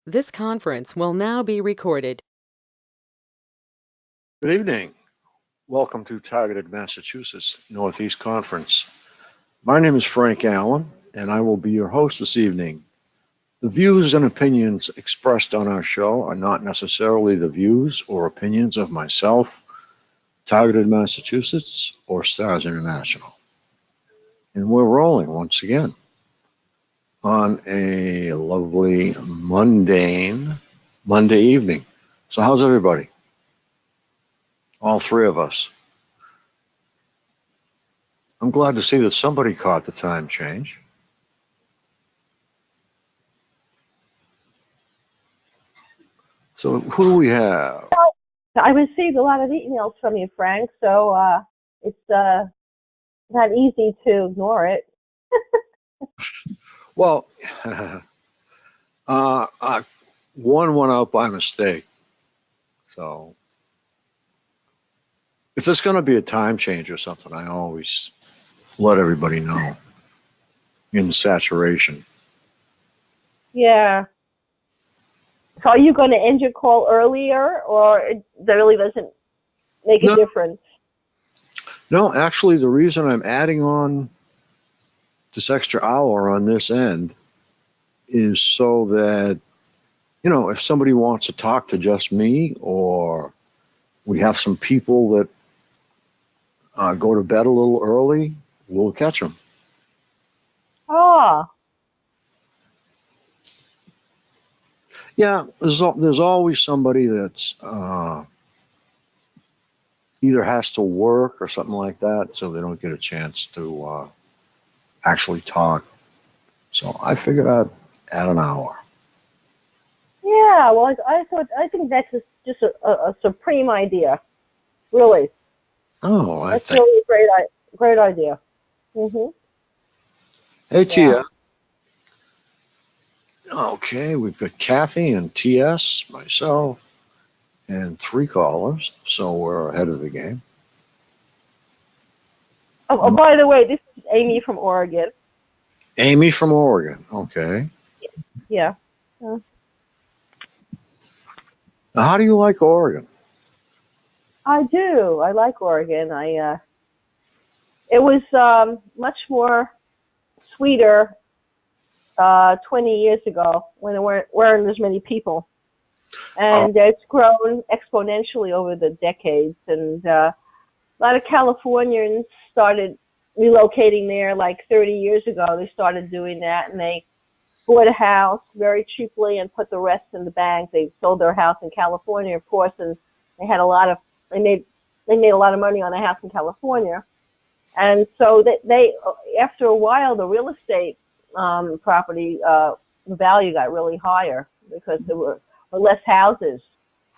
This conference will now be recorded. Good evening. Welcome to Targeted Massachusetts Northeast Conference. My name is Frank Allen, and I will be your host this evening. The views and opinions expressed on our show are not necessarily the views or opinions of myself, Targeted Massachusetts, or Stars International. And we're rolling once again on a lovely mundane Monday evening. So how's everybody? All three of us. I'm glad to see that somebody caught the time change. So who do we have? I received a lot of emails from you, Frank, so it's not easy to ignore it. Well, uh, one went out by mistake. So if there's going to be a time change or something, I always let everybody know in saturation. Yeah. So are you going to end your call earlier, or that really doesn't make a No, difference? no, actually, the reason I'm adding on this extra hour on this end is so that, if somebody wants to talk to just me, or we have some people that go to bed a little early, we'll catch them. Oh, Yeah, there's always somebody that's either has to work or something like that, so they don't get a chance to actually talk. So I figured I'd add an hour. yeah. Well, I think that's just a supreme idea. Really, Oh, I that's think. really a great idea. Mhm. Hey, Yeah. Tia. Okay, we've got Kathy and TS, myself, and three callers, so we're ahead of the game. Oh, by the way, this is Amy from Oregon. Amy from Oregon. Okay. Yeah. Uh, Now, how do you like Oregon? I do. I like Oregon. It was much more sweeter 20 years ago when there weren't as many people. Oh, And it's grown exponentially over the decades. And a lot of Californians started relocating there like 30 years ago. They started doing that, and they bought a house very cheaply and put the rest in the bank. They sold their house in California, of course, and they had a lot of they made they made a lot of money on a house in California. And so they after a while, the real estate property value got really higher because there were less houses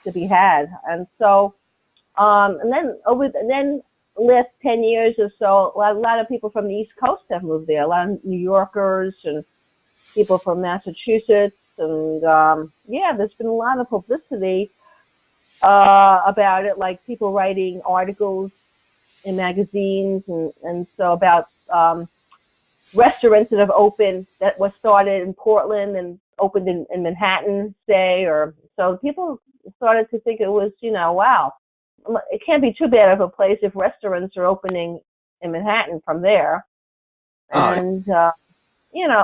to be had. And so, and then last 10 years or so, a lot of people from the East Coast have moved there. A lot of New Yorkers and people from Massachusetts, and yeah, there's been a lot of publicity about it, like people writing articles in magazines, and so about restaurants that have opened that was started in Portland and opened in Manhattan, say, or so people started to think it was, wow, it can't be too bad of a place if restaurants are opening in Manhattan from there. uh, And,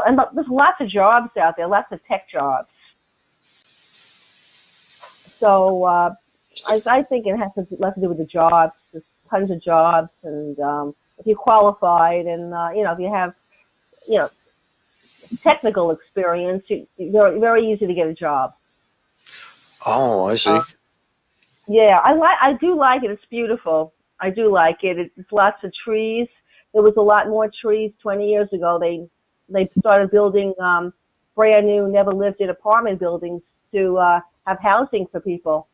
and there's lots of jobs out there, lots of tech jobs. So I think it has less to do with the jobs. There's tons of jobs, and if you're qualified, and if you have, you know, technical experience, you're very easy to get a job. oh, I Uh, see. yeah, I do like it. It's beautiful. I do like it. It's lots of trees. There was a lot more trees 20 years ago. They started building brand new, never lived in apartment buildings to have housing for people.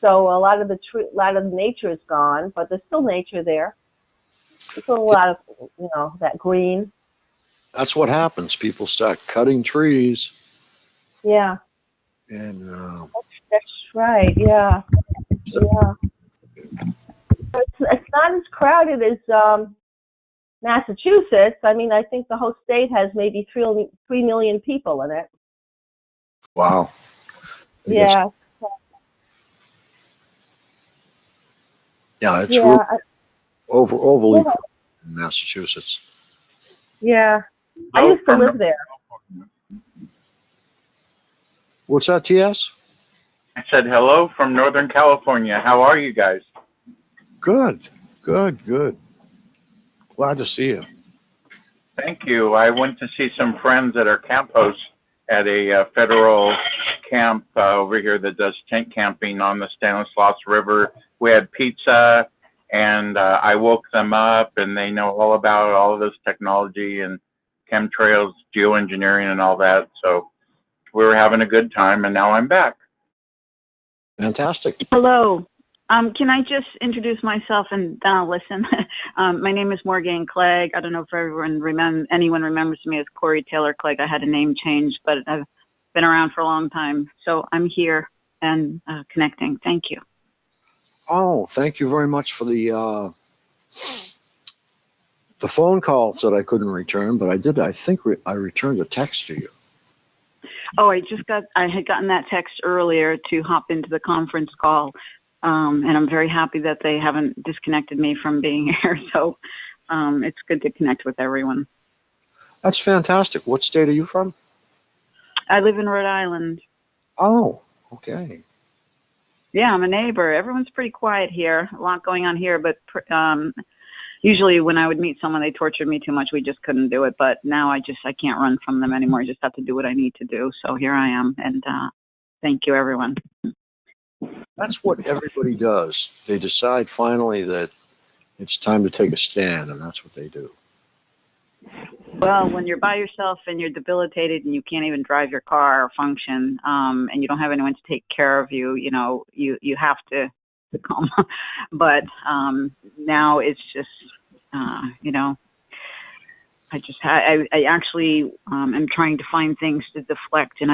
So a lot of nature is gone, but there's still nature there. There's still a Yeah, lot of that green. that's what happens. People start cutting trees, Yeah, and that's right. Yeah, yeah. It's not as crowded as Massachusetts. I mean, I think the whole state has maybe 3 million people in it. wow. guess. Yeah. Yeah, it's really Yeah. overly Yeah. crowded in Massachusetts. Yeah. I Hello used to from live there. What's that, TS? I said hello from Northern California. How are you guys? Good, good. Glad to see you. Thank you. I went to see some friends at our camp host at a federal camp over here that does tent camping on the Stanislaus River. We had pizza, and I woke them up, and they know all about all of this technology and chemtrails, geoengineering, and all that. So we were having a good time, and now I'm back. Fantastic. Hello. Can I just introduce myself and then I'll listen? My name is Morgan Clegg. I don't know if anyone remembers me as Corey Taylor Clegg. I had a name change, but I've been around for a long time. So I'm here and connecting. Thank you. Oh, thank you very much for the phone calls that I couldn't return, but I did. I think I returned a text to you. Oh, I had gotten that text earlier to hop into the conference call. And I'm very happy that they haven't disconnected me from being here. So it's good to connect with everyone. That's fantastic. What state are you from? I live in Rhode Island. Oh, okay. Yeah, I'm a neighbor. Everyone's pretty quiet here. A lot going on here, but usually when I would meet someone, they tortured me too much. We just couldn't do it. But now I can't run from them anymore. I just have to do what I need to do. So here I am. And thank you, everyone. That's what everybody does. They decide finally that it's time to take a stand, and that's what they do. Well, when you're by yourself and you're debilitated and you can't even drive your car or function, and you don't have anyone to take care of you, you have to come. But now it's just, I actually am trying to find things to deflect, and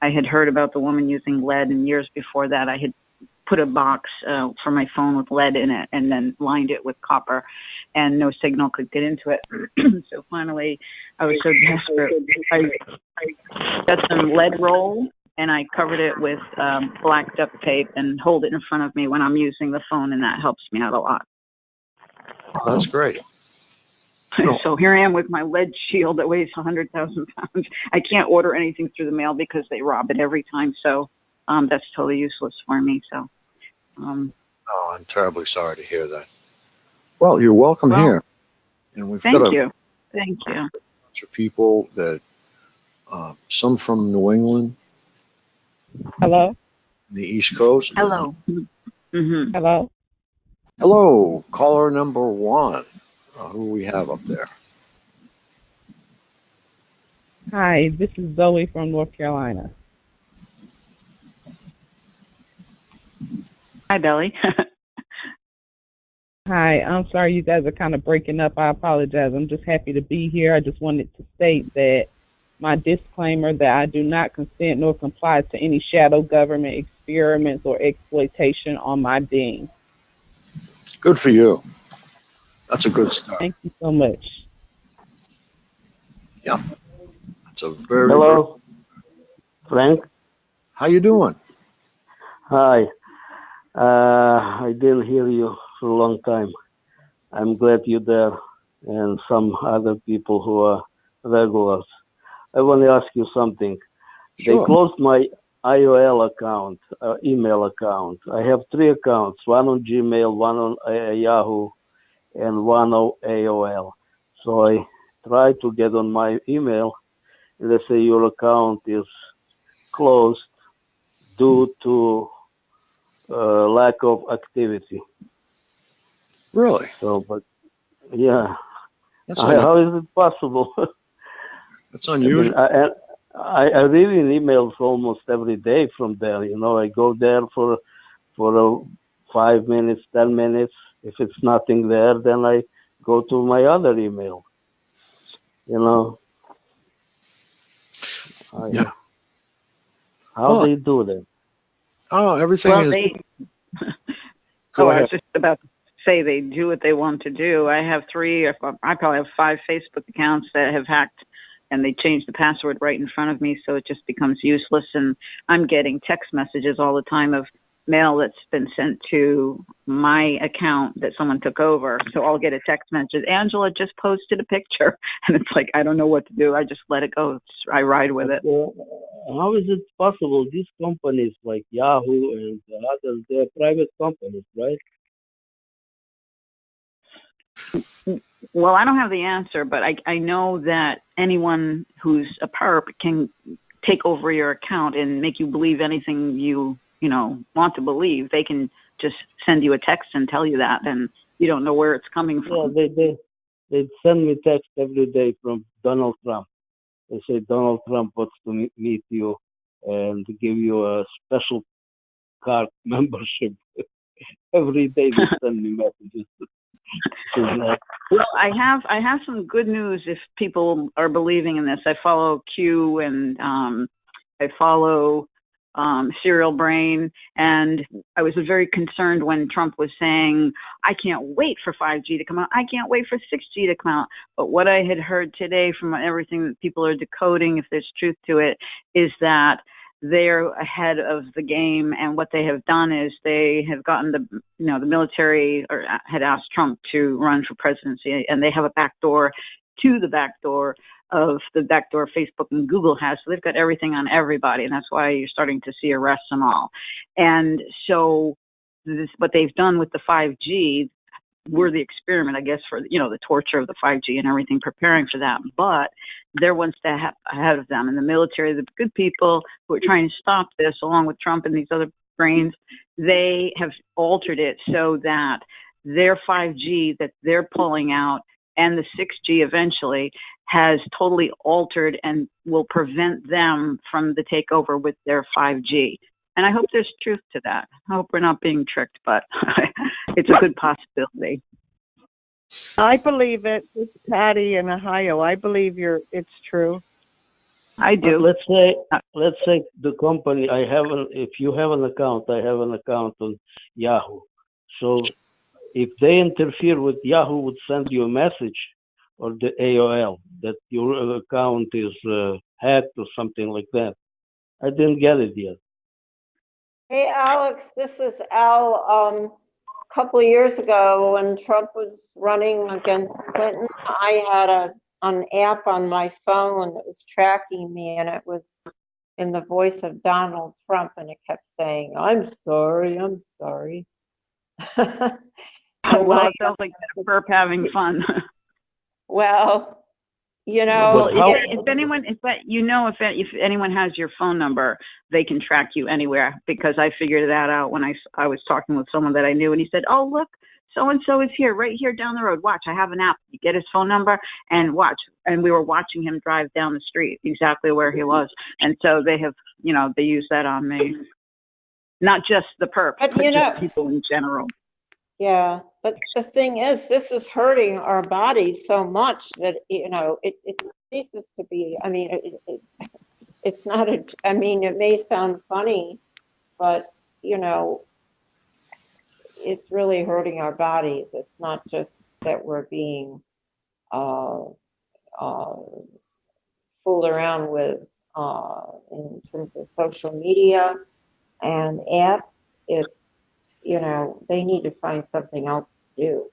I had heard about the woman using lead, and years before that I had put a box for my phone with lead in it and then lined it with copper, and no signal could get into it. So finally, I was so desperate, I got some lead roll and I covered it with black duct tape and hold it in front of me when I'm using the phone, and that helps me out a lot. Oh, that's great. So here I am with my lead shield that weighs 100,000 pounds. I can't order anything through the mail because they rob it every time. So that's totally useless for me. So. Oh, I'm terribly sorry to hear that. Well, you're welcome here. And we've got a bunch of people that, some from New England. Hello? The East Coast. Hello. Mm-hmm. Hello? Hello, caller number 1. Who we have up there? Hi, this is Zoe from North Carolina. Hi, Belly. Hi, I'm sorry you guys are kind of breaking up. I apologize. I'm just happy to be here. I just wanted to state that my disclaimer that I do not consent nor comply to any shadow government experiments or exploitation on my being. Good for you. That's a good start. Thank you so much. Yeah. That's a very Hello, Frank. How you doing? Hi. I didn't hear you for a long time. I'm glad you're there and some other people who are regulars. I want to ask you something. Sure. They closed my IOL account, email account. I have 3 accounts, one on Gmail, one on Yahoo, and one on AOL. So I try to get on my email, and they say your account is closed due to lack of activity. Really? So, but yeah, That's how is it possible? That's unusual. I read emails almost every day from there. I go there for 5 minutes, 10 minutes. If it's nothing there, then I go to my other email. Yeah. How they do that? Oh, everything Well, is. I was just about to say they do what they want to do. I have 3, I probably have 5 Facebook accounts that have hacked and they changed the password right in front of me, so it just becomes useless. And I'm getting text messages all the time of mail that's been sent to my account that someone took over. So I'll get a text message, Angela just posted a picture, and it's like, I don't know what to do. I just let it go. I ride with it. How is it possible? These companies like Yahoo and others, they're private companies, right? Well, I don't have the answer, but I know that anyone who's a perp can take over your account and make you believe anything you want to believe. They can just send you a text and tell you that, and you don't know where it's coming from. Yeah, they send me text every day from Donald Trump. They say Donald Trump wants to meet you and to give you a special card membership. Every day they send me messages. Well, I have some good news if people are believing in this. I follow Q and I follow Serial Brain, and I was very concerned when Trump was saying, I can't wait for 5G to come out. I can't wait for 6G to come out. But what I had heard today from everything that people are decoding, if there's truth to it, is that they're ahead of the game, and what they have done is they have gotten the military or had asked Trump to run for presidency, and they have a backdoor to the backdoor of the backdoor Facebook and Google has. So they've got everything on everybody, and that's why you're starting to see arrests and all. And so what they've done with the 5G, we're the experiment, I guess, for the torture of the 5G and everything, preparing for that. But they're one step ahead of them. And the military, the good people who are trying to stop this, along with Trump and these other brains, they have altered it so that their 5G that they're pulling out and the 6G eventually has totally altered and will prevent them from the takeover with their 5G. And I hope there's truth to that. I hope we're not being tricked, but it's a good possibility. I believe it. It's Patty in Ohio. I believe it's true. I do. Let's say the company if you have an account, I have an account on Yahoo. So if they interfere with Yahoo, would send you a message, or the AOL, that your account is hacked or something like that. I didn't get it yet. Hey, Alex, this is Al. A couple of years ago when Trump was running against Clinton, I had an app on my phone that was tracking me, and it was in the voice of Donald Trump, and it kept saying, I'm sorry. Well, it sounds like a perp having fun. Well, if anyone has your phone number, they can track you anywhere, because I figured that out when I was talking with someone that I knew, and he said, oh, look, so-and-so is here, right here down the road. Watch, I have an app. You get his phone number and watch. And we were watching him drive down the street exactly where he was. And so they have, they use that on me. Not just the perp, but just people in general. Yeah, but the thing is, this is hurting our bodies so much that, it ceases to be, it's not it may sound funny, but, it's really hurting our bodies. It's not just that we're being fooled around with in terms of social media and apps. It's, they need to find something else to do.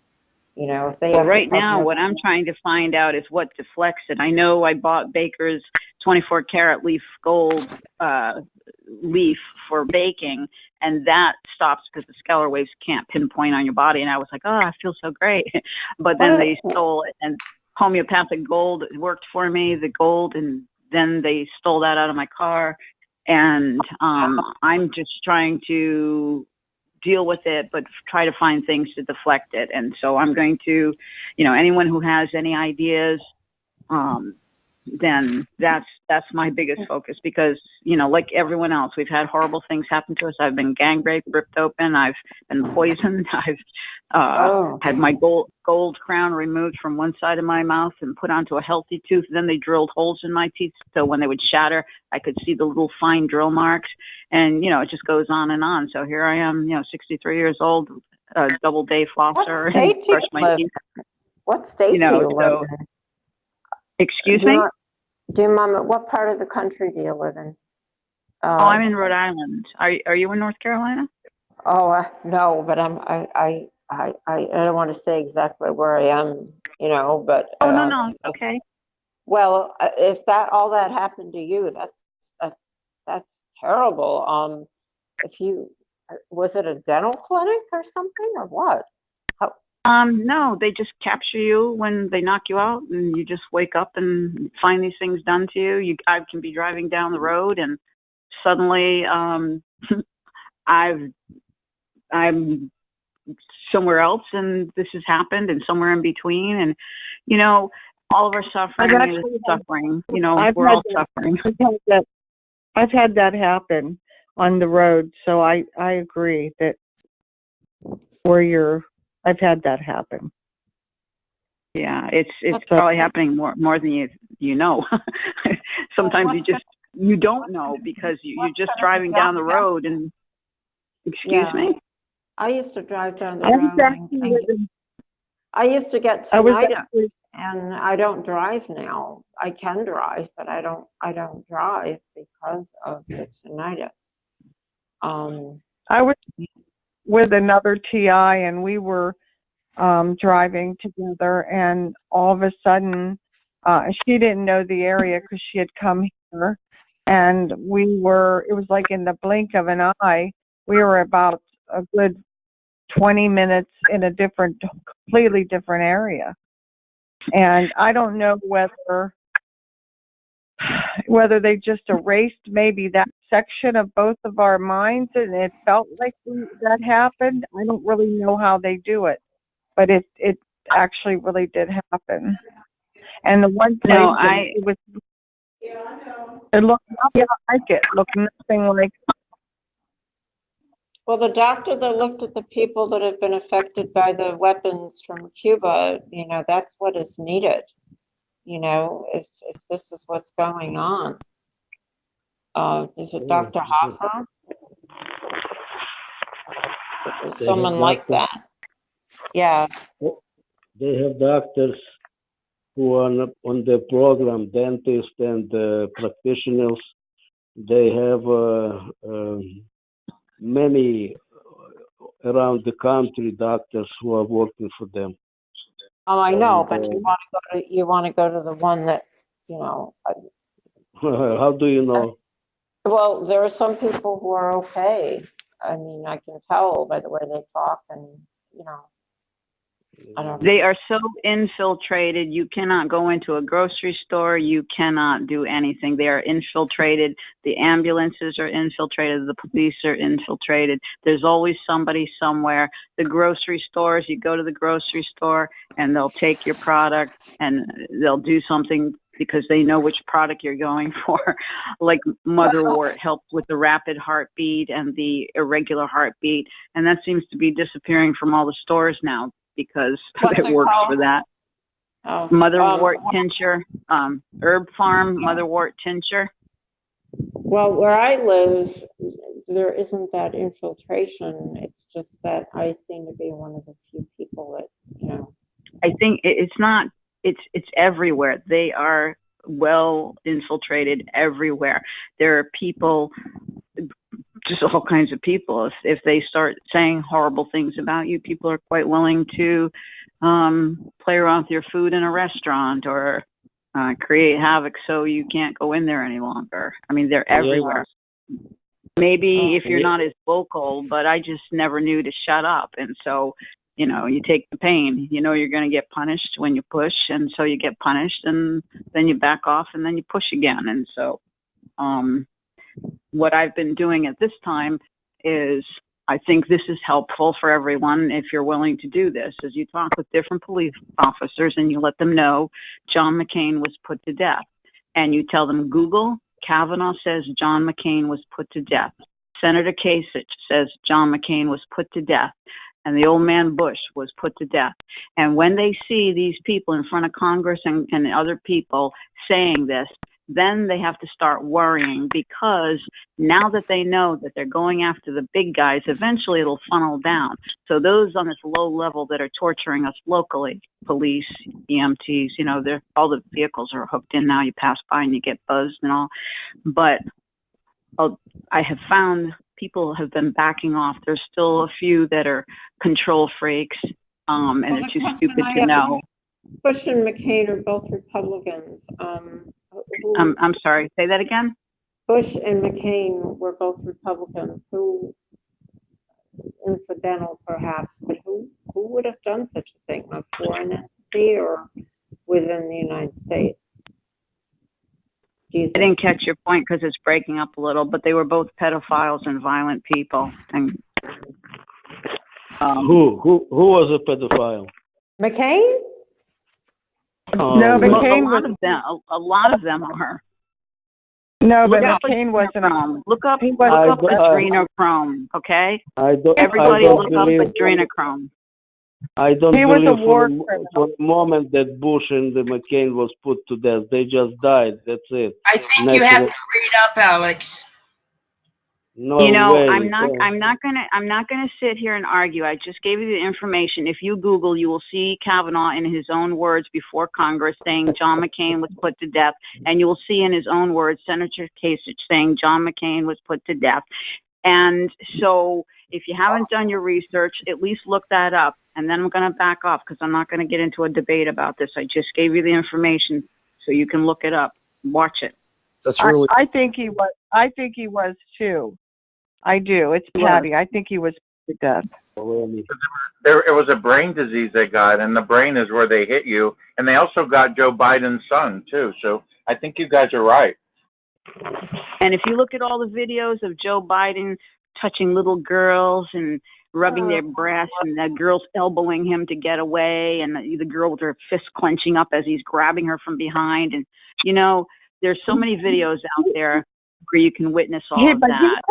If they have right now, what I'm trying to find out is what deflects it. I know I bought Baker's 24 karat leaf gold leaf for baking, and that stops because the scalar waves can't pinpoint on your body. And I was like, oh, I feel so great. But then they stole it, and homeopathic gold worked for me, the gold, and then they stole that out of my car. And I'm just trying to deal with it, but try to find things to deflect it. And so I'm going to, anyone who has any ideas, then that's my biggest focus, because, like everyone else, we've had horrible things happen to us. I've been gang raped, ripped open. I've been poisoned. I've had my gold crown removed from one side of my mouth and put onto a healthy tooth. Then they drilled holes in my teeth, so when they would shatter, I could see the little fine drill marks. And, it just goes on and on. So here I am, 63 years old, double day flosser, and brush my teeth. What state do you live in? Excuse me? Do you, Mom, what part of the country do you live in? Oh, I'm in Rhode Island. Are you in North Carolina? No, but I don't want to say exactly where I am, but. Oh, no, okay. Well, if all that happened to you, that's terrible. Was it a dental clinic or something or what? No, they just capture you when they knock you out, and you just wake up and find these things done to you. I can be driving down the road, and suddenly, I'm somewhere else, and this has happened, and somewhere in between, and all of our suffering is suffering. We're all suffering. I've had that happen on the road, so I agree that I've had that happen. Yeah, it's probably happening more than you know. Sometimes you don't know because you're just driving down the road and. Excuse me. I used to drive down the road. I used to get tinnitus, and I don't drive now. I can drive, but I don't drive because of the tinnitus. I was with another TI, and we were driving together, and all of a sudden, she didn't know the area because she had come here, and it was like in the blink of an eye, we were about a good 20 minutes in a completely different area. And I don't know whether they just erased maybe that section of both of our minds, and it felt like that happened. I don't really know how they do it, but it actually really did happen. And the one place it looked nothing like it. Looked nothing like. Well, the doctor that looked at the people that have been affected by the weapons from Cuba, that's what is needed. If this is what's going on. Is it Dr. Hoffer? Someone like that. Yeah. They have doctors who are on the program, dentists and practitioners. They have many around the country doctors who are working for them. Oh, I know, but you want to go to the one that, How do you know? Well, there are some people who are okay. I mean, I can tell by the way they talk, and I don't know. They are so infiltrated. You cannot go into a grocery store. You cannot do anything. They are infiltrated. The ambulances are infiltrated. The police are infiltrated. There's always somebody somewhere. The grocery stores, you go to the grocery store and they'll take your product and they'll do something because they know which product you're going for. Like Motherwort helps with the rapid heartbeat and the irregular heartbeat. And that seems to be disappearing from all the stores now, because it works for that. Motherwort tincture, Herb Farm Motherwort tincture. Well, where I live, there isn't that infiltration. It's just that I seem to be one of the few people that, I think it's not. It's everywhere. They are well infiltrated everywhere. There are people, just all kinds of people. If they start saying horrible things about you, people are quite willing to play around with your food in a restaurant or create havoc so you can't go in there any longer. I mean, they're everywhere. Maybe if you're not as vocal, but I just never knew to shut up. And so, you take the pain. You're going to get punished when you push, and so you get punished, and then you back off, and then you push again. And so what I've been doing at this time is, I think this is helpful for everyone if you're willing to do this, is you talk with different police officers and you let them know John McCain was put to death. And you tell them, Google, Kavanaugh says John McCain was put to death. Senator Kasich says John McCain was put to death. And the old man Bush was put to death. And when they see these people in front of Congress and other people saying this, then they have to start worrying, because now that they know that they're going after the big guys, eventually it'll funnel down. So those on this low level that are torturing us locally, police, EMTs, you know, all the vehicles are hooked in now. You pass by and you get buzzed and all. But I have found people have been backing off. There's still a few that are control freaks, and Well, they're the too question stupid I to have- know. Bush and McCain are both Republicans. I'm sorry, say that again? Bush and McCain were both Republicans. Who, incidental perhaps, but who would have done such a thing? A foreign entity or within the United States? Do you I didn't catch your point because it's breaking up a little, but they were both pedophiles and violent people. And Who was a pedophile? McCain? Oh, No, well, McCain a lot of them are. No, but Look up McCain wasn't. adrenochrome. Look up I- adrenochrome, okay? I don't Everybody look up believe. adrenochrome. I don't He was a believe war for criminal. a moment that Bush and the McCain was put to death. They just died. That's it. I think you have to read up, Alex. No You know, way. I'm not gonna sit here and argue. I just gave you the information. If you Google, you will see Kavanaugh in his own words before Congress saying John McCain was put to death, and you will see in his own words Senator Kasich saying John McCain was put to death. And so, if you haven't done your research, at least look that up. And then I'm going to back off because I'm not going to get into a debate about this. I just gave you the information so you can look it up. Watch it. That's really I think he was. I think he was too. I do. It's Patty. I think he was put to death. It was a brain disease they got, and the brain is where they hit you. And they also got Joe Biden's son, too. So I think you guys are right. And if you look at all the videos of Joe Biden touching little girls and rubbing their breasts, and the girls elbowing him to get away, and the girl with her fist clenching up as he's grabbing her from behind. And, you know, there's so many videos out there where you can witness all of that.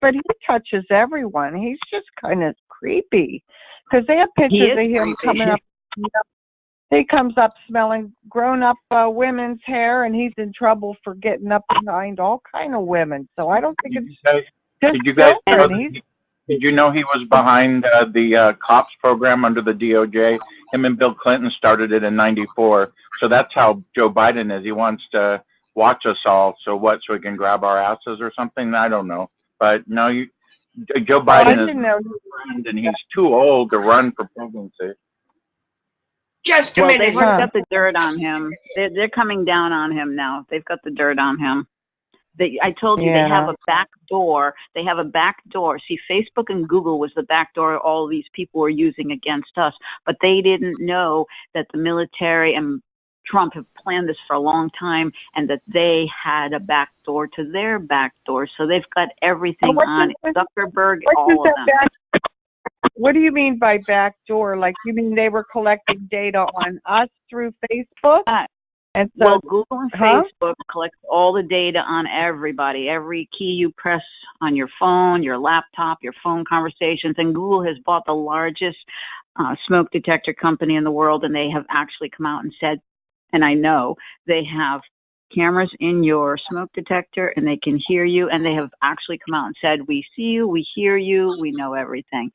But he touches everyone. He's just kind of creepy because they have pictures of him coming up. You know, he comes up smelling grown-up women's hair, and he's in trouble for getting up behind all kind of women. So I don't think it's Did you guys know did you know he was behind the COPS program under the DOJ? Him and Bill Clinton started it in '94. So that's how Joe Biden is. He wants to watch us all. So he can grab our asses or something? I don't know. But no, Joe Biden is a friend, and he's too old to run for presidency. Just a minute. They've got the dirt on him. They're coming down on him now. They've got the dirt on him. I told you they have a back door. They have a back door. See, Facebook and Google was the back door all these people were using against us. But they didn't know that the military and Trump have planned this for a long time, and that they had a back door to their back door. So they've got everything on Zuckerberg, all of them. What do you mean by back door? Like, you mean they were collecting data on us through Facebook? And so, well, Google and Facebook collect all the data on everybody, every key you press on your phone, your laptop, your phone conversations. And Google has bought the largest smoke detector company in the world, and they have actually come out and said, and I know they have cameras in your smoke detector, and they can hear you, and they have actually come out and said, we see you, we hear you, we know everything.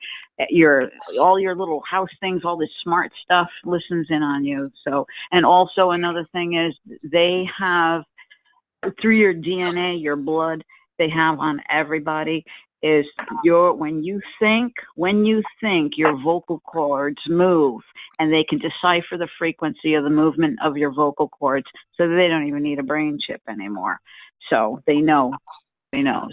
All your little house things, all this smart stuff listens in on you. So, and also another thing is they have, through your DNA, your blood, they have on everybody is when you think your vocal cords move, and they can decipher the frequency of the movement of your vocal cords, so they don't even need a brain chip anymore. So they know.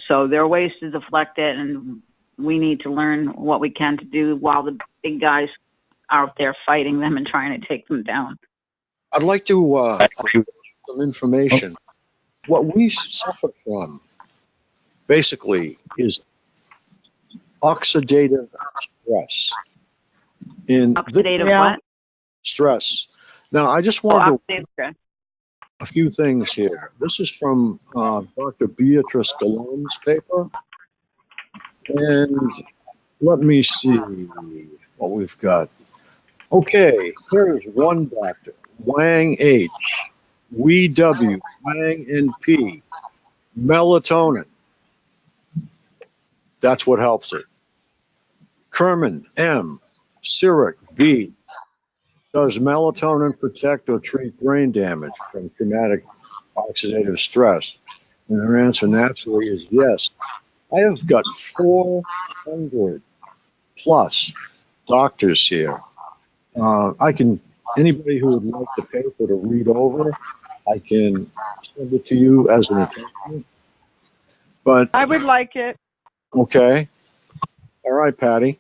So there are ways to deflect it, and we need to learn what we can to do while the big guys are out there fighting them and trying to take them down. I'd like to some information. What we suffer from basically is oxidative stress. Oxidative what? Stress. Now, I just wanted a few things here. This is from Dr. Beatrice Galone's paper. And let me see what we've got. Okay, here is one doctor, Wang H. W, Wang and P, melatonin. That's what helps it. Kerman, M, Cyric, B. Does melatonin protect or treat brain damage from traumatic oxidative stress? And her answer naturally is yes. I have got 400 plus doctors here. Anybody who would like the paper to read over, I can send it to you as an attachment. But I would like it. okay. All right, Patty.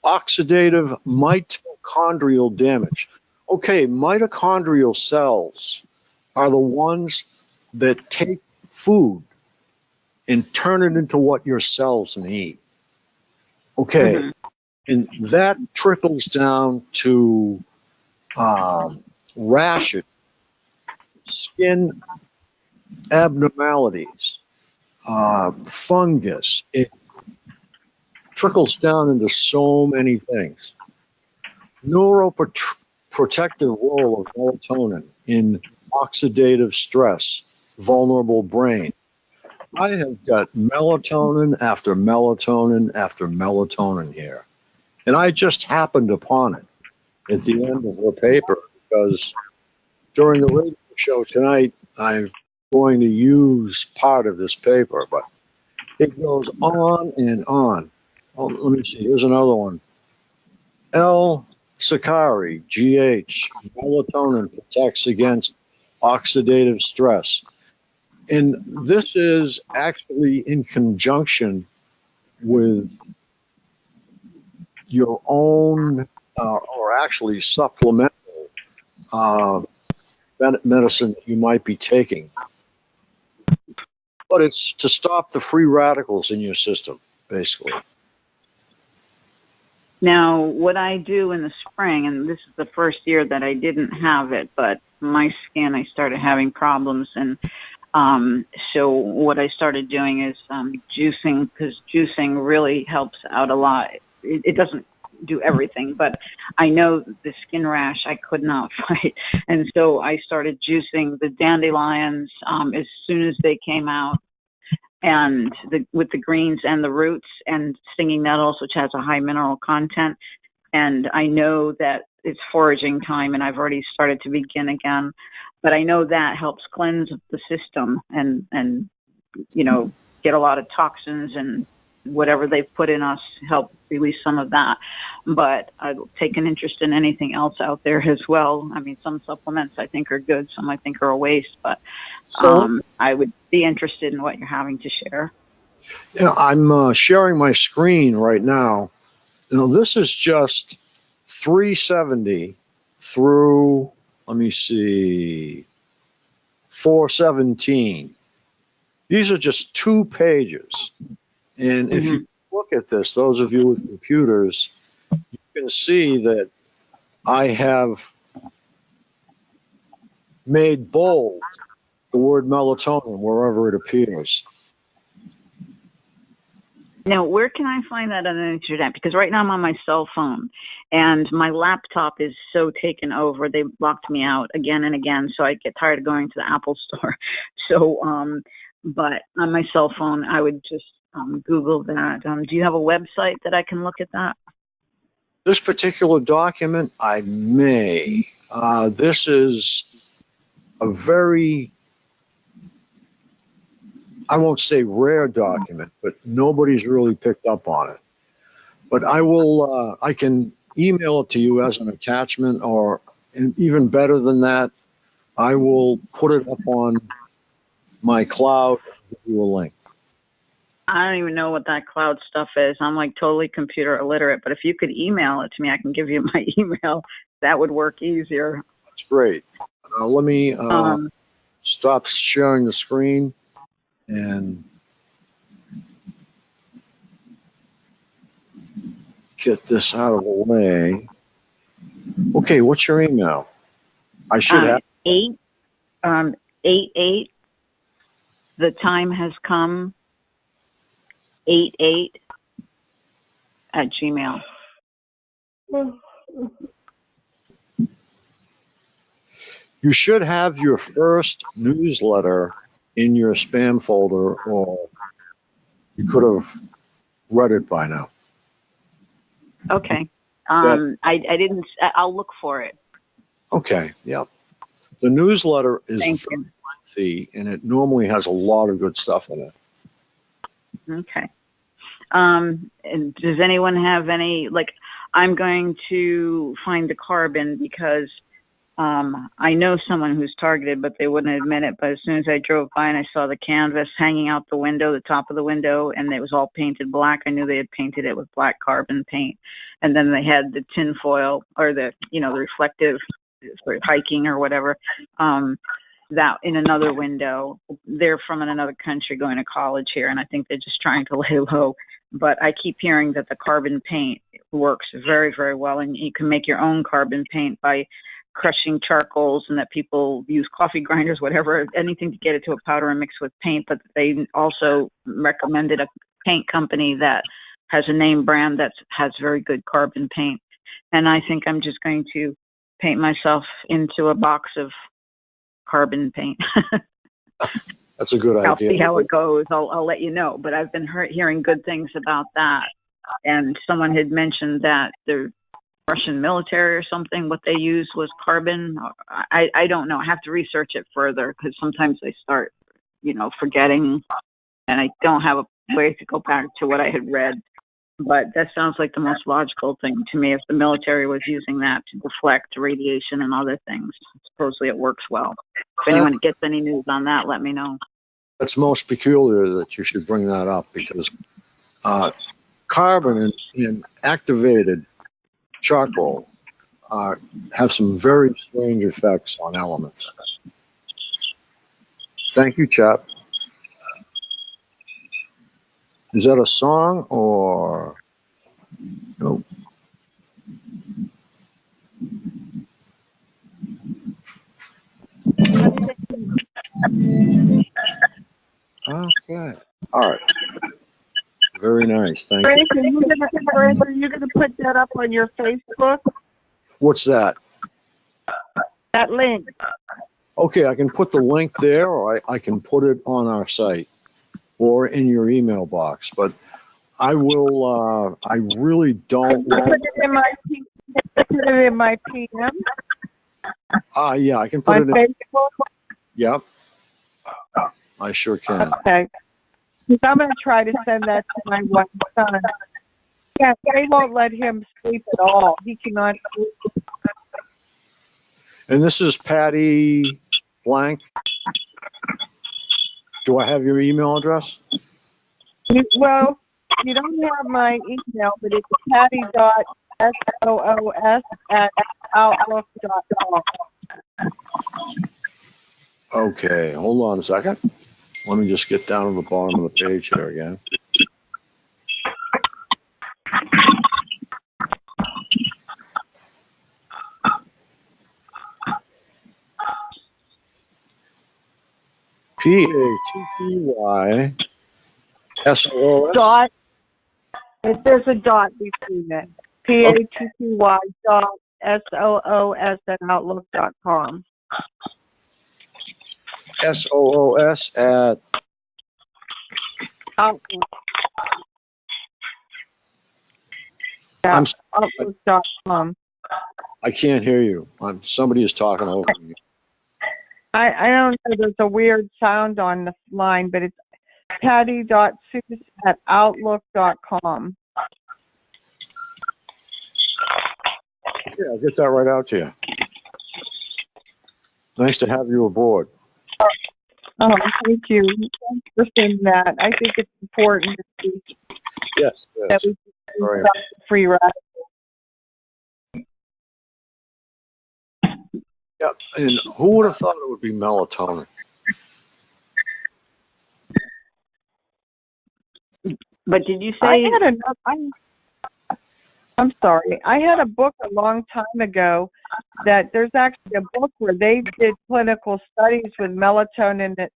Oxidative mitochondrial damage. Okay, mitochondrial cells are the ones that take food and turn it into what your cells need. Okay, and that trickles down to rashes, skin abnormalities, fungus. It trickles down into so many things. Neuroprotective role of melatonin in oxidative stress, vulnerable brain. I have got melatonin after melatonin after melatonin here. And I just happened upon it at the end of her paper because during the radio show tonight, I'm going to use part of this paper, but it goes on and on. Oh, let me see. Here's another one. L. Sakari, GH, melatonin protects against oxidative stress. And this is actually in conjunction with your own, or actually supplemental medicine you might be taking. But it's to stop the free radicals in your system, basically. Now, what I do in the spring, and this is the first year that I didn't have it, but my skin, I started having problems. And so what I started doing is juicing, because juicing really helps out a lot. It doesn't do everything, but I know the skin rash I could not fight. And so I started juicing the dandelions as soon as they came out, and with the greens and the roots, and stinging nettles, which has a high mineral content. And I know that it's foraging time, and I've already started to begin again. But I know that helps cleanse the system and get a lot of toxins and whatever they've put in us, help release some of that. But I'll take an interest in anything else out there as well. I mean, some supplements I think are good, some I think are a waste, but I would be interested in what you're having to share. Yeah, I'm sharing my screen right now. Now, this is just 370 through, let me see, 417. These are just 2 pages. And if you look at this, those of you with computers, you can see that I have made bold the word melatonin wherever it appears. Now, where can I find that on the internet? Because right now I'm on my cell phone, and my laptop is so taken over. They locked me out again and again, so I get tired of going to the Apple store. So, but on my cell phone, I would just Google that. Do you have a website that I can look at that? This particular document, I may. This is a very, I won't say rare document, but nobody's really picked up on it. But I will, I can email it to you as an attachment, or even better than that, I will put it up on my cloud and give you a link. I don't even know what that cloud stuff is. I'm like totally computer illiterate, but if you could email it to me, I can give you my email. That would work easier. That's great. Let me stop sharing the screen and get this out of the way. Okay, what's your email? I should have 88. The time has come. 88 at Gmail. You should have your first newsletter in your spam folder, or you could have read it by now. Okay. That- I didn't. I'll look for it. Okay, yep. The newsletter is Thank very you. lengthy, and it normally has a lot of good stuff in it. Okay. And does anyone have any, like, I'm going to find the carbon because I know someone who's targeted, but they wouldn't admit it. But as soon as I drove by and I saw the canvas hanging out the window, the top of the window, and it was all painted black, I knew they had painted it with black carbon paint. And then they had the tin foil, or the, you know, the reflective for hiking or whatever, that in another window. They're from another country going to college here, and I think they're just trying to lay low. But I keep hearing that the carbon paint works very, very well, and you can make your own carbon paint by crushing charcoals, and that people use coffee grinders, whatever, anything to get it to a powder and mix with paint. But they also recommended a paint company that has a name brand that has very good carbon paint. And I think I'm just going to paint myself into a box of carbon paint. That's a good I'll idea. see how it goes. I'll let you know. But I've been hearing good things about that. And someone had mentioned that the Russian military or something, what they used was carbon. I don't know. I have to research it further because sometimes I start, you know, forgetting, and I don't have a way to go back to what I had read. But that sounds like the most logical thing to me, if the military was using that to deflect radiation and other things. Supposedly it works well. If anyone gets any news on that, let me know. That's most peculiar that you should bring that up, because carbon in activated charcoal have some very strange effects on elements. Thank you, chap. Is that a song or no? Okay. All right. Very nice. Thank you. Frank, are you gonna put that up on your Facebook? What's that? That link. Okay, I can put the link there, or I can put it on our site or in your email box. But I will. I really don't. Put it in my PM Yeah, I can put on it in. Facebook. Yep. I sure can. Okay. 'Cause I'm gonna try to send that to my one son. Yeah, they won't let him sleep at all. He cannot sleep. And this is Patty Blank. Do I have your email address? Well, you don't have my email, but it's patty.soos@outlook.com. Okay, hold on a second. Let me just get down to the bottom of the page here again. PATTYSOOS. Dot. There's a dot between it. PATTY.SOOS@outlook.com. SOOS at Outlook. I'm Outlook.com. I can't hear you. Somebody is talking over me. I don't know. There's a weird sound on the line, but it's patty.soos@outlook.com. Yeah, I'll get that right out to you. Nice to have you aboard. Oh, thank you. Thanks for saying that. I think it's important Yes, that yes. we Right. stop the free ride. Yeah, and who would have thought it would be melatonin? But did you I say? had I'm sorry. I had a book a long time ago that there's actually a book where they did clinical studies with melatonin, and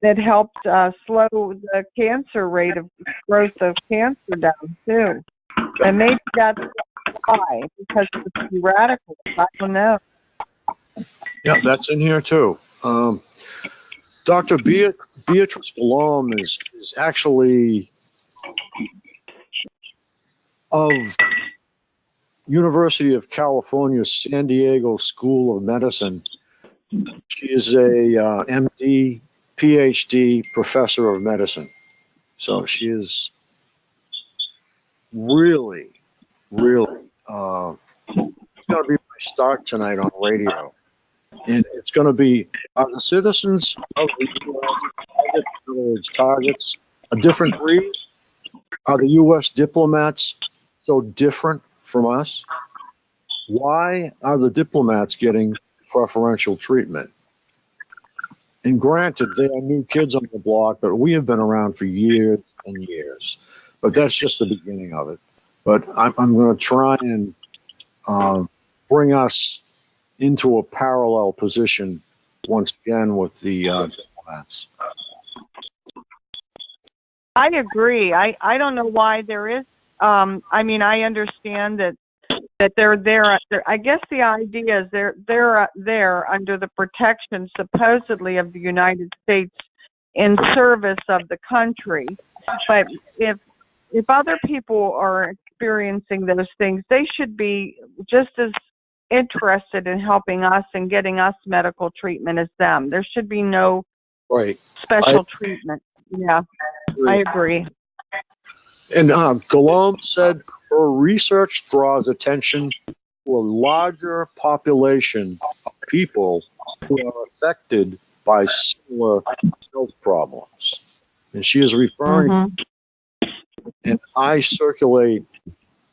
it helped slow the cancer rate of growth of cancer down too. And maybe that's why, because of the free radicals. I don't know. Yeah, that's in here too. Dr. Beatrice Blum is actually of University of California, San Diego School of Medicine. She is a MD, PhD professor of medicine. So she is really, really, it's going to be my start tonight on radio. And it's going to be, are the citizens of the U.S. in other words, targets a different breed? Are the U.S. diplomats so different from us? Why are the diplomats getting preferential treatment? And granted, they are new kids on the block, but we have been around for years and years. But that's just the beginning of it. But I'm going to try and bring us into a parallel position once again with the diplomats. I agree. I don't know why there is. I mean, I understand that they're there. I guess the idea is they're there under the protection supposedly of the United States in service of the country. But if other people are experiencing those things, they should be just as interested in helping us and getting us medical treatment as them. There should be no special treatment. Yeah, I agree. And Galom said her research draws attention to a larger population of people who are affected by similar health problems. And she is referring, and I circulate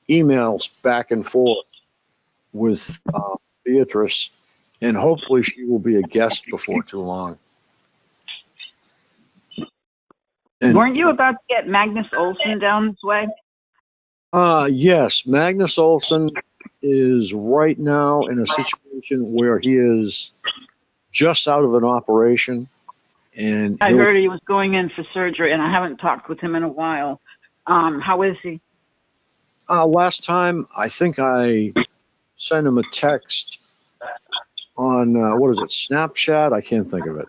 emails back and forth with Beatrice, and hopefully she will be a guest before too long. And, weren't you about to get Magnus Olson down this way? yes, Magnus Olson is right now in a situation where he is just out of an operation. And I heard he was going in for surgery, and I haven't talked with him in a while. How is he? Last time, I think I sent him a text on, what is it, Snapchat? I can't think of it.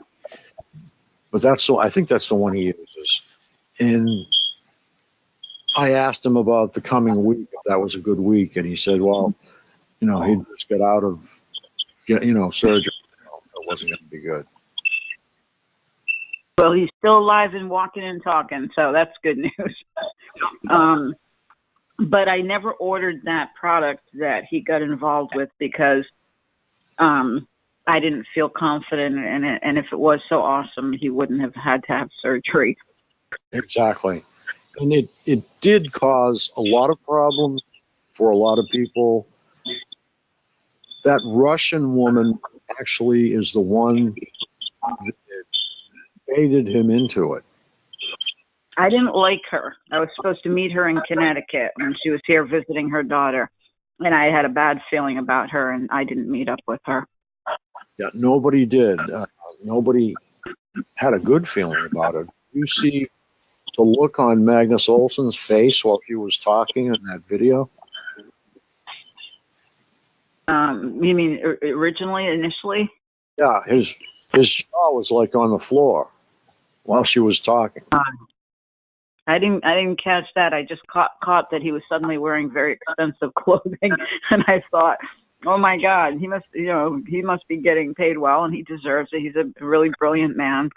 But I think that's the one he uses. And I asked him about the coming week, if that was a good week. And he said, well, he'd just get out of, surgery. It wasn't going to be good. Well, he's still alive and walking and talking, so that's good news. But I never ordered that product that he got involved with because I didn't feel confident in it. And if it was so awesome, he wouldn't have had to have surgery. Exactly. And it did cause a lot of problems for a lot of people. That Russian woman actually is the one that baited him into it. I didn't like her. I was supposed to meet her in Connecticut when she was here visiting her daughter. And I had a bad feeling about her, and I didn't meet up with her. Yeah, nobody did. Nobody had a good feeling about it. You see the look on Magnus Olson's face while she was talking in that video? You mean initially? Yeah, his jaw was like on the floor while she was talking. I didn't catch that. I just caught that he was suddenly wearing very expensive clothing, and I thought, oh my God, he must be getting paid well, and he deserves it. He's a really brilliant man.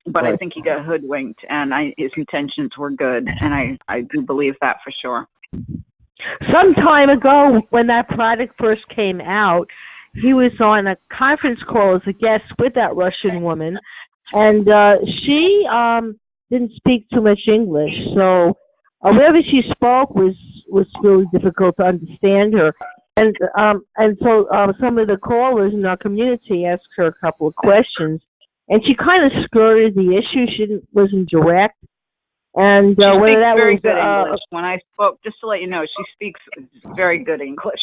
But right. I think he got hoodwinked, and his intentions were good, and I do believe that for sure. Some time ago, when that product first came out, he was on a conference call as a guest with that Russian woman, and she didn't speak too much English, so whatever she spoke was really difficult to understand her. And so some of the callers in our community asked her a couple of questions, and she kind of skirted the issue. She wasn't direct. And whether that very was good English. When I spoke, just to let you know, she speaks very good English.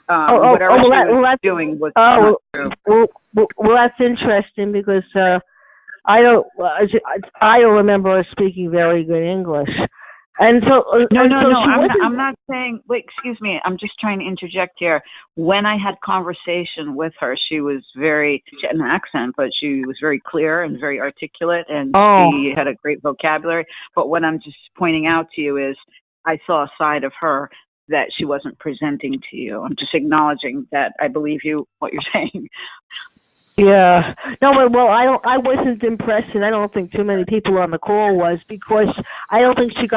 Whatever she was doing was not true. Well, that's interesting because I don't remember her speaking very good English. And so, No, and no, so no. she wasn't. I'm not saying. Wait, excuse me. I'm just trying to interject here. When I had conversation with her, she had an accent, but she was very clear and very articulate, and Oh, she had a great vocabulary. But what I'm just pointing out to you is, I saw a side of her that she wasn't presenting to you. I'm just acknowledging that I believe you what you're saying. yeah. No, but well, I wasn't impressed, and I don't think too many people on the call was, because I don't think she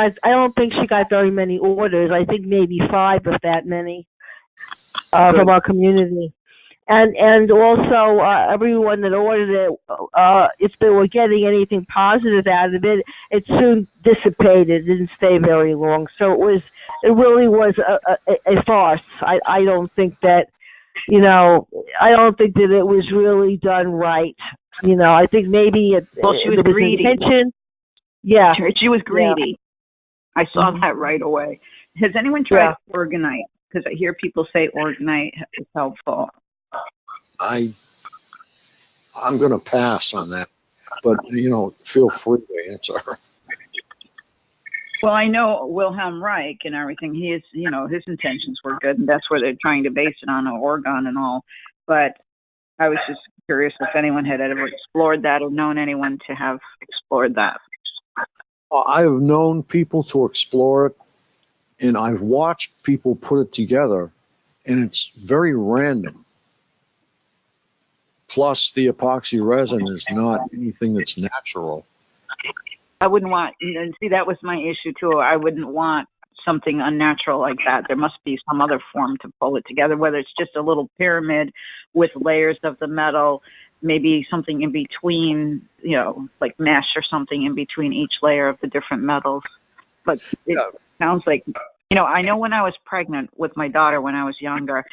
got very many orders. I think maybe 5, if that many, from Good. our community. And also, everyone that ordered it, if they were getting anything positive out of it, it soon dissipated. It didn't stay very long. So it really was a farce. I don't think that, I don't think that it was really done right. I think maybe Well, she was there was greedy. intention. Yeah. She was Yeah. greedy. I saw Mhm. that right away. Has anyone tried Yeah. Organite? Because I hear people say Organite is helpful. I'm going to pass on that, but feel free to answer. Well, I know Wilhelm Reich and everything. He is, his intentions were good, and that's where they're trying to base it on Oregon and all. But I was just curious if anyone had ever explored that or known anyone to have explored that. I've known people to explore it, and I've watched people put it together, and it's very random. Plus, the epoxy resin is not anything that's natural. I wouldn't want, and see, that was my issue too. I wouldn't want something unnatural like that. There must be some other form to pull it together, whether it's just a little pyramid with layers of the metal, maybe something in between, like mesh or something in between each layer of the different metals. But it sounds like, I know when I was pregnant with my daughter when I was younger,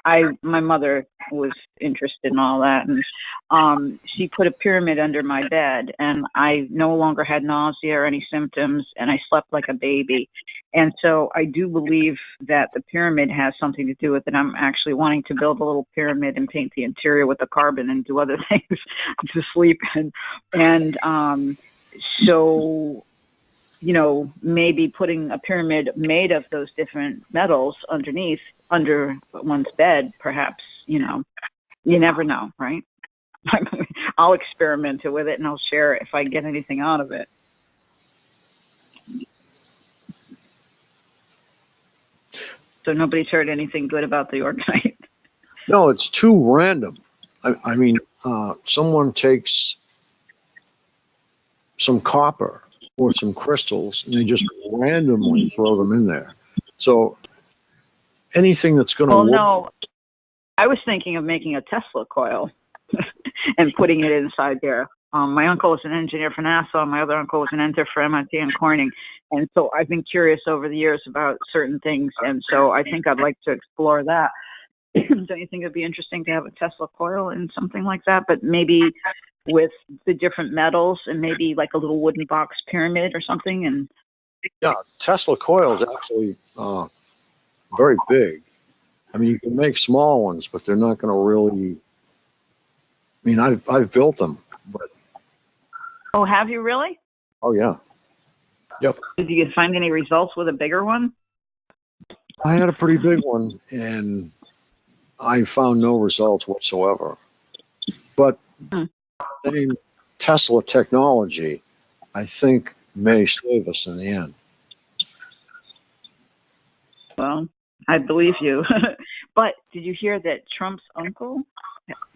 my mother was interested in all that, and she put a pyramid under my bed, and I no longer had nausea or any symptoms, and I slept like a baby. And so I do believe that the pyramid has something to do with it. I'm actually wanting to build a little pyramid and paint the interior with the carbon and do other things to sleep in. And so maybe putting a pyramid made of those different metals under one's bed, perhaps, you never know, right? I'll experiment with it and I'll share it if I get anything out of it. So nobody's heard anything good about the Organite? No, it's too random. I mean, someone takes some copper or some crystals and they just randomly throw them in there. So anything that's going to work. No, I was thinking of making a Tesla coil and putting it inside there. My uncle was an engineer for NASA. My other uncle was an engineer for MIT and Corning. And so I've been curious over the years about certain things. And so I think I'd like to explore that. Don't you think it'd be interesting to have a Tesla coil and something like that, but maybe with the different metals and maybe like a little wooden box pyramid or something? And yeah, Tesla coil is actually very big. I mean, you can make small ones, but they're not going to really. I mean, I've built them, but. Oh, have you really? Oh yeah. Yep. Did you find any results with a bigger one? I had a pretty big one, and I found no results whatsoever. But same Tesla technology, I think, may save us in the end. Well, I believe you. But did you hear that Trump's uncle,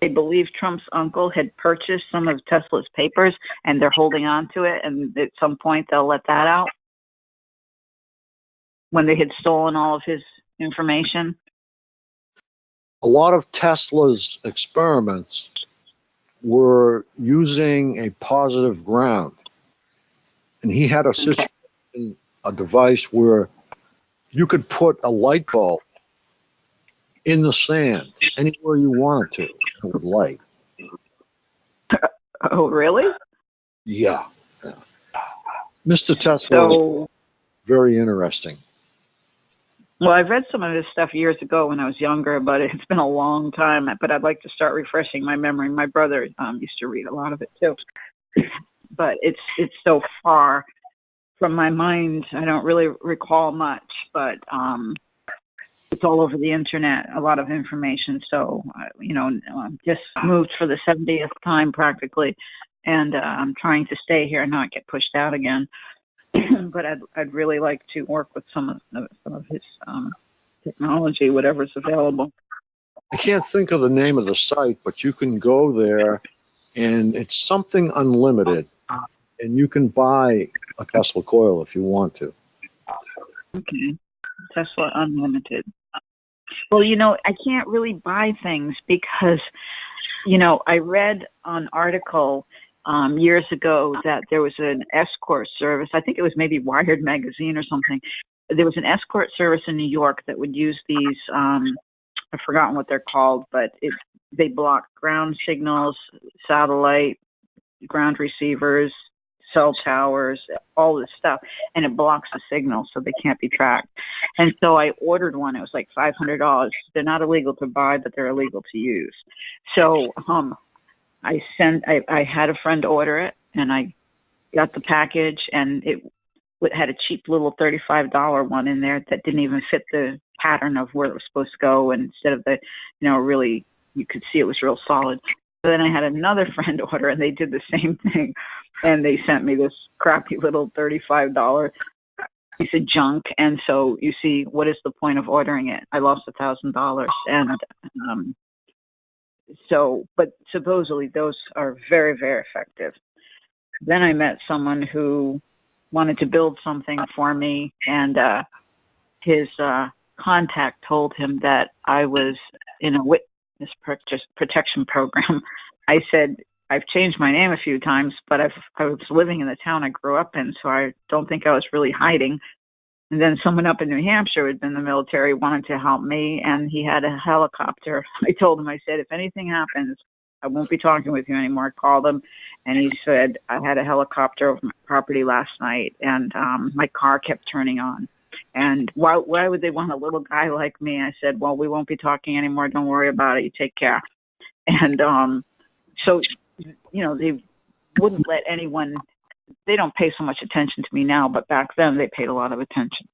they believe Trump's uncle had purchased some of Tesla's papers and they're holding on to it, and at some point they'll let that out when they had stolen all of his information? A lot of Tesla's experiments were using a positive ground. And he had a situation, a device where you could put a light bulb in the sand anywhere you wanted to, it would light. Oh, really? Yeah. Mr. Tesla, very interesting. Well, I've read some of his stuff years ago when I was younger, but it's been a long time. But I'd like to start refreshing my memory. My brother used to read a lot of it too. But it's so far from my mind, I don't really recall much, but it's all over the internet, a lot of information. So, just moved for the 70th time practically, and I'm trying to stay here and not get pushed out again. But I'd really like to work with some of his technology, whatever's available. I can't think of the name of the site, but you can go there and it's something unlimited, and you can buy a Tesla coil if you want to. Okay. Tesla Unlimited. Well, I can't really buy things because, I read an article years ago that there was an escort service. I think it was maybe Wired magazine or something. There was an escort service in New York that would use these, I've forgotten what they're called, but they block ground signals, satellite, ground receivers, cell towers, all this stuff, and it blocks the signal so they can't be tracked. And so I ordered one. It was like $500. They're not illegal to buy, but they're illegal to use. So I had a friend order it, and I got the package, and it had a cheap little $35 one in there that didn't even fit the pattern of where it was supposed to go. And instead of the, really, you could see it was real solid. So then I had another friend order, and they did the same thing. And they sent me this crappy little $35 piece of junk. And so you see, what is the point of ordering it? I lost $1,000. And but supposedly those are very, very effective. Then I met someone who wanted to build something for me, and his contact told him that I was in a witness protection program. I said, I've changed my name a few times, but I was living in the town I grew up in, so I don't think I was really hiding. And then someone up in New Hampshire who had been in the military wanted to help me, and he had a helicopter. I told him, I said, if anything happens, I won't be talking with you anymore. I called him, and he said, I had a helicopter over my property last night, and my car kept turning on. And why would they want a little guy like me? I said, well, we won't be talking anymore. Don't worry about it. You take care. And so, they wouldn't let anyone, they don't pay so much attention to me now, but back then they paid a lot of attention.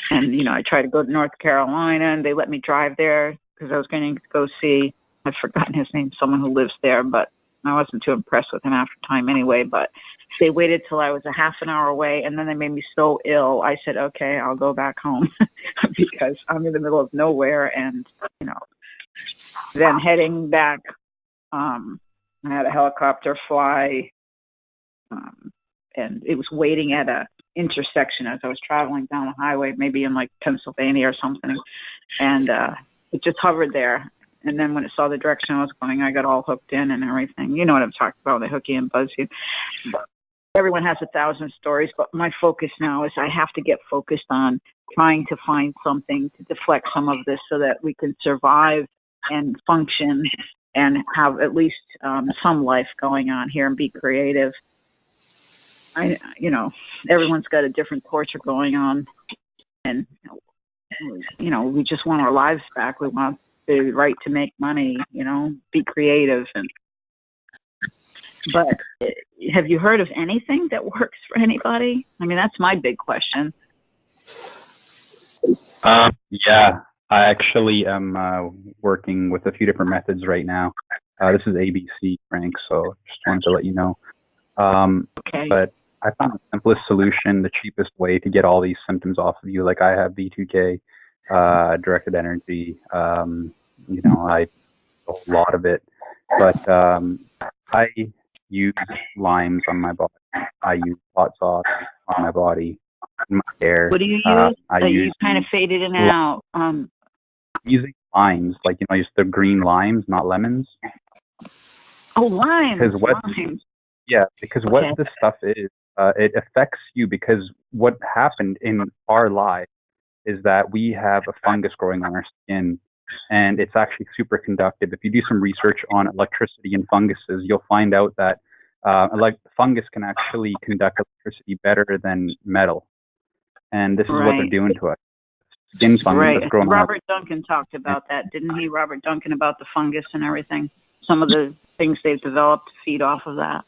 And, I tried to go to North Carolina, and they let me drive there because I was going to go see, I've forgotten his name, someone who lives there, but I wasn't too impressed with him after time anyway. But they waited till I was a half an hour away, and then they made me so ill. I said, okay, I'll go back home because I'm in the middle of nowhere. And, then heading back, I had a helicopter fly, and it was waiting at a intersection as I was traveling down the highway, maybe in like Pennsylvania or something. And it just hovered there. And then when it saw the direction I was going, I got all hooked in and everything. You know what I'm talking about, they hook you and buzz you. But everyone has 1,000 stories, but my focus now is I have to get focused on trying to find something to deflect some of this so that we can survive and function and have at least some life going on here and be creative. Everyone's got a different torture going on, and we just want our lives back. We want the right to make money, be creative. But have you heard of anything that works for anybody? I mean, that's my big question. Yeah, I actually am working with a few different methods right now. This is ABC, Frank, so just wanted to let you know. Okay. But I found the simplest solution, the cheapest way to get all these symptoms off of you. Like I have B2K, directed energy, I a lot of it. But I use limes on my body. I use hot sauce on my body, in my hair. What do you use? You kind of faded in and out. Using limes, just the green limes, not lemons. Oh, limes. Limes. Yeah, because what this stuff is, it affects you because what happened in our lives is that we have a fungus growing on our skin, and it's actually super conductive. If you do some research on electricity and funguses, you'll find out that fungus can actually conduct electricity better than metal. And this is what they're doing to us. Skin fungus that's growing Robert Duncan talked about that, didn't he? Robert Duncan, about the fungus and everything. Some of the things they've developed feed off of that.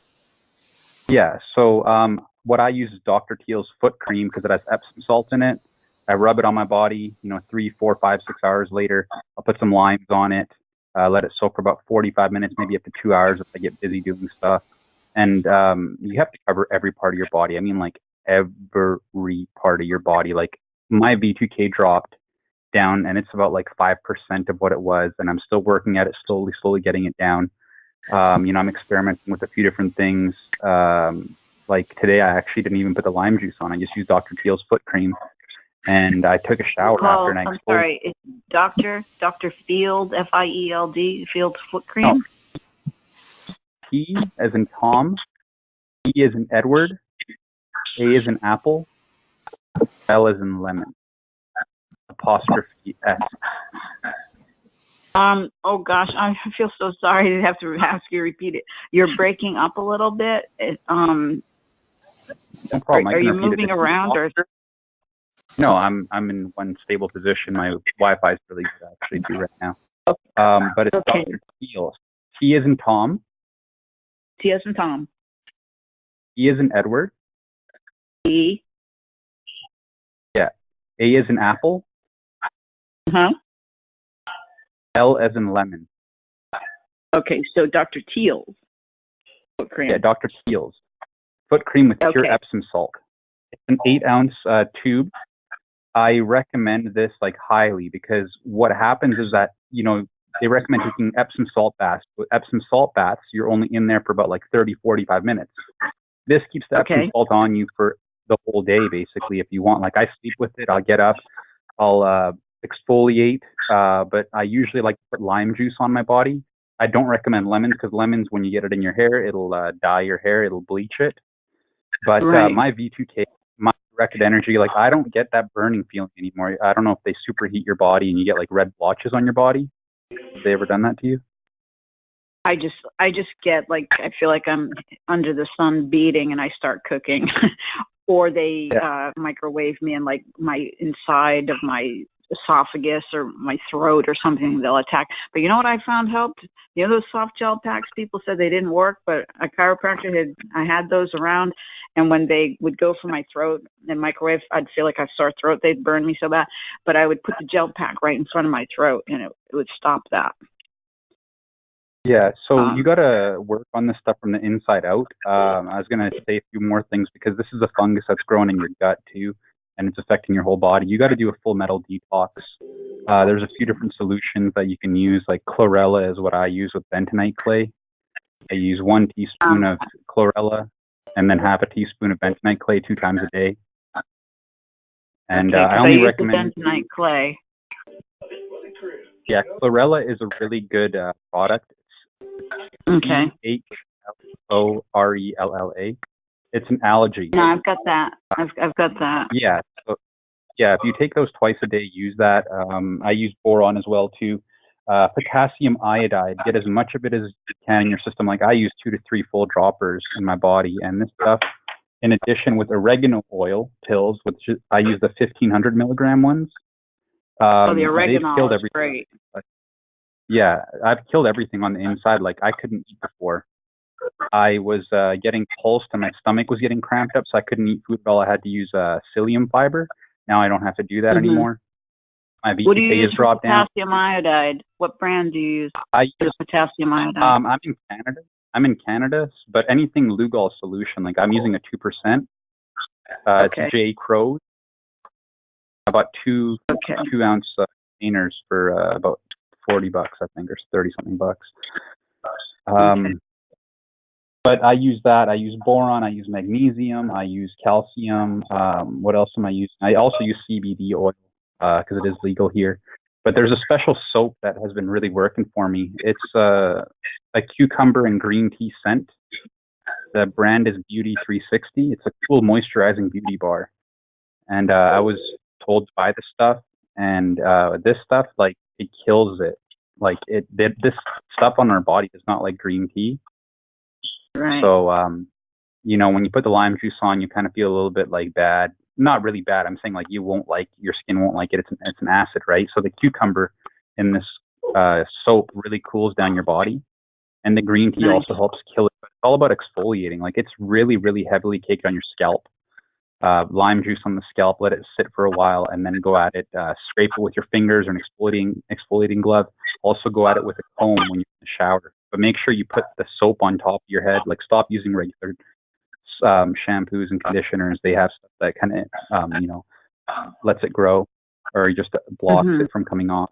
Yeah. So what I use is Dr. Teal's foot cream because it has Epsom salt in it. I rub it on my body. 3, 4, 5, 6 hours later, I'll put some limes on it. Let it soak for about 45 minutes, maybe up to 2 hours if I get busy doing stuff. And you have to cover every part of your body. I mean, like every part of your body. Like my V2K dropped down, and it's about like 5% of what it was, and I'm still working at it, slowly getting it down. I'm experimenting with a few different things. Like today, I actually didn't even put the lime juice on. I just used Dr. Teal's foot cream, and I took a shower after. And I'm sorry, it's Dr. Field, Field, Field foot cream. No. T as in Tom, E as in Edward, A as in Apple, L as in lemon, apostrophe S. Oh gosh, I feel so sorry to have to ask you to repeat it. You're breaking up a little bit. No problem. Are you moving around or? No, I'm in one stable position. My Wi-Fi is really good actually too right now. But it's Okay. Dr. Teal. T as in Tom, T as in Tom. E as in Edward, E. yeah, A as in Apple, Huh. L as in lemon. Okay, so Dr. Teal's foot cream. Yeah, Dr. Teal's foot cream with pure Okay. Epsom salt. It's an 8-ounce tube. I recommend this like highly because what happens is that they recommend taking Epsom salt baths. With Epsom salt baths, you're only in there for about like 30, 45 minutes. This keeps the Epsom salt on you for the whole day, basically. If you want, like I sleep with it. I'll get up, I'll exfoliate, but I usually like to put lime juice on my body. I don't recommend lemons because lemons, when you get it in your hair, it'll dye your hair, it'll bleach it. But Right. my V2K, my directed energy, like I don't get that burning feeling anymore. I don't know if they superheat your body and you get like red blotches on your body. Have they ever done that to you? I just get like I feel like I'm under the sun beating and I start cooking, or they microwave me and like my inside of my esophagus or my throat or something they'll attack. But you know what I found helped? Those soft gel packs people said they didn't work, but a chiropractor I had those around, and when they would go for my throat and microwave, I'd feel like a sore throat. They'd burn me so bad, but I would put the gel pack right in front of my throat and it would stop that. Yeah, so you got to work on this stuff from the inside out. I was going to say a few more things because this is a fungus that's growing in your gut too, and it's affecting your whole body. You got to do a full metal detox. There's a few different solutions that you can use, like chlorella is what I use with bentonite clay. I use 1 teaspoon of chlorella and then half a teaspoon of bentonite clay 2 times a day. And I only recommend the bentonite clay. Yeah, chlorella is a really good product. Okay. Chlorella. It's an allergy. No, I've got that. I've got that. Yeah. So, yeah, if you take those twice a day, use that. I use boron as well too. Potassium iodide. Get as much of it as you can in your system. Like I use 2 to 3 full droppers in my body, and this stuff, in addition with oregano oil pills, which I use the 1500 milligram ones. The oregano is great. Yeah, I've killed everything on the inside. Like I couldn't eat before. I was getting pulsed and my stomach was getting cramped up, so I couldn't eat food at all. I had to use psyllium fiber. Now I don't have to do that anymore. My V2K has dropped down. Potassium iodide. What brand do you use? I use potassium iodide. I'm in Canada, but anything Lugol solution, like I'm using a 2%. It's J. Crow. About 2 ounce containers for about $40, I think, or 30 something bucks. But I use that. I use boron. I use magnesium. I use calcium. What else am I using? I also use CBD oil because it is legal here. But there's a special soap that has been really working for me. It's a cucumber and green tea scent. The brand is Beauty 360. It's a cool moisturizing beauty bar. And I was told to buy this stuff, and this stuff, like, it kills it. Like, this stuff on our body is not like green tea. Right. So, when you put the lime juice on, you kind of feel a little bit like bad. Not really bad. I'm saying like your skin won't like it. It's an acid, right? So the cucumber in this soap really cools down your body, and the green tea also helps kill it. But all about exfoliating. Like, it's really, really heavily caked on your scalp. Lime juice on the scalp, let it sit for a while, and then go at it. Scrape it with your fingers or an exfoliating glove. Also go at it with a comb when you're in the shower. But make sure you put the soap on top of your head. Like, stop using regular shampoos and conditioners. They have stuff that kind of, lets it grow or just blocks it from coming off.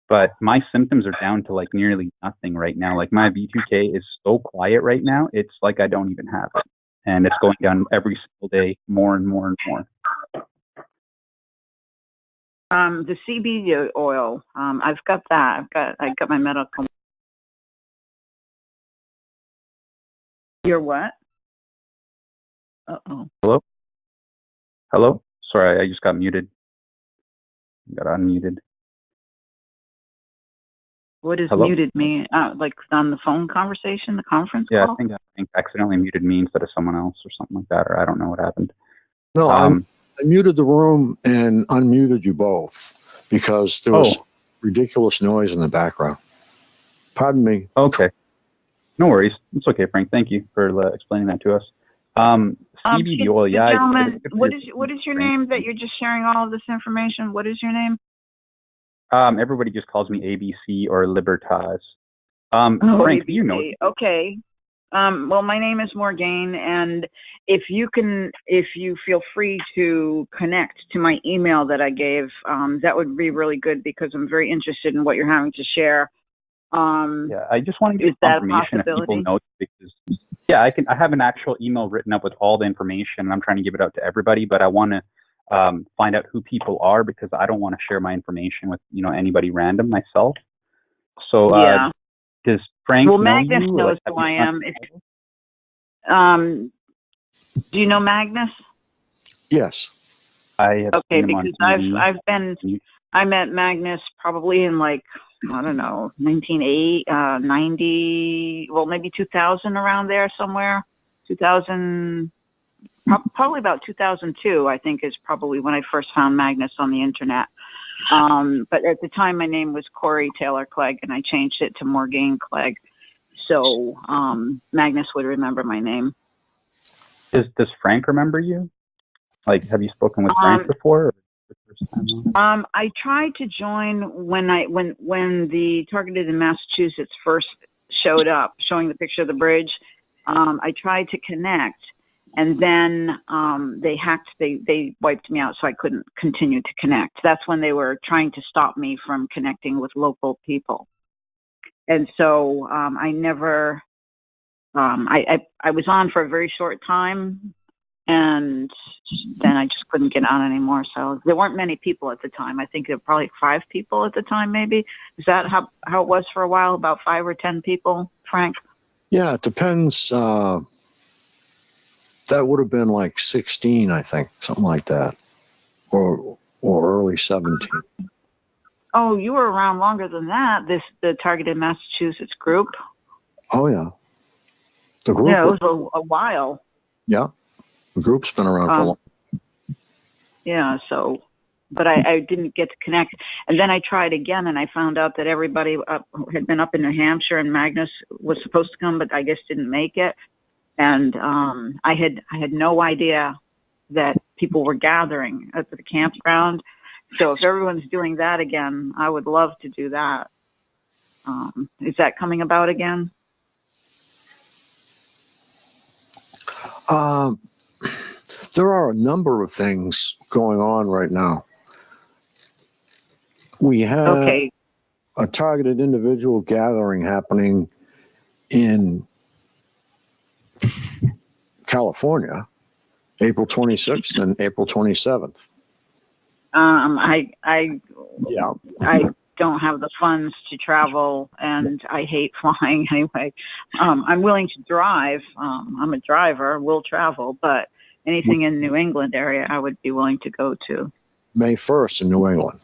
But my symptoms are down to like nearly nothing right now. Like, my V2K is so quiet right now. It's like I don't even have it. And it's going down every single day, more and more and more. The CBD oil, I've got that. I got my medical. Your what? Uh-oh. Hello? Sorry, I just got muted. Got unmuted. What does Hello? muted mean? Like on the phone conversation, the conference Yeah, call? I think accidentally muted me instead of someone else or something like that, or I don't know what happened. No, I muted the room and unmuted you both because there was ridiculous noise in the background. Pardon me. Okay. No worries. It's okay, Frank. Thank you for explaining that to us. CBD oil, yeah. Gentlemen, what is your name that you're just sharing all of this information? What is your name? Everybody just calls me ABC or Libertas. Frank, ABC. you know. Okay. Well, my name is Morgane, and if you feel free to connect to my email that I gave, that would be really good because I'm very interested in what you're having to share. Yeah, I just want to get confirmation if people know, because I have an actual email written up with all the information, and I'm trying to give it out to everybody, but I want to find out who people are because I don't want to share my information with anybody random myself. So does Frank know Magnus you? knows who I am. Do you know Magnus? Yes. I have okay, because I met Magnus probably in like, I don't know, 1990, well, maybe 2000, around there somewhere. 2000, probably about 2002, I think, is probably when I first found Magnus on the internet. But at the time, my name was Corey Taylor Clegg, and I changed it to Morgane Clegg. So Magnus would remember my name. Does Frank remember you? Like, have you spoken with Frank before? Or the first time? I tried to join when the Targeted in Massachusetts first showed up, showing the picture of the bridge. I tried to connect, and then they wiped me out, so I couldn't continue to connect. That's when they were trying to stop me from connecting with local people. And so I never, I was on for a very short time, and then I just couldn't get on anymore. So there weren't many people at the time. I think there were probably 5 people at the time, maybe. Is that how it was for a while, about 5 or 10 people, Frank? Yeah, it depends. That would have been like 16, I think, something like that, or early 17. Oh, you were around longer than that. The Targeted Massachusetts group. Oh yeah, the group. Yeah, it was a while. Yeah, the group's been around for a long. Yeah, so, but I didn't get to connect, and then I tried again, and I found out that everybody had been up in New Hampshire, and Magnus was supposed to come, but I guess didn't make it, and I had no idea that people were gathering at the campground. So if everyone's doing that again, I would love to do that. Is that coming about again? There are a number of things going on right now. We have a targeted individual gathering happening in California, April 26th and April 27th. I don't have the funds to travel, and I hate flying anyway. I'm willing to drive. I'm a driver, will travel, but anything in New England area, I would be willing to go to. May 1st in New England.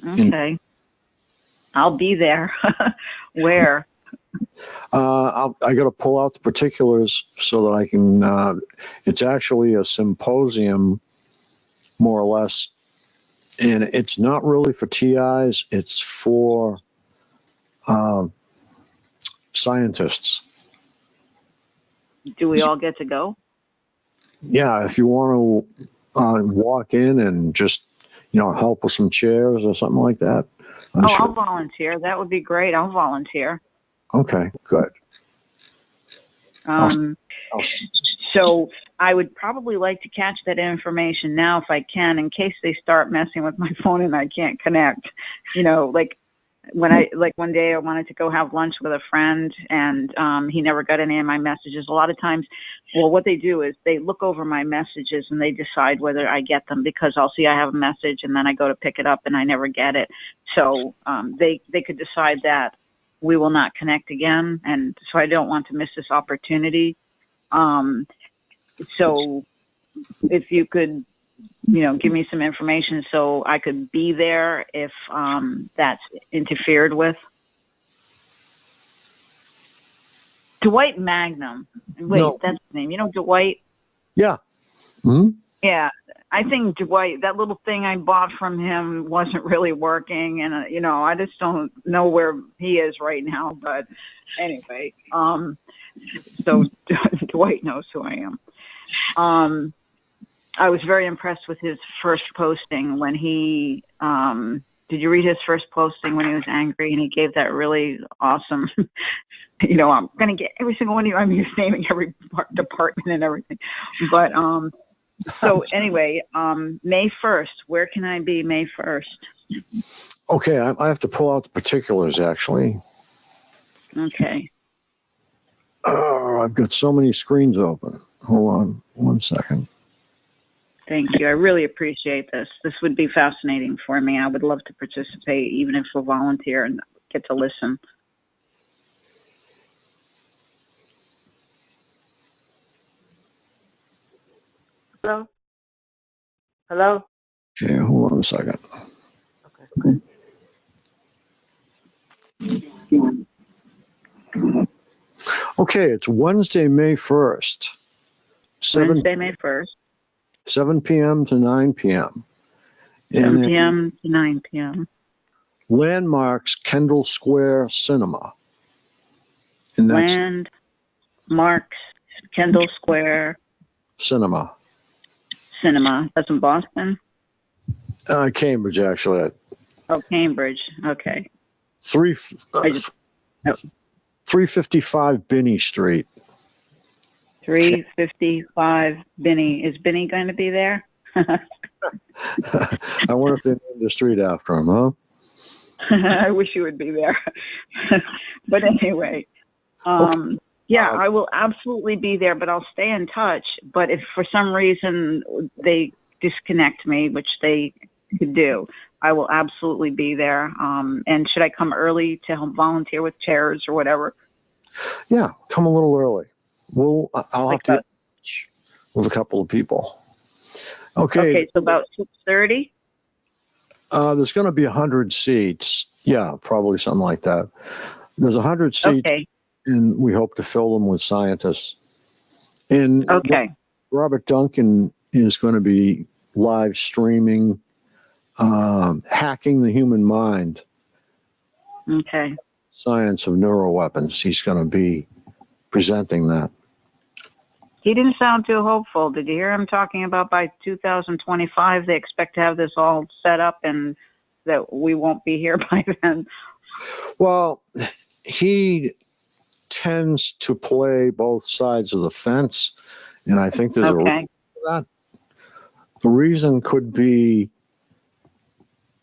Okay. I'll be there. Where? I got to pull out the particulars so that I can. It's actually a symposium, more or less, and it's not really for TIs. It's for scientists. Do we all get to go? Yeah, if you want to walk in and just, help with some chairs or something like that. I'll volunteer. That would be great. I'll volunteer. Okay, good. So I would probably like to catch that information now if I can, in case they start messing with my phone and I can't connect. Like one day I wanted to go have lunch with a friend and he never got any of my messages. A lot of times, what they do is they look over my messages and they decide whether I get them, because I'll see I have a message and then I go to pick it up and I never get it. So they could decide that we will not connect again, and so I don't want to miss this opportunity. So if you could, give me some information so I could be there if that's interfered with. Dwight Magnum. Wait, No. that's his name. Dwight? Yeah. Mm-hmm. Yeah. I think Dwight, that little thing I bought from him wasn't really working. And, I just don't know where he is right now. But anyway, so Dwight knows who I am. I was very impressed with his first posting when he, did you read his first posting when he was angry and he gave that really awesome, I'm going to get every single one of you. I'm just naming every department and everything. But, so anyway, May 1st, where can I be May 1st? Okay, I have to pull out the particulars, actually. Okay. Oh, I've got so many screens open. Hold on 1 second. Thank you. I really appreciate this. This would be fascinating for me. I would love to participate, even if we'll volunteer and get to listen. Hello? Hello? Okay, hold on a second. Okay, it's Wednesday, May 1st. Wednesday, May 1st. 7 p.m. to 9 p.m. 7 p.m. to 9 p.m. Landmarks Kendall Square Cinema. And that's Landmarks Kendall Square Cinema. That's in Boston? Cambridge, actually. Oh, Cambridge. Okay. 355 Binney Street. 355 Binney. Is Binney going to be there? I wonder if they named the street after him, huh? I wish you would be there. But anyway, yeah, I will absolutely be there, but I'll stay in touch. But if for some reason they disconnect me, which they could do, I will absolutely be there. And should I come early to help volunteer with chairs or whatever? Yeah, come a little early. I'll have to with a couple of people. Okay, so about 6:30? There's going to be 100 seats. Yeah, probably something like that. There's 100 seats, and we hope to fill them with scientists. And Robert Duncan is going to be live streaming Hacking the Human Mind. Okay. Science of Neuroweapons. He's going to be presenting that. He didn't sound too hopeful. Did you hear him talking about by 2025 they expect to have this all set up and that we won't be here by then? Well, he tends to play both sides of the fence, and I think there's a reason for that. The reason could be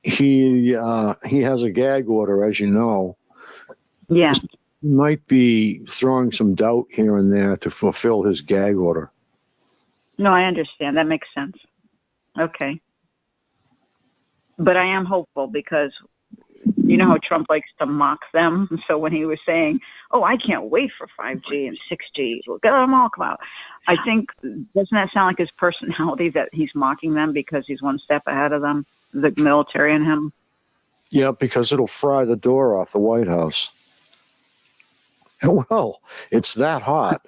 he has a gag order, as you know. Yeah. He might be throwing some doubt here and there to fulfill his gag order. No, I understand. That makes sense. Okay. But I am hopeful because you know how Trump likes to mock them. So when he was saying, oh, I can't wait for 5G and 6G, look at them all come out. I think, doesn't that sound like his personality that he's mocking them because he's one step ahead of them, the military and him? Yeah, because it'll fry the door off the White House. Well, it's that hot.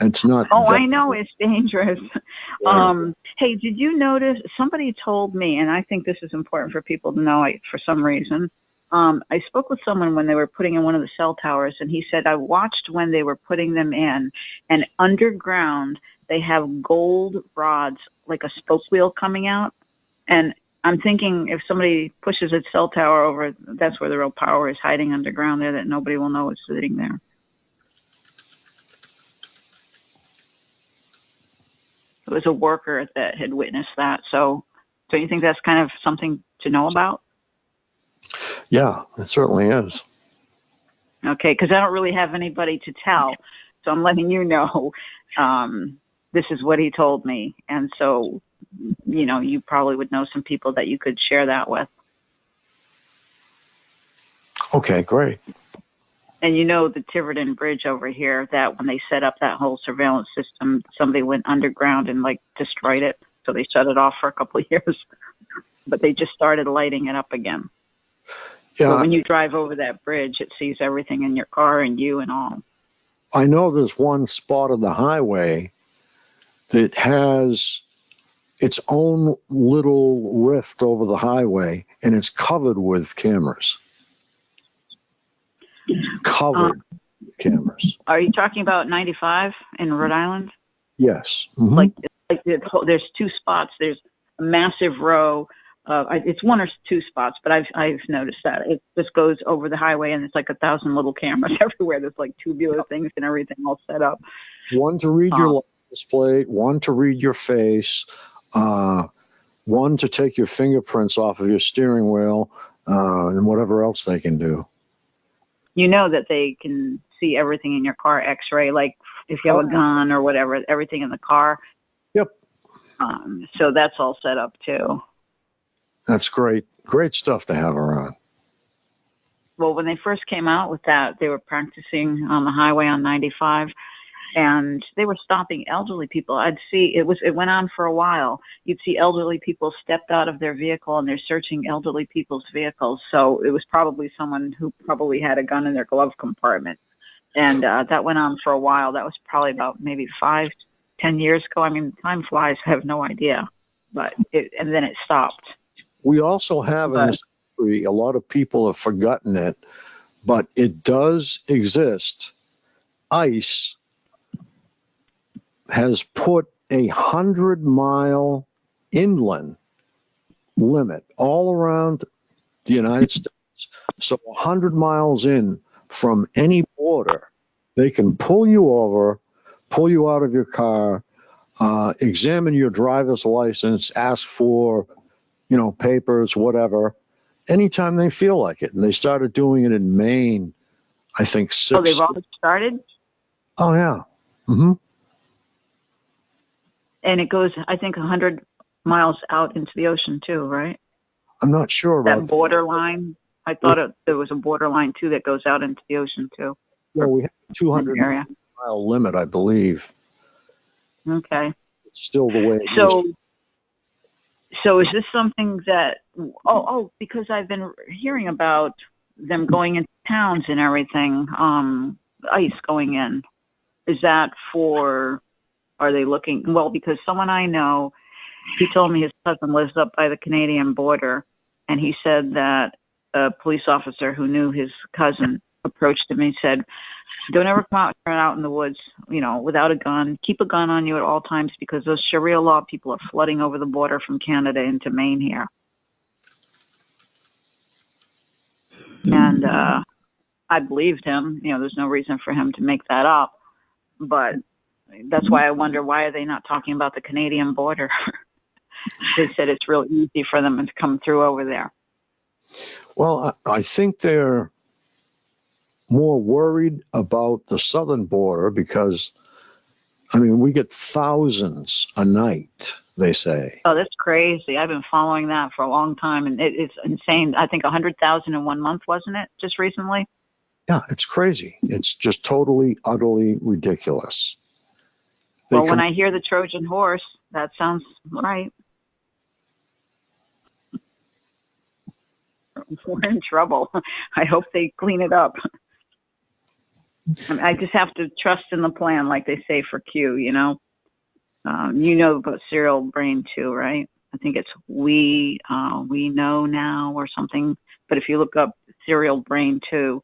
It's not. Oh, I know it's dangerous. Hey, did you notice? Somebody told me, and I think this is important for people to know for some reason. I spoke with someone when they were putting in one of the cell towers, and he said, I watched when they were putting them in, and underground, they have gold rods, like a spoke wheel coming out. And I'm thinking if somebody pushes a cell tower over, that's where the real power is hiding underground there, that nobody will know it's sitting there. It was a worker that had witnessed that. So don't you think that's kind of something to know about? Yeah, it certainly is. Okay, because I don't really have anybody to tell. So I'm letting you know this is what he told me. And so, you know, you probably would know some people that you could share that with. Okay, great. And you know the Tiverton Bridge over here, that when they set up that whole surveillance system, somebody went underground and like destroyed it. So they shut it off for a couple of years. But they just started lighting it up again. Yeah, So when you drive over that bridge, it sees everything in your car and you and all. I know there's one spot of the highway that has its own little rift over the highway, and it's covered with cameras. Covered cameras. Are you talking about 95 in Rhode Island? Yes. Mm-hmm. Like there's two spots. There's a massive row. It's one or two spots, but I've noticed that it just goes over the highway, and it's like 1,000 little cameras everywhere. There's like tubular things and everything all set up. One to read your license plate, one to read your face, one to take your fingerprints off of your steering wheel, and whatever else they can do. You know that they can see everything in your car, X-ray, like if you have a gun or whatever, everything in the car. Yep. So that's all set up too. That's great. Great stuff to have around. Well, when they first came out with that, they were practicing on the highway on 95, and they were stopping elderly people. I'd see it went on for a while. You'd see elderly people stepped out of their vehicle, and they're searching elderly people's vehicles. So it was probably someone who probably had a gun in their glove compartment. And that went on for a while. That was probably about maybe 5-10 years ago. I mean, time flies. I have no idea. And then it stopped. We also have in this country, a lot of people have forgotten it, but it does exist. ICE has put 100-mile inland limit all around the United States. So 100 miles in from any border, they can pull you over, pull you out of your car, examine your driver's license, ask for papers, whatever, anytime they feel like it. And they started doing it in Maine, I think 6. Oh, they've already started? Oh, yeah. Mm-hmm. And it goes, I think, 100 miles out into the ocean, too, right? I'm not sure about that borderline. I thought there was a borderline, too, that goes out into the ocean, too. Well, we have a 200-mile limit, I believe. Okay. It's still the way it is. So is this something that, because I've been hearing about them going into towns and everything, ICE going in. Is that are they looking, because someone I know, he told me his cousin lives up by the Canadian border, and he said that a police officer who knew his cousin approached him and said, don't ever come out in the woods, without a gun. Keep a gun on you at all times, because those Sharia law people are flooding over the border from Canada into Maine here. And I believed him. There's no reason for him to make that up. But that's why I wonder, why are they not talking about the Canadian border? They said it's real easy for them to come through over there. Well, I think they're more worried about the southern border because, we get thousands a night, they say. Oh, that's crazy. I've been following that for a long time, and it's insane. I think 100,000 in 1 month, wasn't it, just recently? Yeah, it's crazy. It's just totally, utterly ridiculous. When I hear the Trojan horse, that sounds right. We're in trouble. I hope they clean it up. I just have to trust in the plan, like they say for Q, about Serial Brain too, right? I think it's we know now or something. But if you look up Serial Brain too.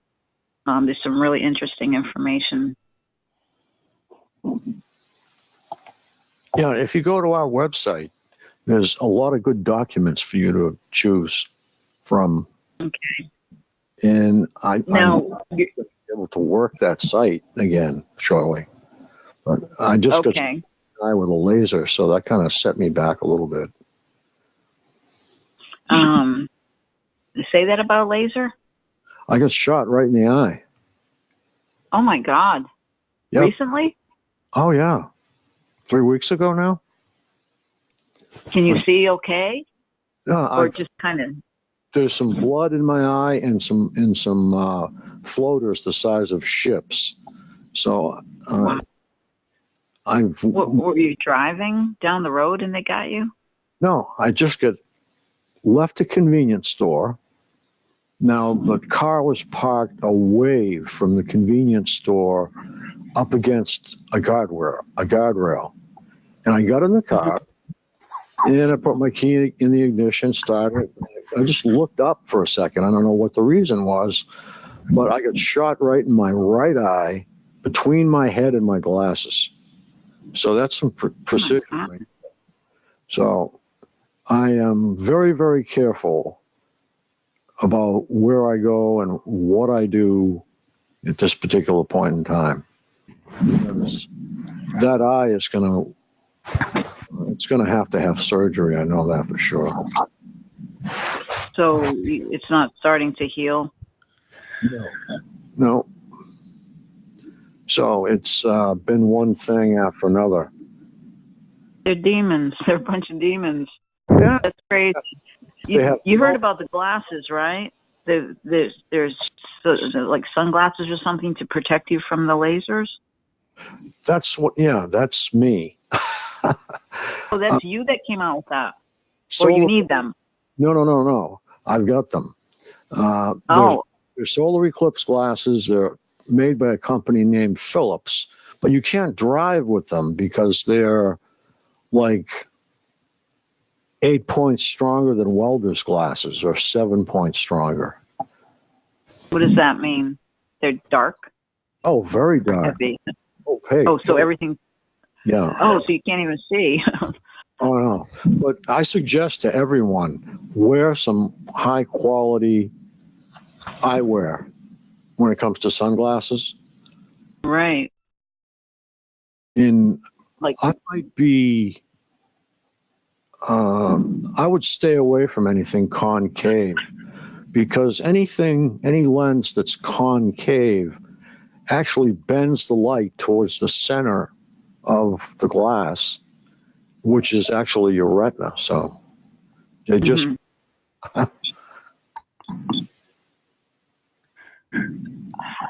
There's some really interesting information. Yeah, if you go to our website, there's a lot of good documents for you to choose from. Okay. And I'm Now, able to work that site again shortly. But I just got okay. eye with a laser, so that kind of set me back a little bit. Say that about a laser? I got shot right in the eye. Oh my God. Yep. Recently? Oh, yeah. 3 weeks ago now? Can you see okay? No, Or just kind of? There's some blood in my eye and some floaters the size of ships. So Wow. Were you driving down the road and they got you? No, I just left a convenience store. Now the car was parked away from the convenience store, up against a guardrail, and I got in the car, and I put my key in the ignition, started. I just looked up for a second. I don't know what the reason was, but I got shot right in my right eye, between my head and my glasses. So that's some precision. Right? So I am very, very careful about where I go and what I do at this particular point in time. Because that eye is going to have surgery. I know that for sure. So it's not starting to heal? No. So it's been one thing after another. They're demons. They're a bunch of demons. Yeah. That's crazy. You heard about the glasses, right? There's like sunglasses or something to protect you from the lasers? That's me. Oh, that's you that came out with that? Or you need them? No. I've got them. They're solar eclipse glasses. They're made by a company named Philips, but you can't drive with them because they're like 8 points stronger than welder's glasses, or 7 points stronger. What does that mean? They're dark? Oh, very dark. Heavy. Okay. Oh, so everything. Yeah. Oh, so you can't even see. Oh, no. But I suggest to everyone, wear some high quality eyewear when it comes to sunglasses. Right. I might be, I would stay away from anything concave, because any lens that's concave actually bends the light towards the center of the glass, which is actually your retina. So they just.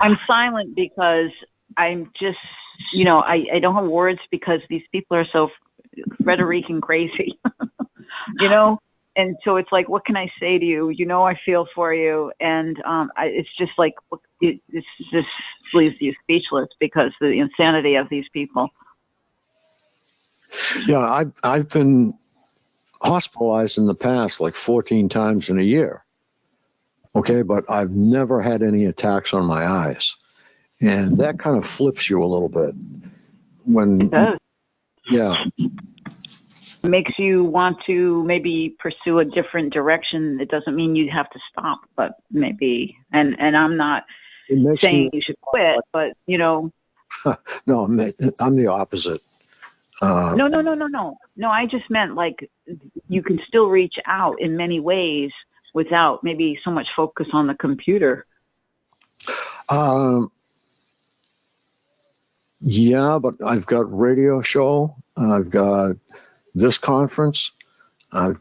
I'm silent because I'm just, I don't have words because these people are so Frederican crazy, and so it's like, what can I say to you? I feel for you. And it's just like, it just leaves you speechless because of the insanity of these people. Yeah, I've been hospitalized in the past like 14 times in a year. Okay, but I've never had any attacks on my eyes. And that kind of flips you a little bit. It does. Yeah. It makes you want to maybe pursue a different direction. It doesn't mean you have to stop, but maybe, and I'm not saying you should quit, but No, I'm the opposite. No, I just meant like you can still reach out in many ways without maybe so much focus on the computer. Yeah, but I've got radio show, I've got this conference, and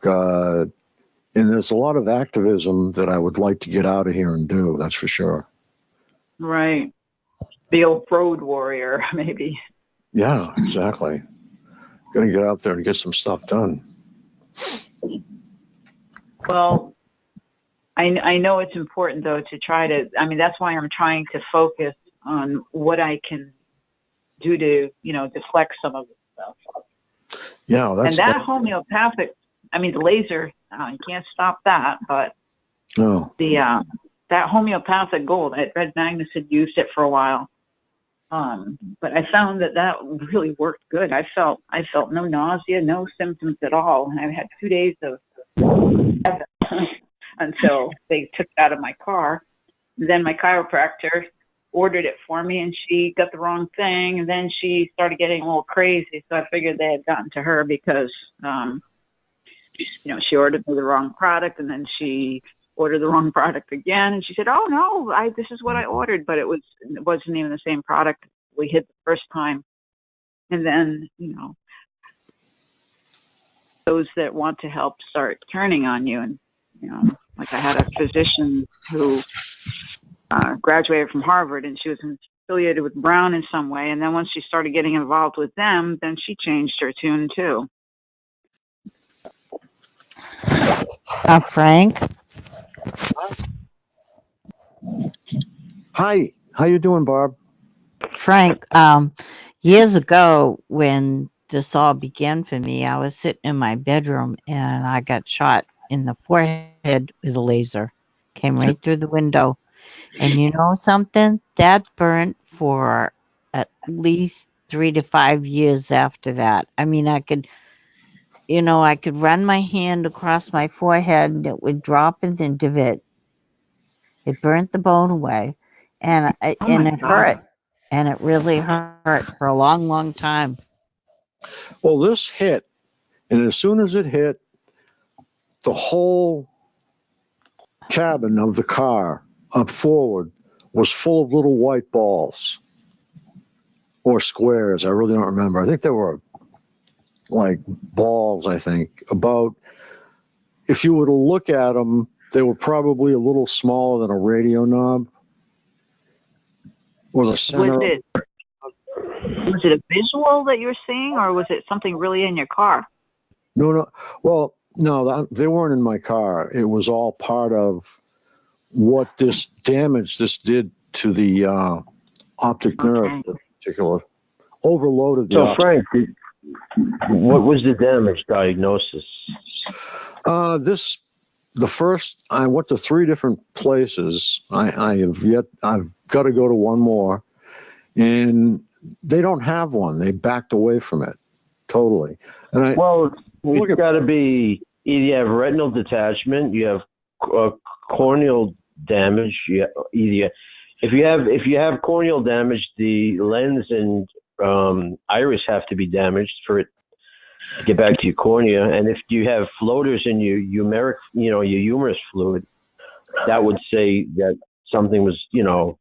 there's a lot of activism that I would like to get out of here and do, that's for sure. Right. The old road warrior, maybe. Yeah, exactly. Got to get out there and get some stuff done. Well, I know it's important, though, to try to, that's why I'm trying to focus on what I can do to, deflect some of this stuff. Yeah, homeopathic, the laser, you can't stop that, but no. the that homeopathic gold. Red Magnus had used it for a while. But I found that really worked good. I felt no nausea, no symptoms at all. And I had 2 days of until they took it out of my car. Then my chiropractor ordered it for me, and she got the wrong thing, and then she started getting a little crazy. So I figured they had gotten to her because, she ordered me the wrong product, and then she ordered the wrong product again, and she said, "Oh no, this is what I ordered," but it wasn't even the same product we hit the first time. And then, those that want to help start turning on you, and like I had a physician who graduated from Harvard, and she was affiliated with Brown in some way, and then once she started getting involved with them, then she changed her tune too. Frank? Hi, how you doing, Barb? Frank, years ago when this all began for me, I was sitting in my bedroom and I got shot in the forehead with a laser. Came right through the window. And you know something? That burnt for at least 3 to 5 years after that. I mean, I could run my hand across my forehead and it would drop into it. It burnt the bone away. And it hurt. And it really hurt for a long, long time. Well, this hit, and as soon as it hit, the whole cabin of the car up forward was full of little white balls or squares. I really don't remember. I think they were like balls, I think. If you were to look at them, they were probably a little smaller than a radio knob. Or the center. Was it a visual that you were seeing, or was it something really in your car? No. Well, no, they weren't in my car. It was all part of what this damage did to the optic nerve, in particular. Overloaded the So, Frank, what was the damage diagnosis? I went to 3 different places. I've got to go to one more, and they don't have one. They backed away from it totally. And it's got to be either you have retinal detachment, you have corneal damage. If you have corneal damage, the lens and iris have to be damaged for it to get back to your cornea. And if you have floaters in your your humerus fluid, that would say that something was, no,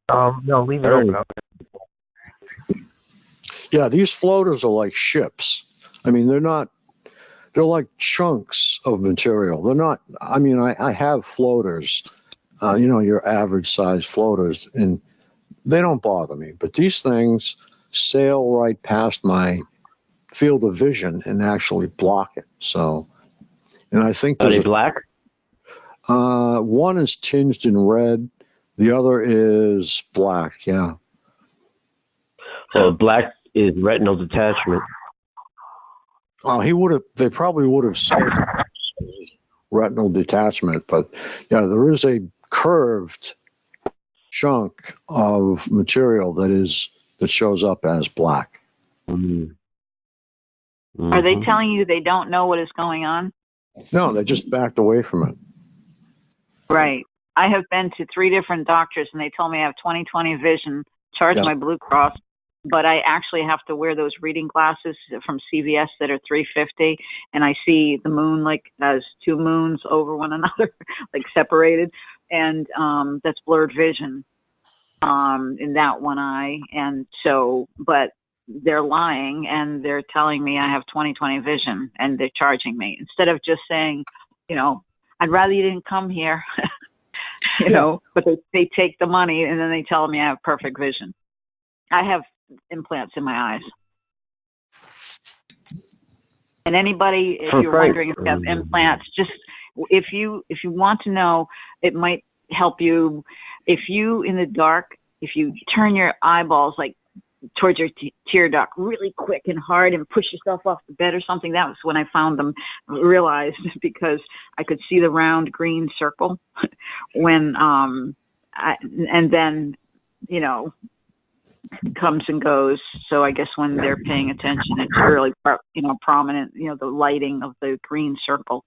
leave it open. Yeah, these floaters are like ships. I mean, they're like chunks of material. They're not, I have floaters, your average size floaters, and they don't bother me. But these things sail right past my field of vision and actually block it. So, and I think are they black? One is tinged in red. The other is black. Yeah. So black is retinal detachment. Oh, they probably would have said retinal detachment, but yeah, there is a curved chunk of material that shows up as black. Mm-hmm. Are they telling you they don't know what is going on? No, they just backed away from it. Right. I have been to 3 different doctors, and they told me I have 20/20 vision, charge my Blue Cross, but I actually have to wear those reading glasses from CVS that are $350, and I see the moon like as 2 moons over one another, like separated, and that's blurred vision in that one eye. And so, but they're lying, and they're telling me I have 20/20 vision, and they're charging me instead of just saying, I'd rather you didn't come here, but they take the money and then they tell me I have perfect vision. I have implants in my eyes. And anybody, if you're wondering if you have implants, just if you want to know, it might help you. If you in the dark, if you turn your eyeballs like towards your tear duct really quick and hard and push yourself off the bed or something, that was when I found them, realized, because I could see the round green circle when and then, comes and goes. So I guess when they're paying attention, it's really, prominent, the lighting of the green circle.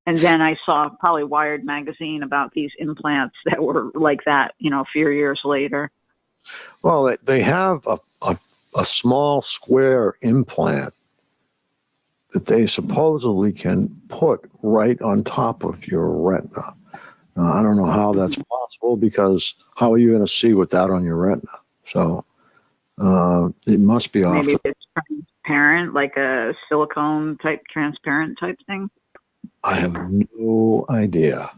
And then I saw probably Wired magazine about these implants that were like that, a few years later. Well, they have a small square implant that they supposedly can put right on top of your retina. I don't know how that's possible, because how are you going to see with that on your retina? So it must be off. Maybe it's transparent, like a silicone type, transparent type thing. I have no idea.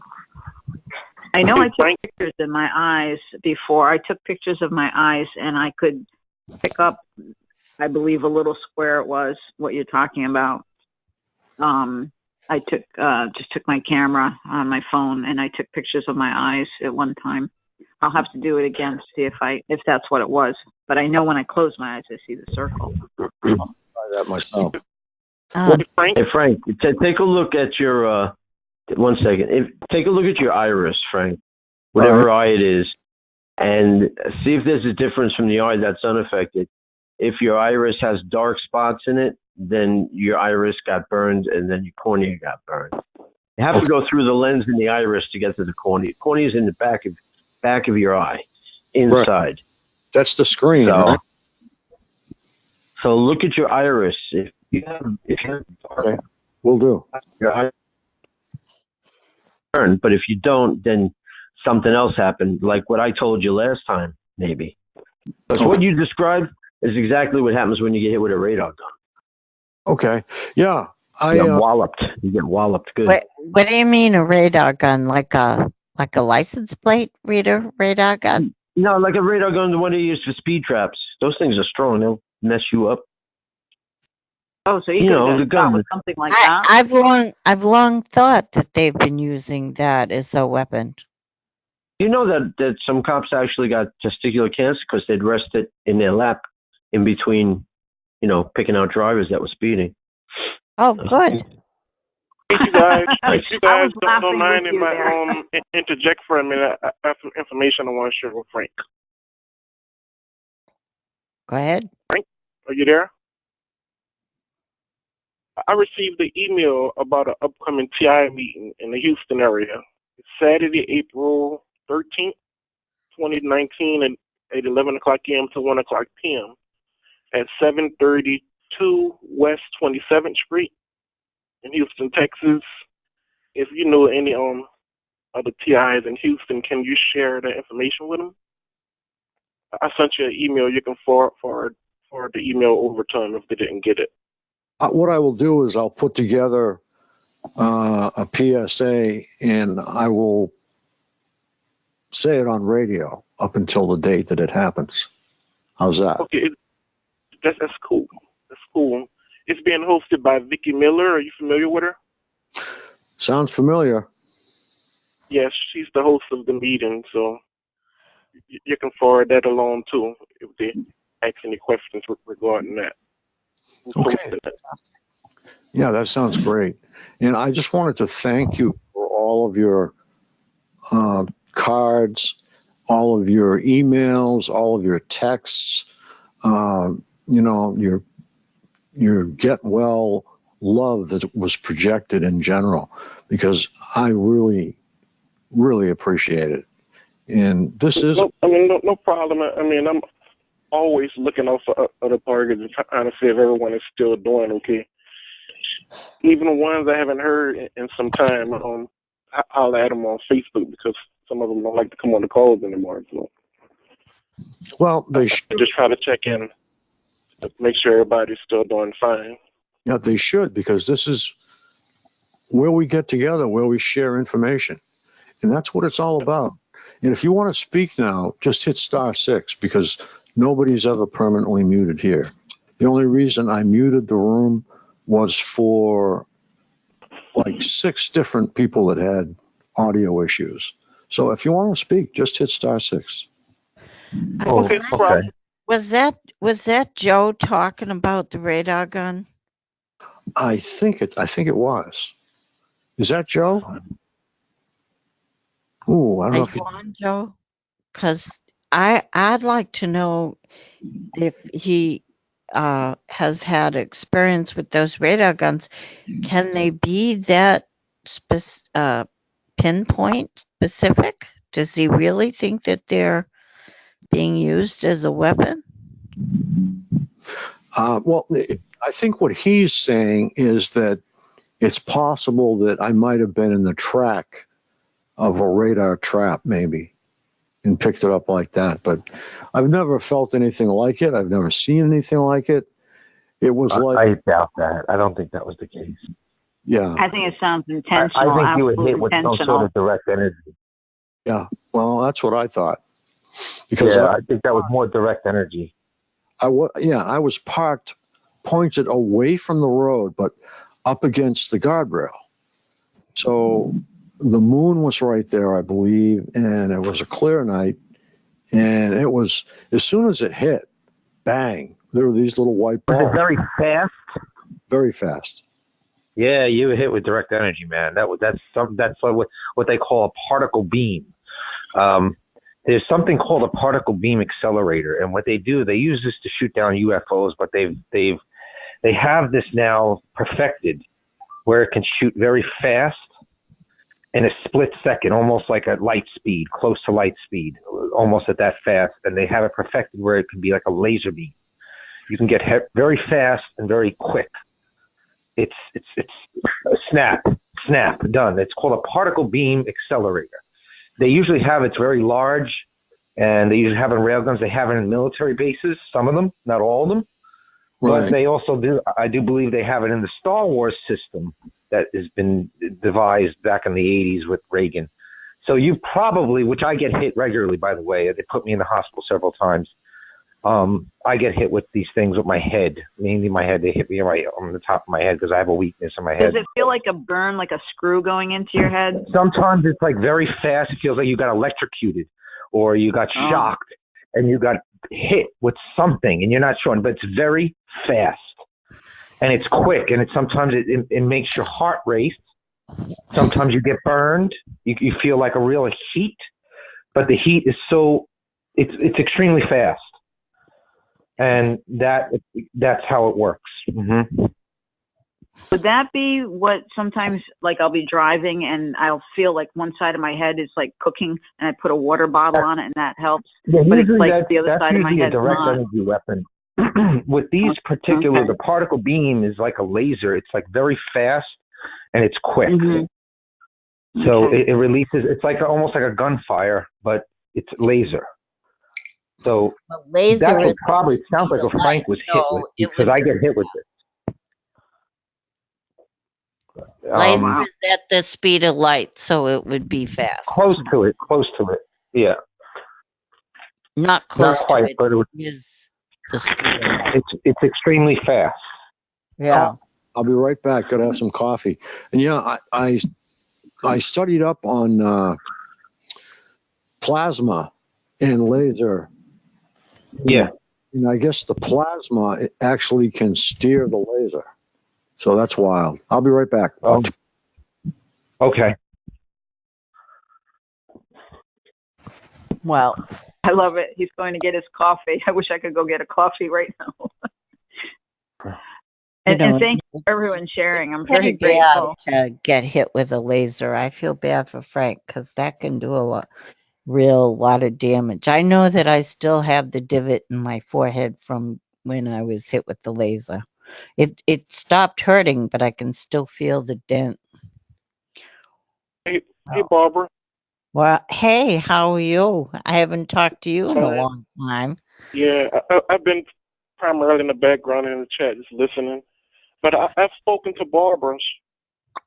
I know I took pictures of my eyes before. I took pictures of my eyes, and I could pick up, I believe, a little square it was, what you're talking about. I just took my camera on my phone, and I took pictures of my eyes at one time. I'll have to do it again to see if that's what it was. But I know when I close my eyes, I see the circle. I'll try that myself. Hey, Frank, take a look at your, 1 second. Take a look at your iris, Frank, whatever eye it is, and see if there's a difference from the eye that's unaffected. If your iris has dark spots in it, then your iris got burned, and then your cornea got burned. You have to go through the lens in the iris to get to the cornea. Cornea is in the back of your eye, inside. Right. That's the screen. So, right? So look at your iris. If you have dark, okay, will do. Your eye burned, but if you don't, then something else happened, like what I told you last time, maybe. Because what you described is exactly what happens when you get hit with a radar gun. Okay. Yeah. You get walloped. You get walloped good. What do you mean a radar gun? Like a license plate reader radar gun? No, like a radar gun, the one they use for speed traps. Those things are strong. They'll mess you up. Oh, so you know the gun with something like that. I've long thought that they've been using that as a weapon. You know that some cops actually got testicular cancer because they'd rest it in their lap in between, picking out drivers that were speeding. Oh, good. If you guys, don't mind if I interject for a minute, I have some information I want to share with Frank. Go ahead. Frank, are you there? I received an email about an upcoming TI meeting in the Houston area. It's Saturday, April 13th, 2019, at 11 o'clock a.m. to 1 o'clock p.m. at 732 West 27th Street in Houston, Texas. If you know any other TIs in Houston, can you share the information with them? I sent you an email. You can forward the email over to them if they didn't get it. What I will do is I'll put together a PSA, and I will say it on radio up until the date that it happens. How's that? Okay, that's cool. That's cool. It's being hosted by Vicki Miller. Are you familiar with her? Sounds familiar. Yes, she's the host of the meeting, so you can forward that along too if they ask any questions regarding that. Okay. Yeah, that sounds great. And I just wanted to thank you for all of your cards, all of your emails, all of your texts, your get well love that was projected in general, because I really, really appreciate it. And this is... No problem. I mean, I'm always looking out for other targets and trying to see if everyone is still doing okay. Even the ones I haven't heard in some time, I'll add them on Facebook because some of them don't like to come on the calls anymore. So. Well, they should. Just try to check in, make sure everybody's still doing fine. Yeah, they should, because this is where we get together, where we share information. And that's what it's all about. And if you want to speak now, just hit *6, because nobody's ever permanently muted here. The only reason I muted the room was for like 6 different people that had audio issues. So if you want to speak, just hit *6. Okay. Was that Joe talking about the radar gun? I think it was. Is that Joe? Ooh, I don't know if you on, Joe? Because I'd like to know if he has had experience with those radar guns. Can they be that pinpoint specific? Does he really think that they're being used as a weapon? Well, I think what he's saying is that it's possible that I might have been in the track of a radar trap, maybe, and picked it up like that. But I've never felt anything like it. I've never seen anything like it. It was like, I doubt that. I don't think that was the case. yeah, I think it sounds intentional. I think you were hit with some intentional. sort of direct energy. yeah. Well, that's what I thought. Because Yeah, I think that was more direct energy. I was parked, pointed away from the road, but up against the guardrail. So the moon was right there, I believe, and it was a clear night. And it was, as soon as it hit, bang, there were these little white Was balls. it very fast? Very fast. Yeah, you were hit with direct energy, man. That's what they call a particle beam. There's something called a particle beam accelerator, and what they do, they use this to shoot down UFOs, but they have this now perfected where it can shoot very fast in a split second, almost like at light speed, close to light speed, almost at that fast. And they have it perfected where it can be like a laser beam. You can get hit very fast and very quick. It's a snap, done. It's called a particle beam accelerator. They usually have it's very large, and they usually have it in railguns. They have it in military bases, some of them, not all of them. Right. But they also do, I do believe they have it in the Star Wars system that has been devised back in the 80s with Reagan. So you probably, which I get hit regularly, by the way, they put me in the hospital several times. I get hit with these things with my head, mainly my head. They hit me on the top of my head because I have a weakness in my head. Does it feel like a burn, like a screw going into your head? Sometimes it's like very fast. It feels like you got electrocuted or you got shocked and you got hit with something and you're not sure, but it's very fast and it's quick, and sometimes it makes your heart race. Sometimes you get burned. You feel like a real heat, but the heat is it's extremely fast. And that's how it works. Mm-hmm. Would that be what sometimes, like, I'll be driving and I'll feel like one side of my head is like cooking, and I put a water bottle on it and that helps. Yeah, but it's like the other side of my usually a head. direct energy weapon. With these particular, the particle beam is like a laser. It's like very fast and it's quick. Mm-hmm. So it releases. It's like almost like a gunfire, but it's laser. So laser that would probably sounds like what Frank was hit with, because I get hit with it. Laser is at the speed of light, so it would be fast. Close to it. Yeah. Not close Not quite, to it. but it is the speed of light. It's extremely fast. Yeah. I'll be right back. Gotta have some coffee. And yeah, I studied up on plasma and laser. Yeah. And I guess the plasma actually can steer the laser. So that's wild. I'll be right back. Okay. Well, I love it. He's going to get his coffee. I wish I could go get a coffee right now. And thank you for everyone sharing. I'm very grateful. To get hit with a laser. I feel bad for Frank because that can do a lot of damage. I know that I still have the divot in my forehead from when I was hit with the laser. It stopped hurting, but I can still feel the dent. Hey, Barbara. Well, hey, how are you? I haven't talked to you in a long time. Yeah, I've been primarily in the background in the chat, just listening. But I've spoken to Barbara.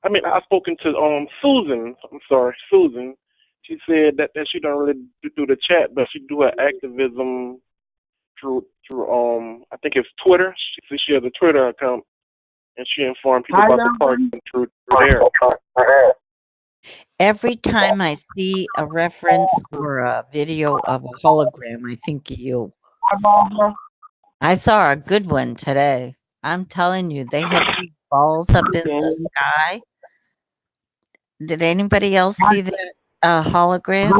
I've spoken to Susan. I'm sorry, Susan. She said that she don't really do the chat, but she do her activism through I think it's Twitter. She has a Twitter account, and she informed people about the park through there. Every time I see a reference or a video of a hologram, I think of you. I saw a good one today. I'm telling you, they had these balls up in the sky. Did anybody else see that hologram?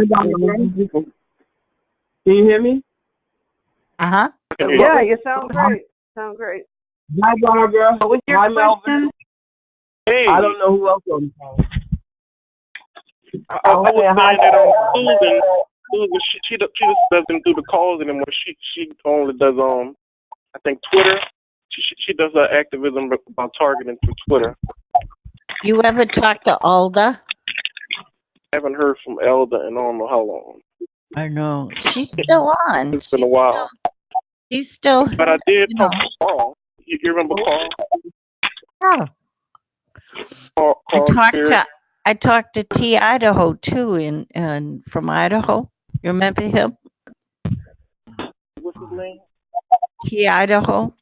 Can you hear me? Uh-huh. Yeah, you sound great. Sound great. Hi, Barbara. What was your Hi, question? Melvin. Hey, I don't know who else on the phone. I was saying that Susan, she just doesn't do the calls anymore. She only does I think Twitter. She does her activism about targeting through Twitter. You ever talk to Alda? I haven't heard from Elda in I don't know how long. I know. She's still on. It's been a while. She's still. But I did talk to Carl. You remember Carl? Oh. Carl Spirit? I talked to T. Idaho too, in from Idaho. You remember him? What's his name? T. Idaho.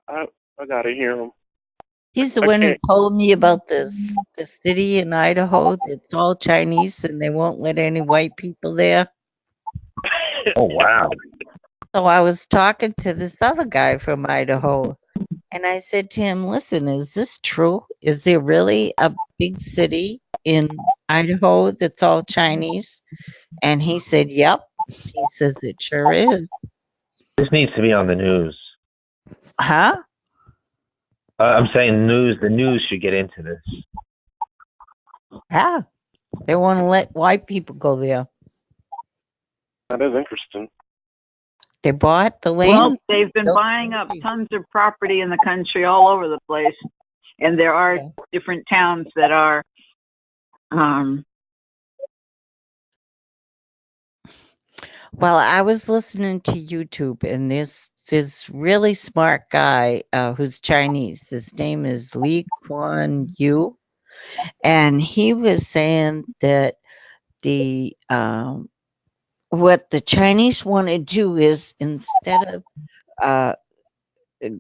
I gotta hear him. He's the one who told me about the city in Idaho that's all Chinese and they won't let any white people there. Oh, wow. So I was talking to this other guy from Idaho, and I said to him, listen, is this true? Is there really a big city in Idaho that's all Chinese? And he said, yep. He says it sure is. This needs to be on the news. Huh? I'm saying the news should get into this. Yeah. They want to let white people go there. That is interesting. They bought the land. Well, they've been buying up tons of property in the country all over the place. And there are different towns that are Well, I was listening to YouTube, and this really smart guy who's Chinese. His name is Lee Kuan Yew, and he was saying that the what the Chinese want to do is instead of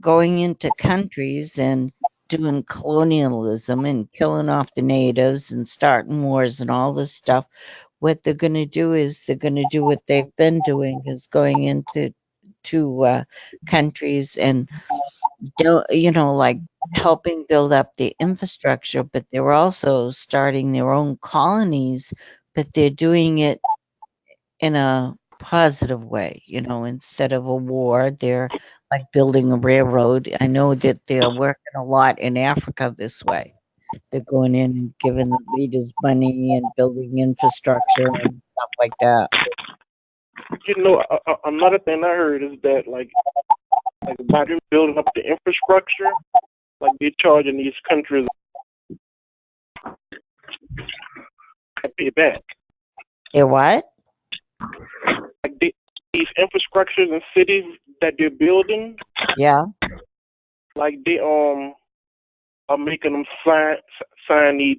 going into countries and doing colonialism and killing off the natives and starting wars and all this stuff, what they're going to do is they're going to do what they've been doing, is going into countries and like helping build up the infrastructure, but they're also starting their own colonies, but they're doing it in a positive way, instead of a war. They're like building a railroad. I know that they're working a lot in Africa this way. They're going in and giving the leaders money and building infrastructure and stuff like that. Another thing I heard is that like by them building up the infrastructure, like they're charging these countries to pay back. They're what? Like these infrastructures and cities that they're building. Yeah. Like they are making them sign these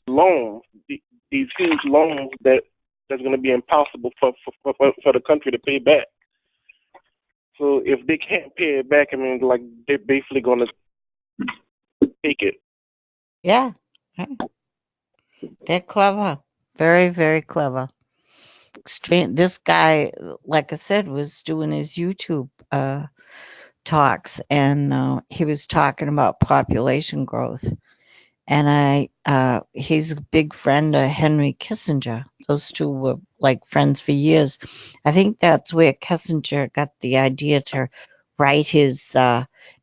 loans, these huge loans that's going to be impossible for the country to pay back. So if they can't pay it back, I mean, like they're basically going to take it. Yeah. They're clever. Very, very clever. This guy, like I said, was doing his YouTube talks, and he was talking about population growth. And he's a big friend of Henry Kissinger. Those two were like friends for years. I think that's where Kissinger got the idea to write his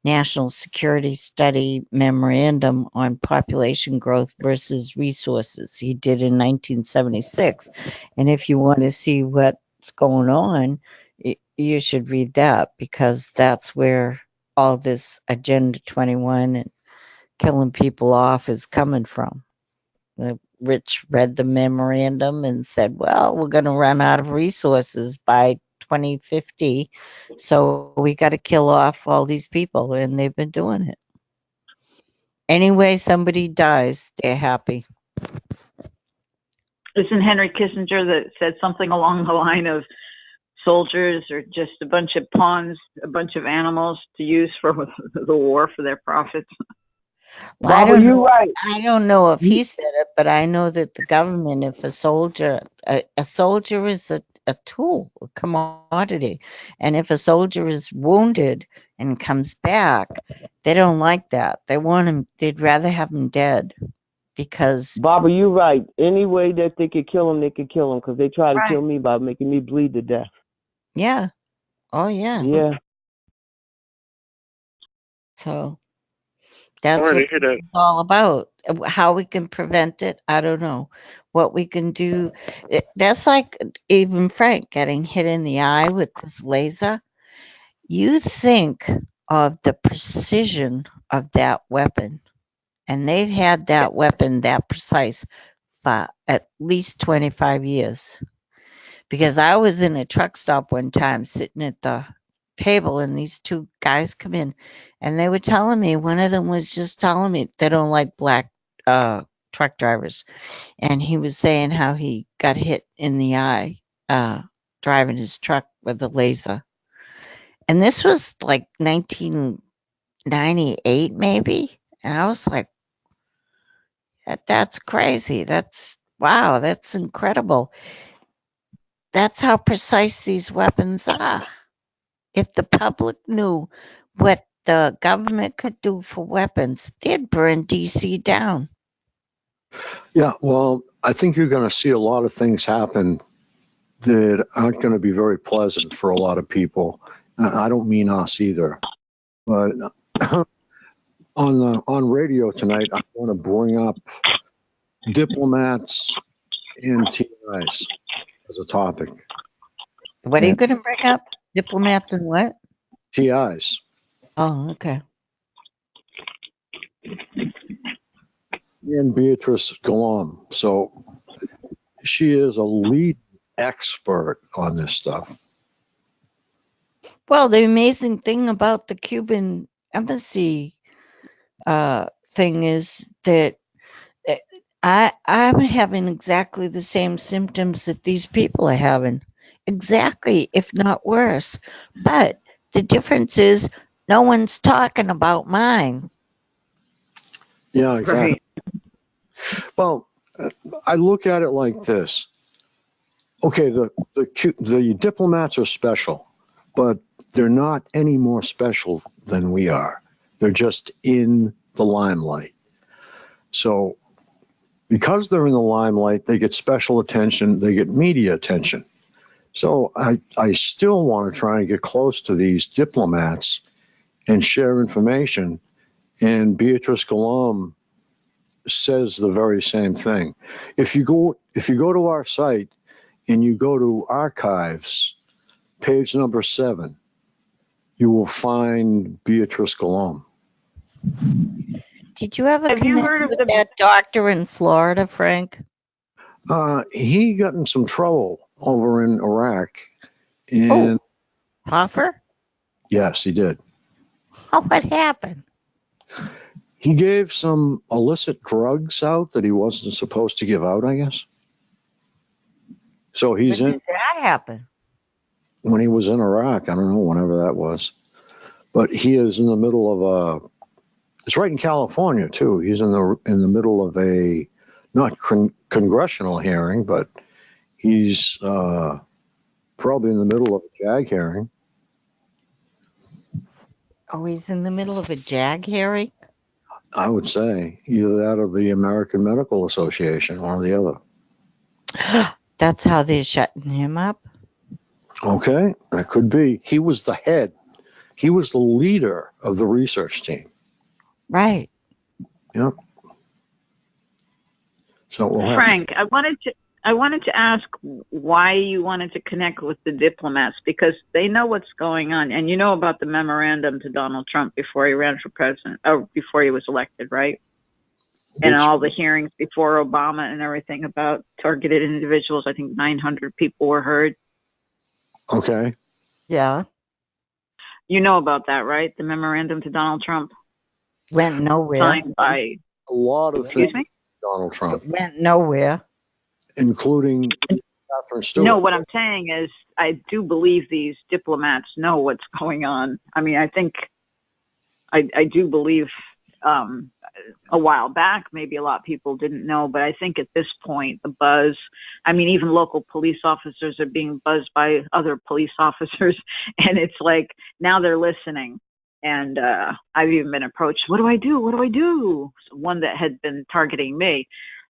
national security study memorandum on population growth versus resources. He did in 1976. And if you want to see what's going on, you should read that, because that's where all this Agenda 21 and killing people off is coming from. Rich read the memorandum and said, well, we're going to run out of resources by 2050, so we got to kill off all these people, and they've been doing it. Anyway, somebody dies, they're happy. Isn't Henry Kissinger that said something along the line of soldiers are just a bunch of pawns, a bunch of animals to use for the war for their profits? Well, I don't know if he said it, but I know that the government, if a soldier is a tool, a commodity, and if a soldier is wounded and comes back, they don't like that. They want him. They'd rather have him dead, because Barbara, you're right. Any way that they could kill him, they could kill him because they tried to right. kill me by making me bleed to death. Yeah. Oh yeah. Yeah. So that's Sorry what to hear that. it's all about. How we can prevent it, I don't know. What we can do, that's like even Frank getting hit in the eye with this laser. You think of the precision of that weapon, and they've had that weapon that precise for at least 25 years. Because I was in a truck stop one time sitting at the table, and these two guys come in, and they were telling me, one of them was just telling me they don't like black truck drivers, and he was saying how he got hit in the eye driving his truck with a laser. And this was like 1998 maybe, and I was like, that's crazy. Wow, that's incredible. That's how precise these weapons are. If the public knew what the government could do for weapons, they'd burn DC down. Yeah, well, I think you're going to see a lot of things happen that aren't going to be very pleasant for a lot of people. I don't mean us either, but on radio tonight, I want to bring up diplomats and TIs as a topic. What are you going to bring up? Diplomats and what? TIs. Oh, okay. And Beatrice Galam. So she is a lead expert on this stuff. Well, the amazing thing about the Cuban embassy thing is that I'm having exactly the same symptoms that these people are having. Exactly, if not worse. But the difference is no one's talking about mine. Yeah, exactly. Right. Well, I look at it like this. Okay, the diplomats are special, but they're not any more special than we are. They're just in the limelight. So because they're in the limelight, they get special attention, they get media attention. So I still want to try and get close to these diplomats and share information. And Beatrice Galam says the very same thing. If you go to our site and you go to archives, page number 7, you will find Beatrice Galam. Did you ever connect with that doctor in Florida, Frank? He got in some trouble over in Iraq. And Hoffer? Yes, he did. Oh, what happened? He gave some illicit drugs out that he wasn't supposed to give out, I guess. So he's When did that happen? when he was in Iraq. I don't know, whenever that was. But he is in the middle of it's right in California too. He's in the middle of a not congressional hearing, but he's probably in the middle of a JAG hearing. Oh, he's in the middle of a JAG hearing? I would say either that or the American Medical Association, one or the other. That's how they're shutting him up? Okay, that could be. He was the head. He was the leader of the research team. Right. Yep. So we'll have Frank, I wanted to ask why you wanted to connect with the diplomats, because they know what's going on, and you know about the memorandum to Donald Trump before he ran for president, or before he was elected, right? And all the hearings before Obama and everything about targeted individuals. I think 900 people were heard. Okay. Yeah. You know about that, right? The memorandum to Donald Trump. Went nowhere. Signed by a lot of Excuse things me? Donald Trump, Went nowhere. including Catherine Stewart. No, what I'm saying is I do believe these diplomats know what's going on. I mean, I think I do believe a while back, maybe a lot of people didn't know, but I think at this point, the buzz, I mean, even local police officers are being buzzed by other police officers. And it's like, now they're listening. And I've even been approached, what do I do? What do I do? One that had been targeting me.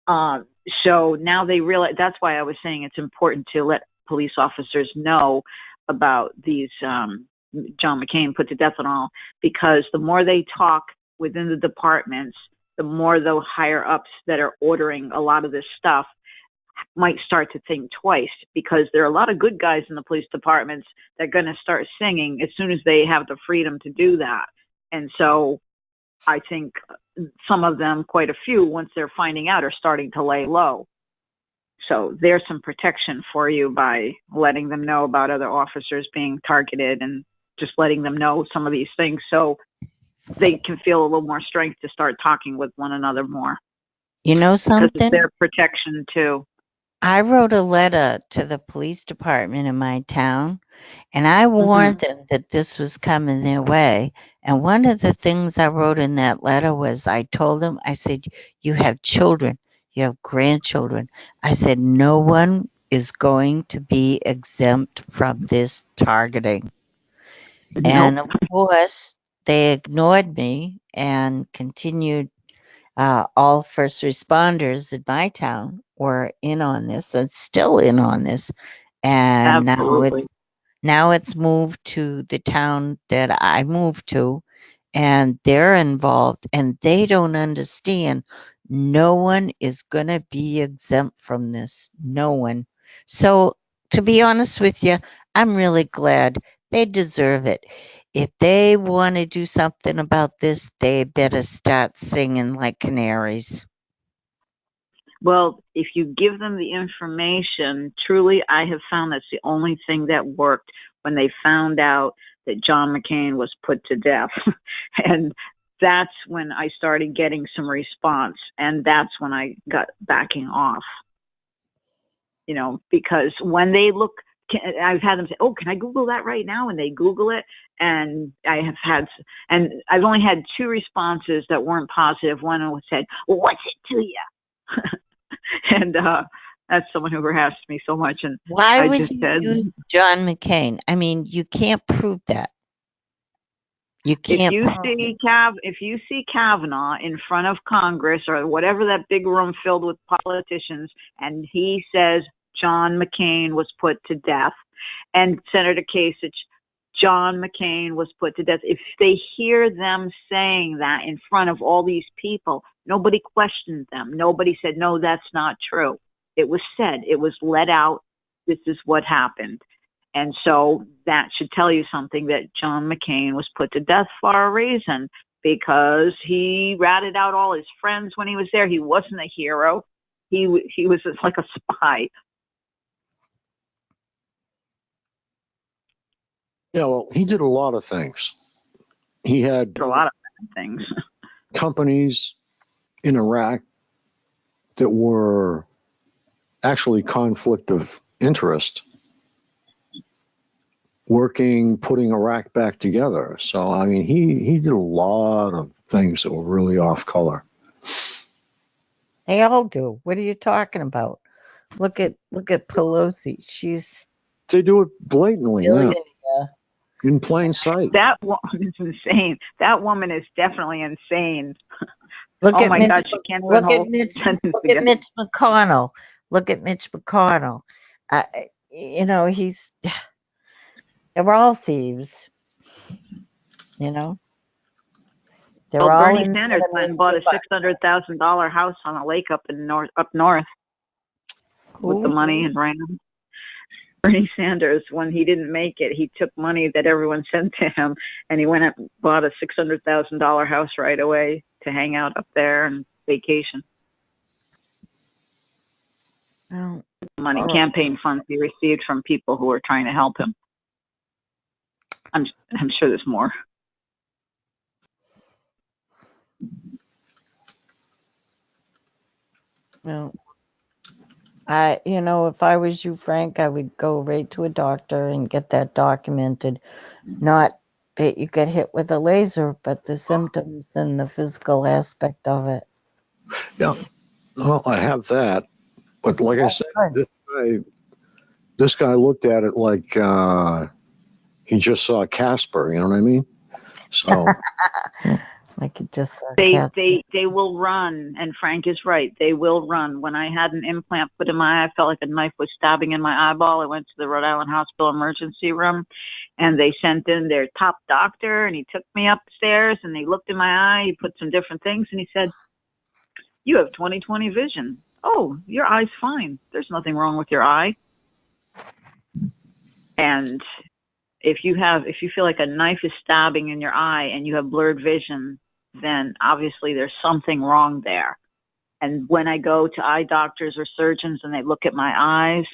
So now they realize, that's why I was saying it's important to let police officers know about these John McCain put to death and all, because the more they talk within the departments, the more the higher ups that are ordering a lot of this stuff might start to think twice, because there are a lot of good guys in the police departments that are going to start singing as soon as they have the freedom to do that. And so I think some of them, quite a few, once they're finding out, are starting to lay low. So there's some protection for you by letting them know about other officers being targeted and just letting them know some of these things so they can feel a little more strength to start talking with one another more. You know Because something? it's their protection too. I wrote a letter to the police department in my town, and I warned them that this was coming their way. And one of the things I wrote in that letter was, I told them, I said, you have children, you have grandchildren. I said, no one is going to be exempt from this targeting. And of course, they ignored me and continued. All first responders in my town were in on this and still in on this. And Absolutely. now it's moved to the town that I moved to, and they're involved, and they don't understand. No one is going to be exempt from this. No one. So, to be honest with you, I'm really glad. They deserve it. If they want to do something about this, they better start singing like canaries. Well, if you give them the information, truly, I have found that's the only thing that worked when they found out that John McCain was put to death. And that's when I started getting some response. And that's when I got backing off. You know, because when they look, I've had them say, oh, can I Google that right now? And they Google it. And I've only had 2 responses that weren't positive. One said, well, what's it to you? And that's someone who harassed me so much. And why I would just you said, use John McCain? I mean, you can't prove that. You can't. If you see Kavanaugh in front of Congress or whatever, that big room filled with politicians, and he says John McCain was put to death, and Senator Kasich, John McCain was put to death. If they hear them saying that in front of all these people, nobody questioned them. Nobody said, no, that's not true. It was said. It was let out. This is what happened. And so that should tell you something, that John McCain was put to death for a reason, because he ratted out all his friends when he was there. He wasn't a hero. He was just like a spy. Yeah, well, he did a lot of things. He had a lot of things. Companies in Iraq that were actually conflict of interest, putting Iraq back together. So, I mean, he did a lot of things that were really off color. They all do. What are you talking about? Look at Pelosi. They do it blatantly now, in plain sight. That woman is insane. That woman is definitely insane. Look oh at my Mitch, God, she can't look hold at Mitch, sentence look together. at Mitch McConnell. Look at Mitch McConnell. You know, they're all thieves. You know, they're all. Bernie Sanders went and bought a $600,000 house on a lake up north with the money and ran. Bernie Sanders, when he didn't make it, he took money that everyone sent to him, and he went and bought a $600,000 house right away to hang out up there and vacation. Money, campaign funds he received from people who were trying to help him. I'm sure there's more. Well, if I was you, Frank, I would go right to a doctor and get that documented. Not that you get hit with a laser, but the symptoms and the physical aspect of it. Yeah. Well, I have that. But like I said, this guy looked at it like he just saw Casper, you know what I mean? So Like it just They will run, and Frank is right. They will run. When I had an implant put in my eye, I felt like a knife was stabbing in my eyeball. I went to the Rhode Island Hospital emergency room, and they sent in their top doctor, and he took me upstairs, and he looked in my eye. He put some different things, and he said, "You have 20/20 vision. Oh, your eye's fine. There's nothing wrong with your eye." And if you feel like a knife is stabbing in your eye and you have blurred vision, then obviously there's something wrong there. And when I go to eye doctors or surgeons and they look at my eyes,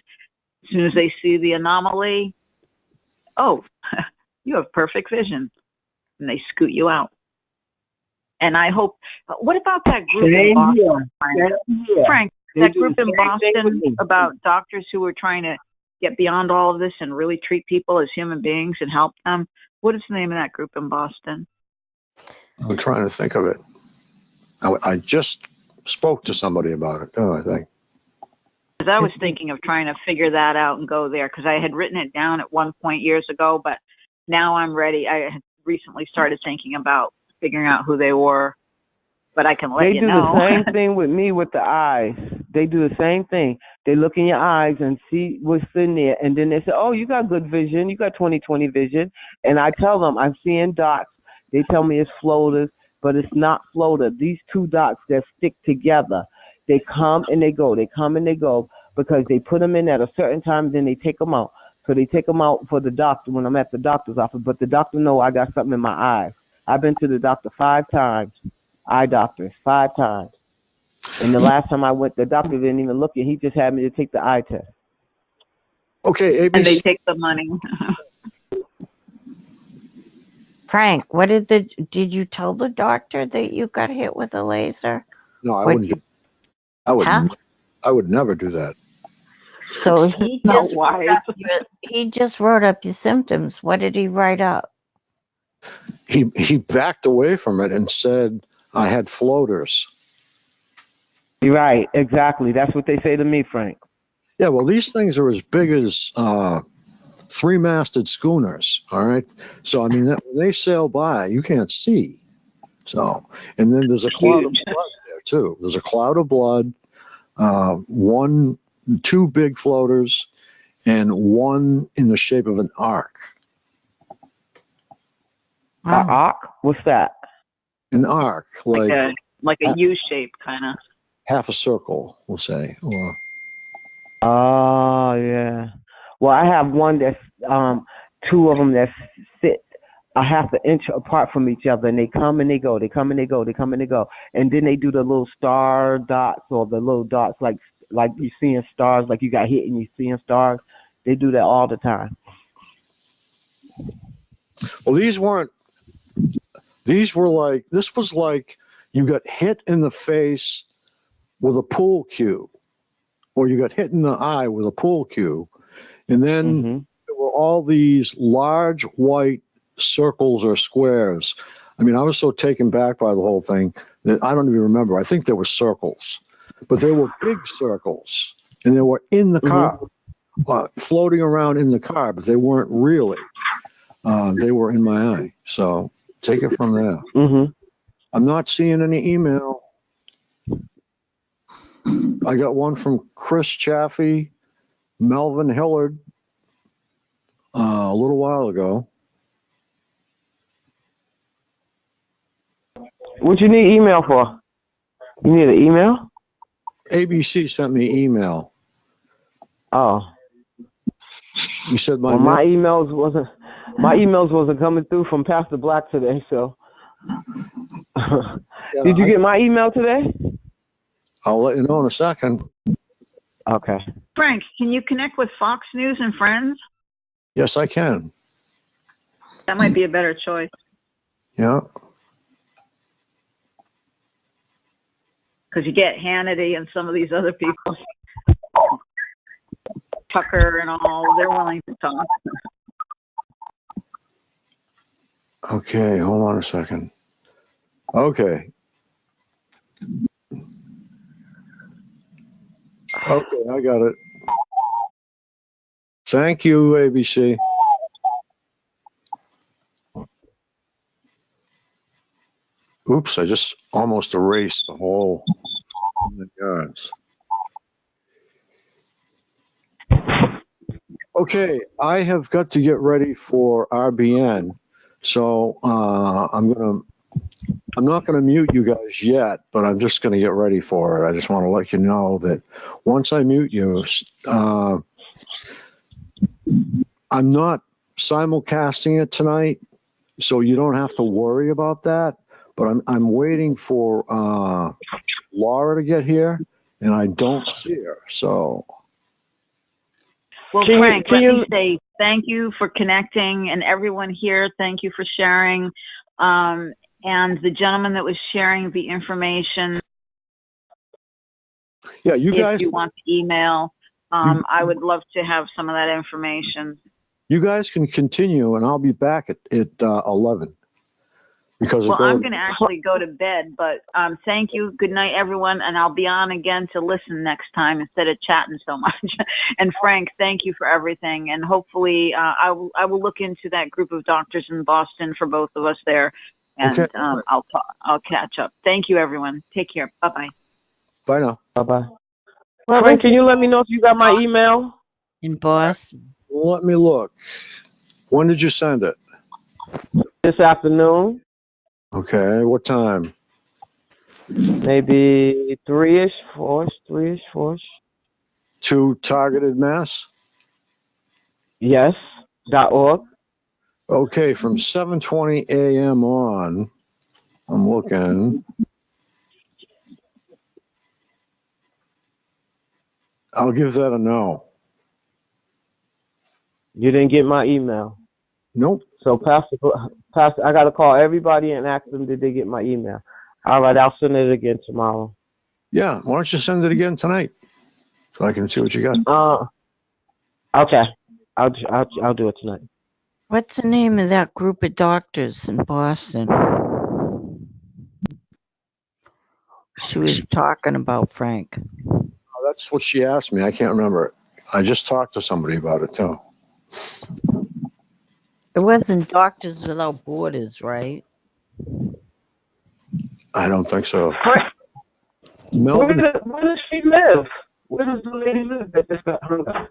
as soon as they see the anomaly, oh, you have perfect vision, and they scoot you out. And I hope, what about that group in Boston, Frank? That group in Boston about doctors who were trying to get beyond all of this and really treat people as human beings and help them. What is the name of that group in Boston? I'm trying to think of it. I just spoke to somebody about it, I think. Because I was thinking of trying to figure that out and go there, because I had written it down at one point years ago, but now I'm ready. I had recently started thinking about figuring out who they were, but I can let you know. They do the same thing with me with the eyes. They do the same thing. They look in your eyes and see what's in there, and then they say, "Oh, you got good vision. You got 20/20 vision." And I tell them I'm seeing dots. They tell me it's floaters, but it's not floater. These two dots that stick together, they come and they go. They come and they go because they put them in at a certain time, then they take them out. So they take them out for the doctor when I'm at the doctor's office, but the doctor know I got something in my eyes. I've been to the doctor 5 times, eye doctors 5 times. And the last time I went, the doctor didn't even look at it. He just had me to take the eye test. Okay, ABC. And they take the money. Frank, did you tell the doctor that you got hit with a laser? No, I wouldn't. I would never do that. So he just wrote up your symptoms. What did he write up? He backed away from it and said I had floaters. You're right, exactly. That's what they say to me, Frank. Yeah, well, these things are as big as 3-masted schooners. All right, so I mean, when they sail by, you can't see. So, and then there's a cloud of blood there too. There's a cloud of blood. 2 big floaters, and 1 in the shape of an arc. An arc? What's that? An arc, like a U shape, kind of. Half a circle, we'll say. Or oh yeah. Well, I have one that's 2 of them that sit a half an inch apart from each other, and they come and they go. They come and they go. They come and they go. And then they do the little star dots or the little dots like you seeing stars, like you got hit and you seeing stars. They do that all the time. Well, this was like you got hit in the face with a pool cue, or you got hit in the eye with a pool cue, and then there were all these large white circles or squares. I mean, I was so taken back by the whole thing that I don't even remember. I think they were circles, but they were big circles, and they were in the car, floating around in the car, but they weren't really. They were in my eye. So take it from there. I'm not seeing any email. I got one from Chris Chaffee, Melvin Hillard, a little while ago. What you need email for? You need an email? ABC sent me email. Oh. You said my emails wasn't coming through from Pastor Black today, so. Did you get my email today? I'll let you know in a second. Okay. Frank, can you connect with Fox News and Friends? Yes, I can. That might be a better choice. Yeah. Because you get Hannity and some of these other people, Tucker and all, they're willing to talk. Okay, hold on a second. Okay. Okay, I got it. Thank you, ABC. Oops, I just almost erased the whole. Oh my gods. Okay, I have got to get ready for RBN, so I'm not gonna mute you guys yet, but I'm just gonna get ready for it. I just want to let you know that once I mute you, I'm not simulcasting it tonight, so you don't have to worry about that. But I'm waiting for Laura to get here, and I don't see her. So, Well, Frank, let me say thank you for connecting, and everyone here, thank you for sharing. And the gentleman that was sharing the information, yeah, you guys. if you want to email, I would love to have some of that information. You guys can continue, and I'll be back at 11. Because well, I'm going to actually go to bed, but thank you. Good night, everyone, and I'll be on again to listen next time instead of chatting so much. And Frank, thank you for everything, and hopefully I will look into that group of doctors in Boston for both of us there, and okay. I'll catch up. Thank you, everyone. Take care. Bye-bye. Bye now. Bye-bye. Frank, can you let me know if you got my email? In Boston. Let me look. When did you send it? This afternoon. Okay, what time? Maybe 3-ish, 4-ish. To Targeted Mass? Yes, .org. Okay, from 7:20 a.m. on, I'm looking. I'll give that a no. You didn't get my email? Nope. So Pastor, I got to call everybody and ask them did they get my email. All right, I'll send it again tomorrow. Yeah, why don't you send it again tonight so I can see what you got? Okay, I'll do it tonight. What's the name of that group of doctors in Boston? She was talking about, Frank. That's what she asked me. I can't remember it. I just talked to somebody about it too. It wasn't Doctors Without Borders, right? I don't think so. Where does she live? Where does the lady live that just got hung up?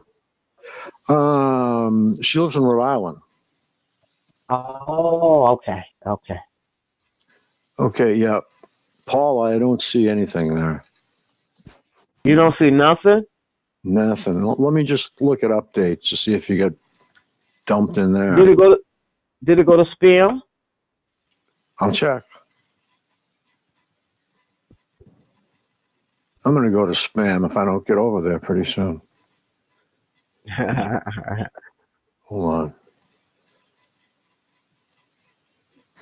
She lives in Rhode Island. Oh, okay. Okay, yeah. Paula, I don't see anything there. You don't see nothing? Nothing. Let me just look at updates to see if you get dumped in there. Did it go to spam? I'll check. I'm going to go to spam if I don't get over there pretty soon. Hold on.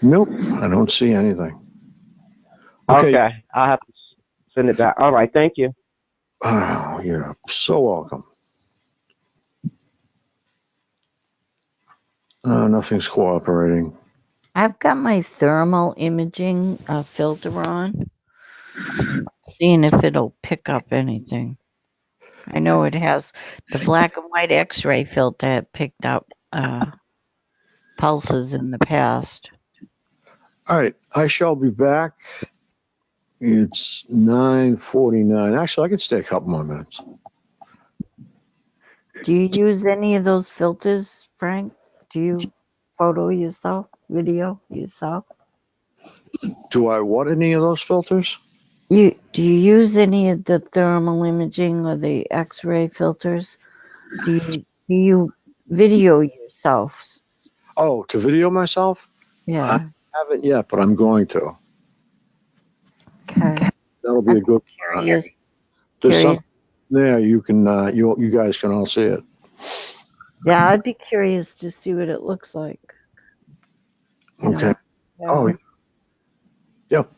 Nope, I don't see anything. Okay, I'll have to send it back. All right, thank you. Oh, you're so welcome. Nothing's cooperating. I've got my thermal imaging filter on, seeing if it'll pick up anything. I know it has the black and white X-ray filter had picked up pulses in the past. All right, I shall be back. It's 9:49. Actually, I could stay a couple more minutes. Do you use any of those filters, Frank? Do you photo yourself, video yourself? Do I what any of those filters? Do you use any of the thermal imaging or the X-ray filters? Do you video yourself? Oh, to video myself? Yeah. I haven't yet, but I'm going to. Okay. That'll be a good. There's something there you can you guys can all see it. Yeah, I'd be curious to see what it looks like. Okay. Yeah. Oh, yep.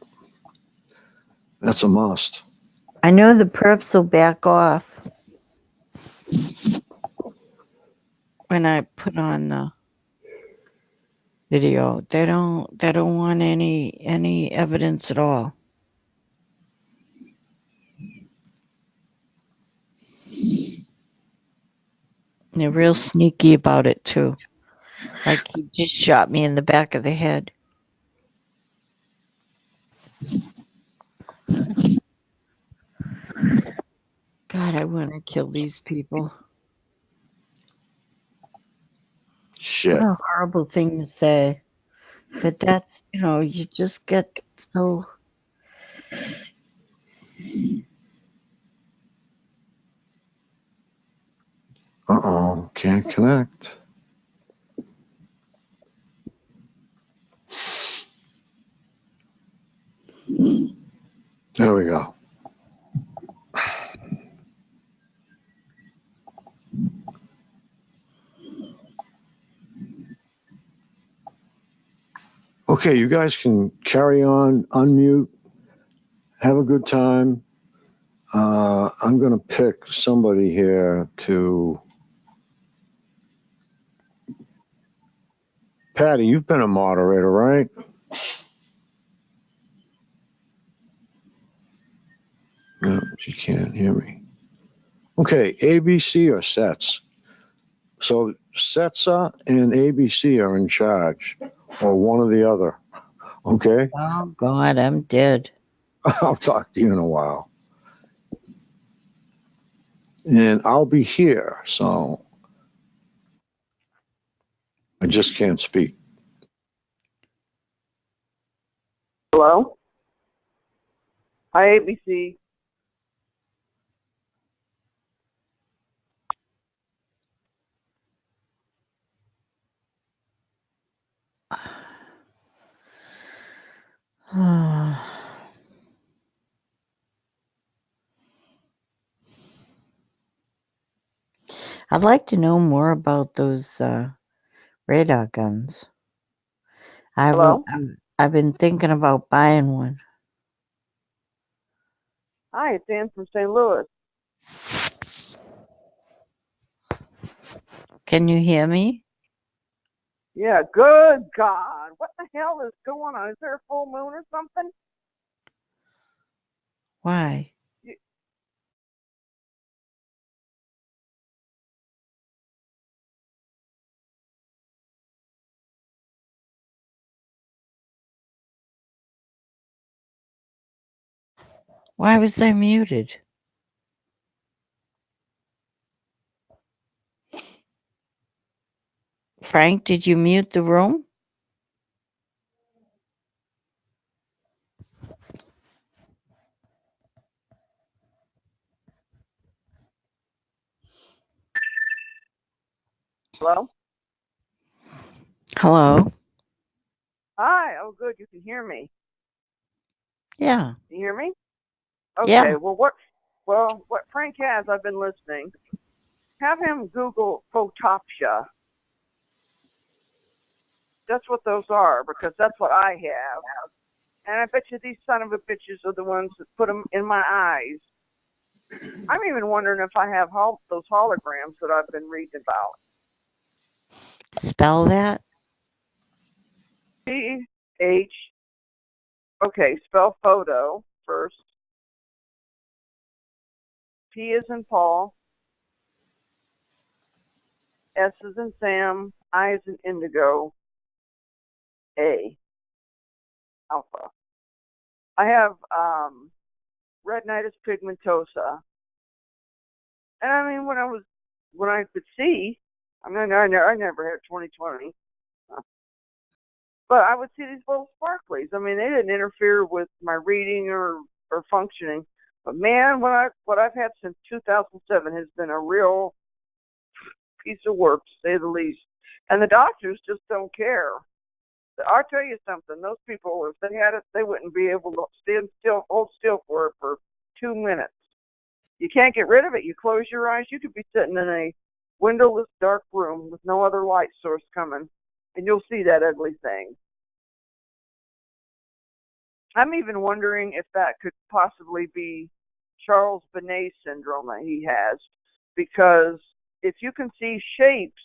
That's a must. I know the perps will back off when I put on the video. They don't want any evidence at all. They're real sneaky about it too. Like he just shot me in the back of the head. to kill these people. Shit. What a horrible thing to say. But that's, you just get so. Uh-oh, can't connect. There we go. Okay, you guys can carry on, unmute, have a good time. I'm going to pick somebody here to. Patty, you've been a moderator, right? No, she can't hear me. Okay, ABC or Sets? So Setsa and ABC are in charge, or one or the other. Okay? Oh, God, I'm dead. I'll talk to you in a while. And I'll be here, so I just can't speak. Hello? Hi, ABC. I'd like to know more about those radar guns. Hello? I've been thinking about buying one. Hi, it's Ann from St. Louis. Can you hear me? Yeah, good God. What the hell is going on? Is there a full moon or something? Why? Why was I muted? Frank, did you mute the room? Hello? Hello? Hi. Oh, good. You can hear me. Yeah. Can you hear me? Okay. Yeah. Well, what Frank has, I've been listening. Have him Google Photopsia. That's what those are, because that's what I have. And I bet you these son of a bitches are the ones that put them in my eyes. I'm even wondering if I have those holograms that I've been reading about. Spell that? Okay, spell photo first. P is in Paul. S is in Sam. I is in Indigo. A. Alpha. I have retinitis pigmentosa. And I mean, when I could see, I mean, I never had 20/20. But I would see these little sparklies. I mean, they didn't interfere with my reading or functioning. But man, what I've had since 2007 has been a real piece of work, to say the least. And the doctors just don't care. I'll tell you something. Those people, if they had it, they wouldn't be able to hold still for it for 2 minutes. You can't get rid of it. You close your eyes. You could be sitting in a windowless, dark room with no other light source coming, and you'll see that ugly thing. I'm even wondering if that could possibly be Charles Bonnet syndrome that he has, because if you can see shapes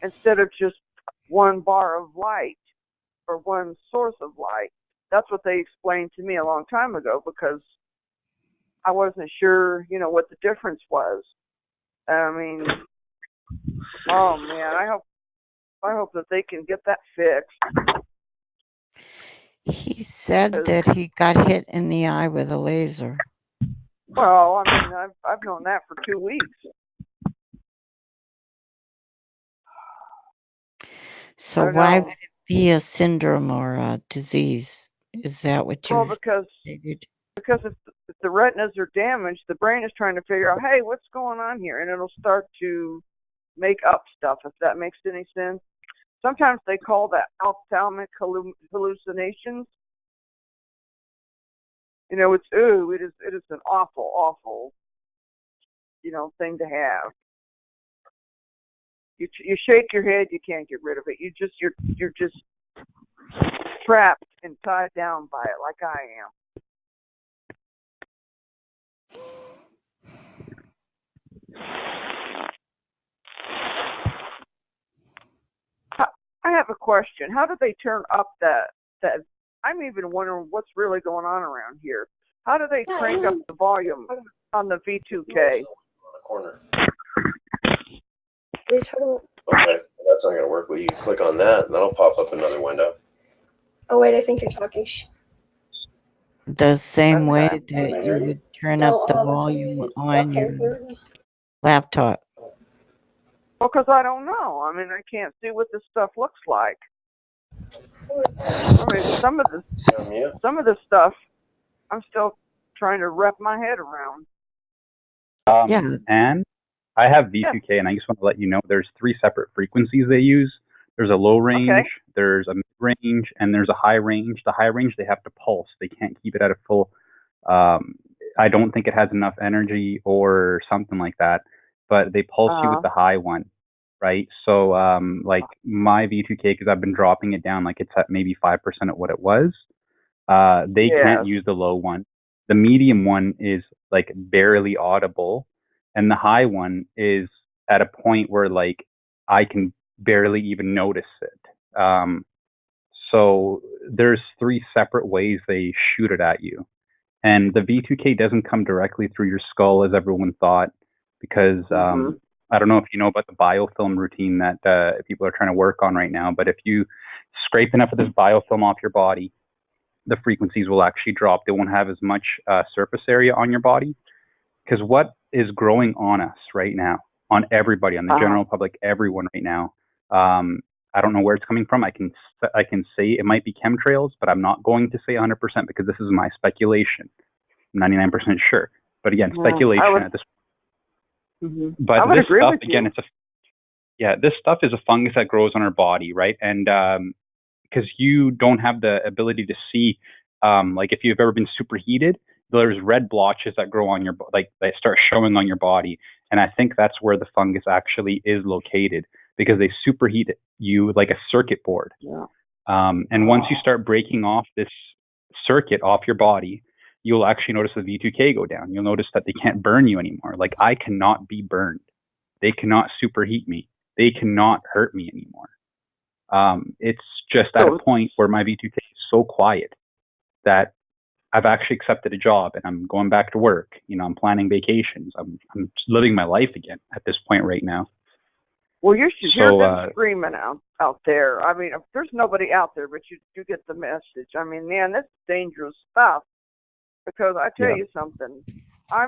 instead of just one bar of light or one source of light, that's what they explained to me a long time ago, because I wasn't sure, what the difference was. I mean, oh man, I hope that they can get that fixed. He said that he got hit in the eye with a laser. Well, I mean, I've known that for 2 weeks. So why would it be a syndrome or a disease? Is that what you figured? Because if the retinas are damaged, the brain is trying to figure out, hey, what's going on here? And it'll start to make up stuff, if that makes any sense. Sometimes they call that ophthalmic hallucinations. You know, it is an awful, thing to have. You shake your head, you can't get rid of it. You're just trapped and tied down by it, like I am. I have a question. How do they turn up that? I'm even wondering what's really going on around here. How do they crank up the volume on the V2K? Corner. Okay, that's not going to work. Well, you click on that, and that'll pop up another window. Oh, wait, I think you're talking. The same way that you would turn up the volume on your laptop. Well, because I don't know. I mean, I can't see what this stuff looks like. I mean, some of the stuff, I'm still trying to wrap my head around. And I have V2K, and I just want to let you know there's 3 separate frequencies they use. There's a low range, there's a mid range, and there's a high range. The high range, they have to pulse. They can't keep it at a full. I don't think it has enough energy or something like that, but they pulse you with the high one, right? So like my V2K, because I've been dropping it down, like it's at maybe 5% of what it was. They can't use the low one. The medium one is like barely audible, and the high one is at a point where like I can barely even notice it. So there's 3 separate ways they shoot it at you. And the V2K doesn't come directly through your skull as everyone thought, because I don't know if you know about the biofilm routine that people are trying to work on right now, but if you scrape enough of this biofilm off your body, the frequencies will actually drop. They won't have as much surface area on your body, because what is growing on us right now, on everybody, on the general public, everyone right now, I don't know where it's coming from. I can say it might be chemtrails, but I'm not going to say 100% because this is my speculation. I'm 99% sure, but again, speculation at this point. But this stuff, again, this stuff is a fungus that grows on our body, right? And because you don't have the ability to see, like if you've ever been superheated, there's red blotches that grow on your, like they start showing on your body. And I think that's where the fungus actually is located, because they superheat you like a circuit board. And once you start breaking off this circuit off your body, you'll actually notice the V2K go down. You'll notice that they can't burn you anymore. Like I cannot be burned. They cannot superheat me. They cannot hurt me anymore. It's just at a point where my V2K is so quiet that I've actually accepted a job and I'm going back to work. You know, I'm planning vacations. I'm living my life again at this point right now. Well, you should hear them screaming out there. I mean, there's nobody out there, but you get the message. I mean, man, that's dangerous stuff. Because I tell you something, I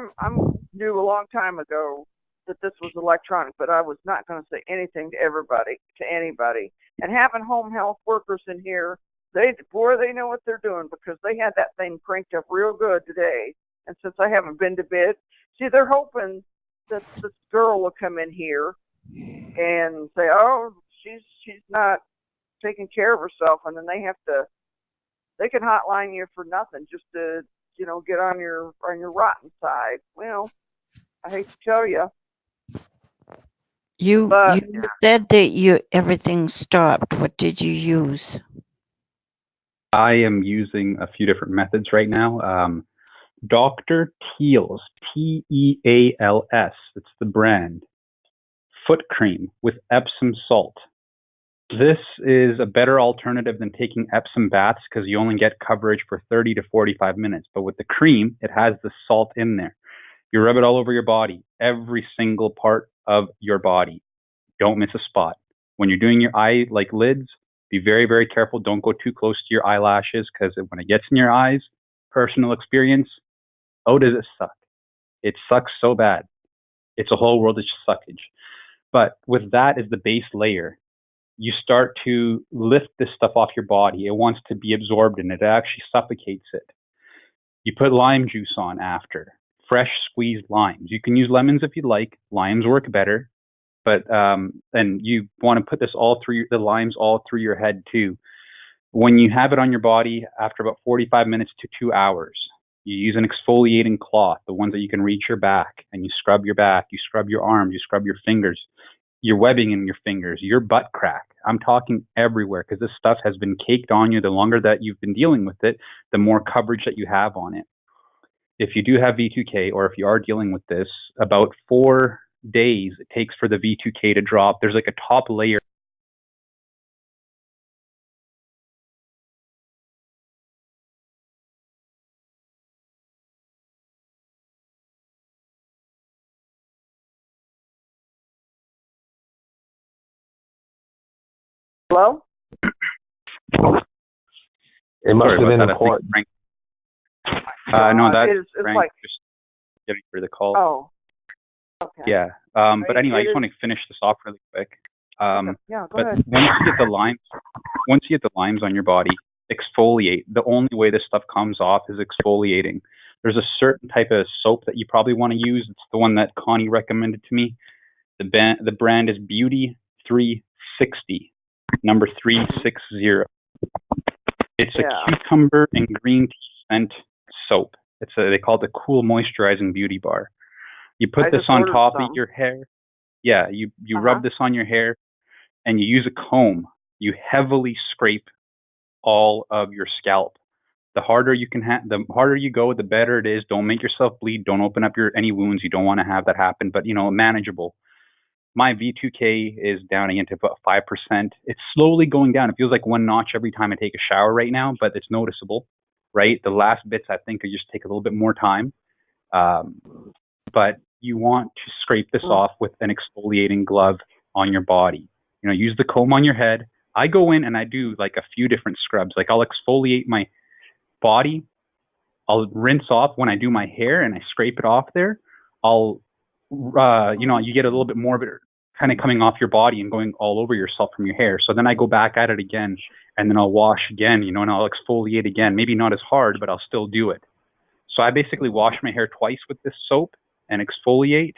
knew a long time ago that this was electronic, but I was not going to say anything to anybody. And having home health workers in here, they know what they're doing, because they had that thing cranked up real good today. And since I haven't been to bed, see, they're hoping that this girl will come in here and say, oh, she's not taking care of herself, and then they can hotline you for nothing just to, get on your rotten side. Well, I hate to tell you. You said that everything stopped. What did you use? I am using a few different methods right now. Dr. Teal's, Teals, it's the brand, foot cream with Epsom salt. This is a better alternative than taking Epsom baths, because you only get coverage for 30 to 45 minutes. But with the cream, it has the salt in there. You rub it all over your body, every single part of your body. Don't miss a spot. When you're doing your eye, like lids, be very, very careful. Don't go too close to your eyelashes, because when it gets in your eyes, personal experience, oh, does it suck. It sucks so bad. It's a whole world of suckage. But with that as the base layer, you start to lift this stuff off your body. It wants to be absorbed and it actually suffocates it. You put lime juice on after, fresh squeezed limes. You can use lemons if you'd like. Limes work better. But and you want to put this all through the limes all through your head too. When you have it on your body, after about 45 minutes to 2 hours, you use an exfoliating cloth, the ones that you can reach your back, and you scrub your back, you scrub your arms, you scrub your fingers, your webbing in your fingers, your butt crack. I'm talking everywhere because this stuff has been caked on you. The longer that you've been dealing with it, the more coverage that you have on it. If you do have V2K, or if you are dealing with this, about 4 days it takes for the V2K to drop. There's like a top layer. Hello? It must Sorry have been about that. I think important. Frank. No, that's it's Frank like, just getting for the call. oh, okay. Yeah. But anyway, I just want to finish this off really quick. Yeah, go But ahead. once you get the limes on your body, exfoliate. The only way this stuff comes off is exfoliating. There's a certain type of soap that you probably want to use. It's the one that Connie recommended to me. The brand is Beauty 360, number 360. It's a cucumber and green tea scent soap. They call it the Cool Moisturizing Beauty Bar. You put I this just on ordered top some. of your hair. Yeah, you rub this on your hair, and you use a comb. You heavily scrape all of your scalp. The harder you can the harder you go, the better it is. Don't make yourself bleed. Don't open up any wounds. You don't want to have that happen, but manageable. My V2K is down again to about 5%. It's slowly going down. It feels like one notch every time I take a shower right now, but it's noticeable, right? The last bits, I think, just take a little bit more time. But you want to scrape this off with an exfoliating glove on your body. Use the comb on your head. I go in and I do like a few different scrubs. Like I'll exfoliate my body. I'll rinse off when I do my hair and I scrape it off there. I'll you get a little bit more of it kind of coming off your body and going all over yourself from your hair. So then I go back at it again, and then I'll wash again, and I'll exfoliate again. Maybe not as hard, but I'll still do it. So I basically wash my hair twice with this soap and exfoliate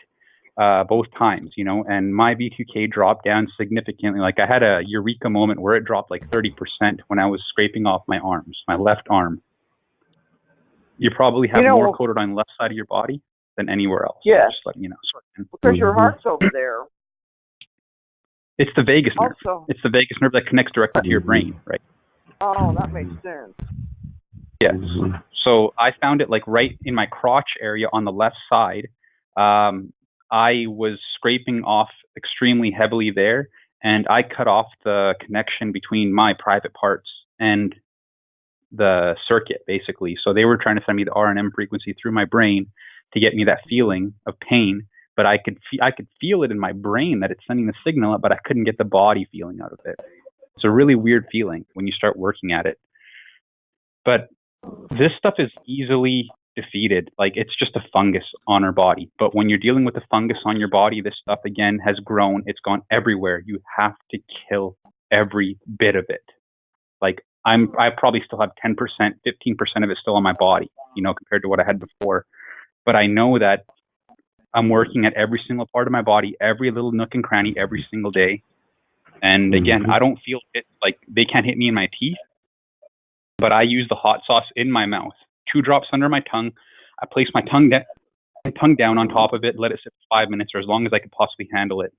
both times, and my V2K dropped down significantly. Like I had a eureka moment where it dropped like 30% when I was scraping off my arms, my left arm. You probably have more coated on the left side of your body than anywhere else. Yes. Just letting you know. Sorry. Because your heart's over there. It's the vagus nerve. Also, it's the vagus nerve that connects directly to your brain, right? Oh, that makes sense. Yes. So I found it like right in my crotch area on the left side. I was scraping off extremely heavily there, and I cut off the connection between my private parts and the circuit, basically. So they were trying to send me the R&M frequency through my brain to get me that feeling of pain, but I could feel it in my brain that it's sending the signal, but I couldn't get the body feeling out of it. It's a really weird feeling when you start working at it. But this stuff is easily defeated. Like it's just a fungus on our body. But when you're dealing with a fungus on your body, this stuff again has grown. It's gone everywhere. You have to kill every bit of it. Like I probably still have 10%, 15% of it still on my body, compared to what I had before. But I know that I'm working at every single part of my body, every little nook and cranny, every single day. And again, I don't feel it. Like they can't hit me in my teeth, but I use the hot sauce in my mouth. 2 drops under my tongue. I place my tongue down on top of it, let it sit for 5 minutes or as long as I can possibly handle it.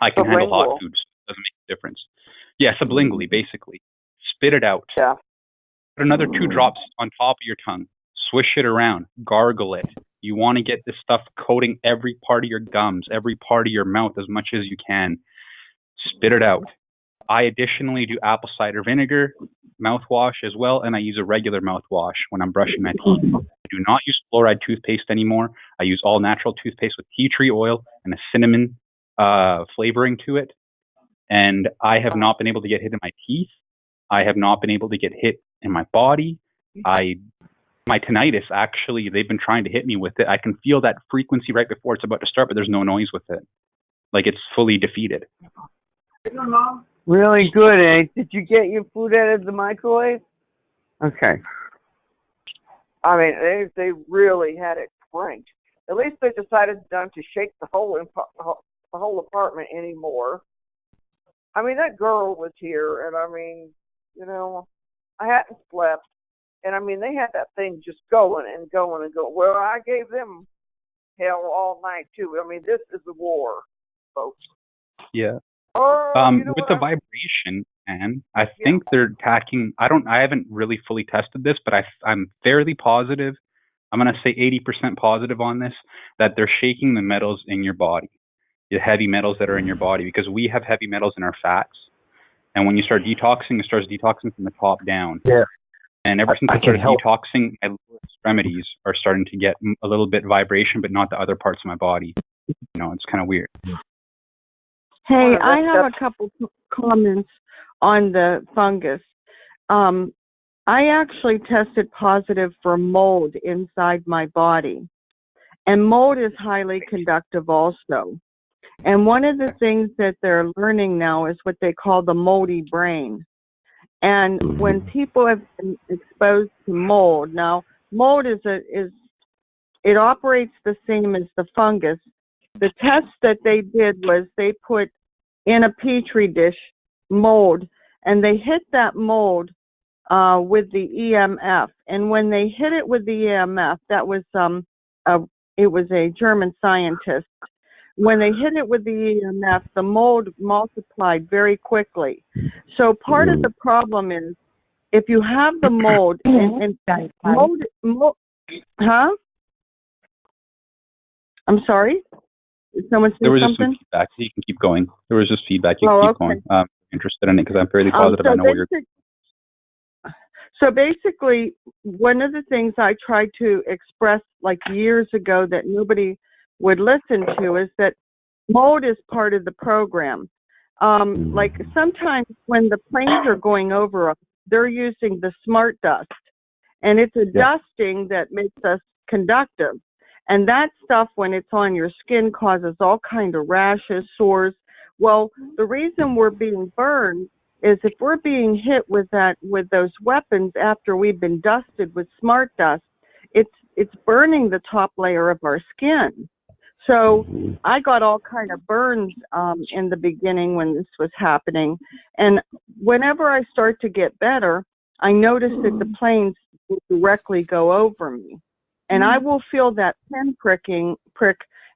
I can handle hot foods. It doesn't make a difference. Yeah, sublingually, basically. Spit it out. Yeah. Put another 2 drops on top of your tongue. Swish it around. Gargle it. You want to get this stuff coating every part of your gums, every part of your mouth as much as you can. Spit it out. I additionally do apple cider vinegar mouthwash as well, and I use a regular mouthwash when I'm brushing my teeth. I do not use fluoride toothpaste anymore. I use all natural toothpaste with tea tree oil and a cinnamon flavoring to it. And I have not been able to get hit in my teeth. I have not been able to get hit in my body. I my tinnitus, actually, they've been trying to hit me with it. I can feel that frequency right before it's about to start, but there's no noise with it. Like it's fully defeated. Really good, eh? Did you get your food out of the microwave? Okay. I mean, they really had it cranked. At least they decided not to shake the whole apartment anymore. I mean, that girl was here, and I mean, you know, I hadn't slept, and I mean, they had that thing just going and going and going. Well, I gave them hell all night too. I mean, this is a war, folks. Yeah. You know With the vibration, and I think they're attacking. I haven't really fully tested this, but I'm fairly positive. I'm gonna say 80% positive on this that they're shaking the metals in your body, the heavy metals that are in your body, because we have heavy metals in our fats, and when you start detoxing, it starts detoxing from the top down. Yeah. And ever since I started detoxing, my lower extremities are starting to get a little bit vibration, but not the other parts of my body. You know, it's kind of weird. Hey, I have a couple comments on the fungus. I actually tested positive for mold inside my body. And mold is highly conductive also. And one of the things that they're learning now is what they call the moldy brain. And when people have been exposed to mold, now mold it operates the same as the fungus. The test that they did was they put in a petri dish mold, and they hit that mold with the EMF. And when they hit it with the EMF, that was it was a German scientist. When they hit it with the EMF, the mold multiplied very quickly. So part of the problem is if you have the mold and mold, huh? I'm sorry? Did someone say There was something? just some feedback. You can keep going. There was just feedback. You can keep going. I'm interested in it because I'm fairly positive I know where you're. So basically, one of the things I tried to express like years ago that nobody would listen to is that mold is part of the program. Like sometimes when the planes are going over us, they're using the smart dust, and it's a dusting that makes us conductive. And that stuff, when it's on your skin, causes all kind of rashes, sores. Well, the reason we're being burned is if we're being hit with those weapons after we've been dusted with smart dust, it's burning the top layer of our skin. So I got all kind of burns in the beginning when this was happening. And whenever I start to get better, I notice that the planes will directly go over me. And I will feel that prick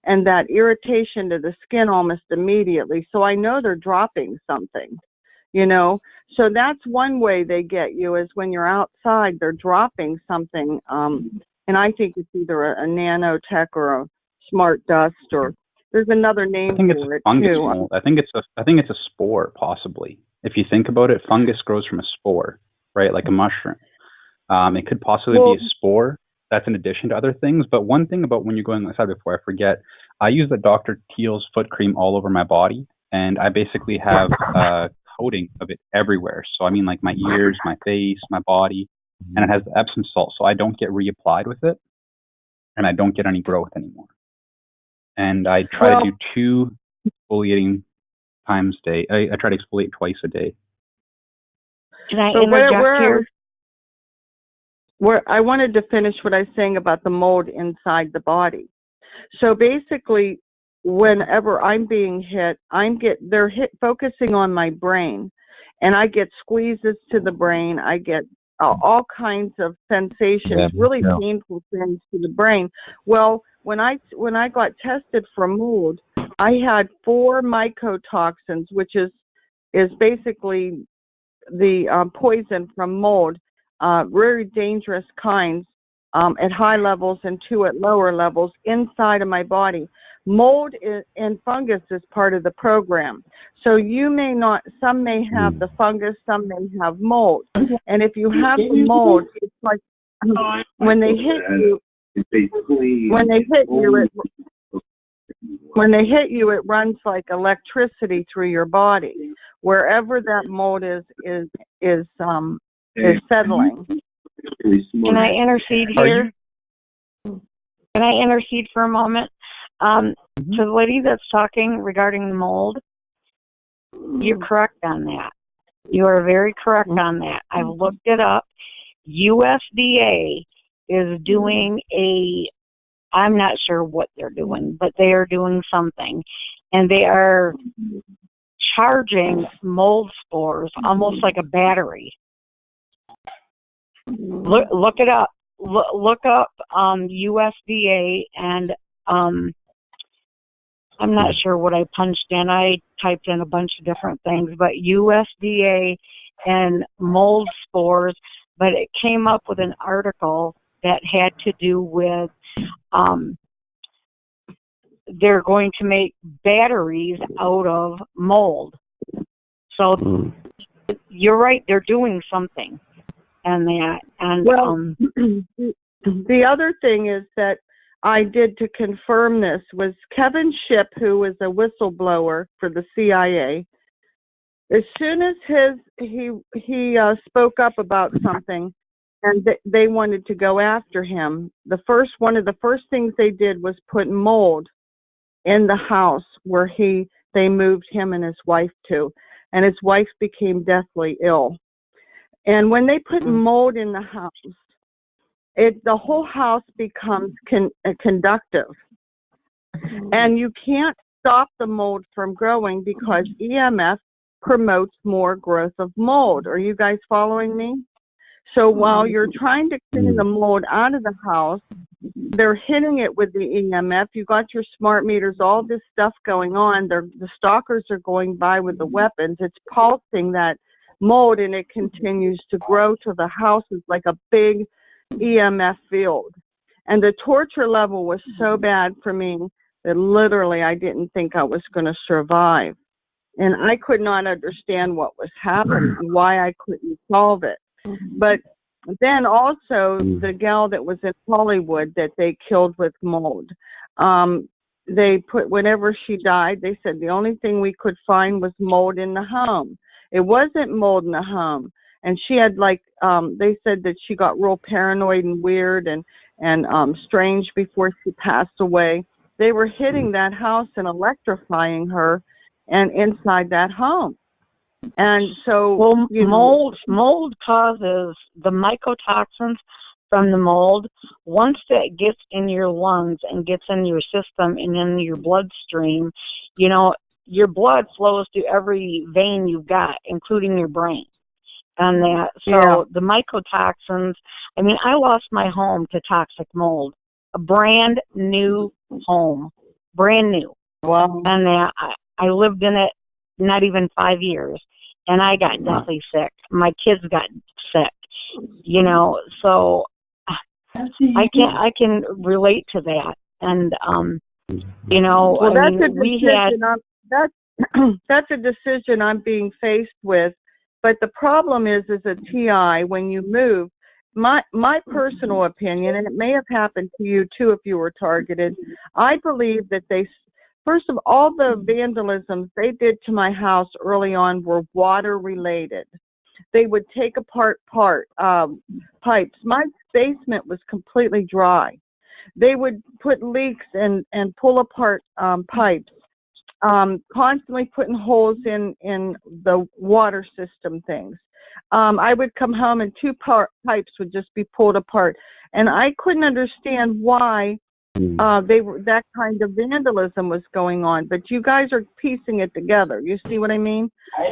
and that irritation to the skin almost immediately. So I know they're dropping something, you know. So that's one way they get you is when you're outside, they're dropping something. And I think it's either a nanotech or a smart dust, or there's another name for it fungus too. mold. I think it's a spore, possibly. If you think about it, fungus grows from a spore, right? Like a mushroom. It could possibly be a spore. That's in addition to other things. But one thing about when you're going outside, before I forget, I use the Dr. Teal's foot cream all over my body, and I basically have a coating of it everywhere. So I mean, like my ears, my face, my body, and it has the Epsom salt, so I don't get reapplied with it, and I don't get any growth anymore. And I try to do 2 exfoliating times a day. I try to exfoliate twice a day. Can I interject here? Where I wanted to finish what I was saying about the mold inside the body. So basically, whenever I'm being hit, they're focusing on my brain, and I get squeezes to the brain. I get all kinds of sensations, really painful things to the brain. Well, when I got tested for mold, I had 4 mycotoxins, which is basically the poison from mold. Very dangerous kinds at high levels and 2 at lower levels inside of my body. Mold and fungus is part of the program. So some may have the fungus, some may have mold. And if you have the mold, it's like when they hit you, it runs like electricity through your body. Wherever that mold is settling. Can I intercede here? Can I intercede for a moment? To the lady that's talking regarding the mold, you're correct on that. You are very correct on that. I've looked it up. USDA is doing I'm not sure what they're doing, but they are doing something. And they are charging mold spores almost like a battery. Look it up. Look up USDA, and I'm not sure what I punched in. I typed in a bunch of different things, but USDA and mold spores, but it came up with an article that had to do with they're going to make batteries out of mold. So you're right, they're doing something. And the other thing is that I did to confirm this was Kevin Shipp, who was a whistleblower for the CIA. As soon as he spoke up about something, and they wanted to go after him, one of the first things they did was put mold in the house where they moved him and his wife to, and his wife became deathly ill. And when they put mold in the house, the whole house becomes conductive. And you can't stop the mold from growing because EMF promotes more growth of mold. Are you guys following me? So while you're trying to clean the mold out of the house, they're hitting it with the EMF. You got your smart meters, all this stuff going on. The stalkers are going by with the weapons. It's pulsing that mold, and it continues to grow till the house is like a big EMF field. And the torture level was so bad for me that literally I didn't think I was going to survive. And I could not understand what was happening, why I couldn't solve it. But then also the gal that was in Hollywood that they killed with mold, they put, whenever she died, they said the only thing we could find was mold in the home. It wasn't mold in the home. And she had they said that she got real paranoid and weird and strange before she passed away. They were hitting that house and electrifying her and inside that home. And so mold causes the mycotoxins from the mold. Once that gets in your lungs and gets in your system and in your bloodstream, your blood flows to every vein you've got, including your brain. And the mycotoxins, I lost my home to toxic mold, a brand new home, brand new. Wow. And I lived in it not even 5 years, and I got deathly sick. My kids got sick, so I can relate to that. And, that's a decision I'm being faced with. But the problem is as a TI, when you move, my personal opinion, and it may have happened to you too if you were targeted, I believe that first of all, the vandalisms they did to my house early on were water related. They would take apart pipes. My basement was completely dry. They would put leaks and pull apart pipes. Constantly putting holes in the water system things. I would come home and pipes would just be pulled apart. And I couldn't understand why that kind of vandalism was going on. But you guys are piecing it together. You see what I mean?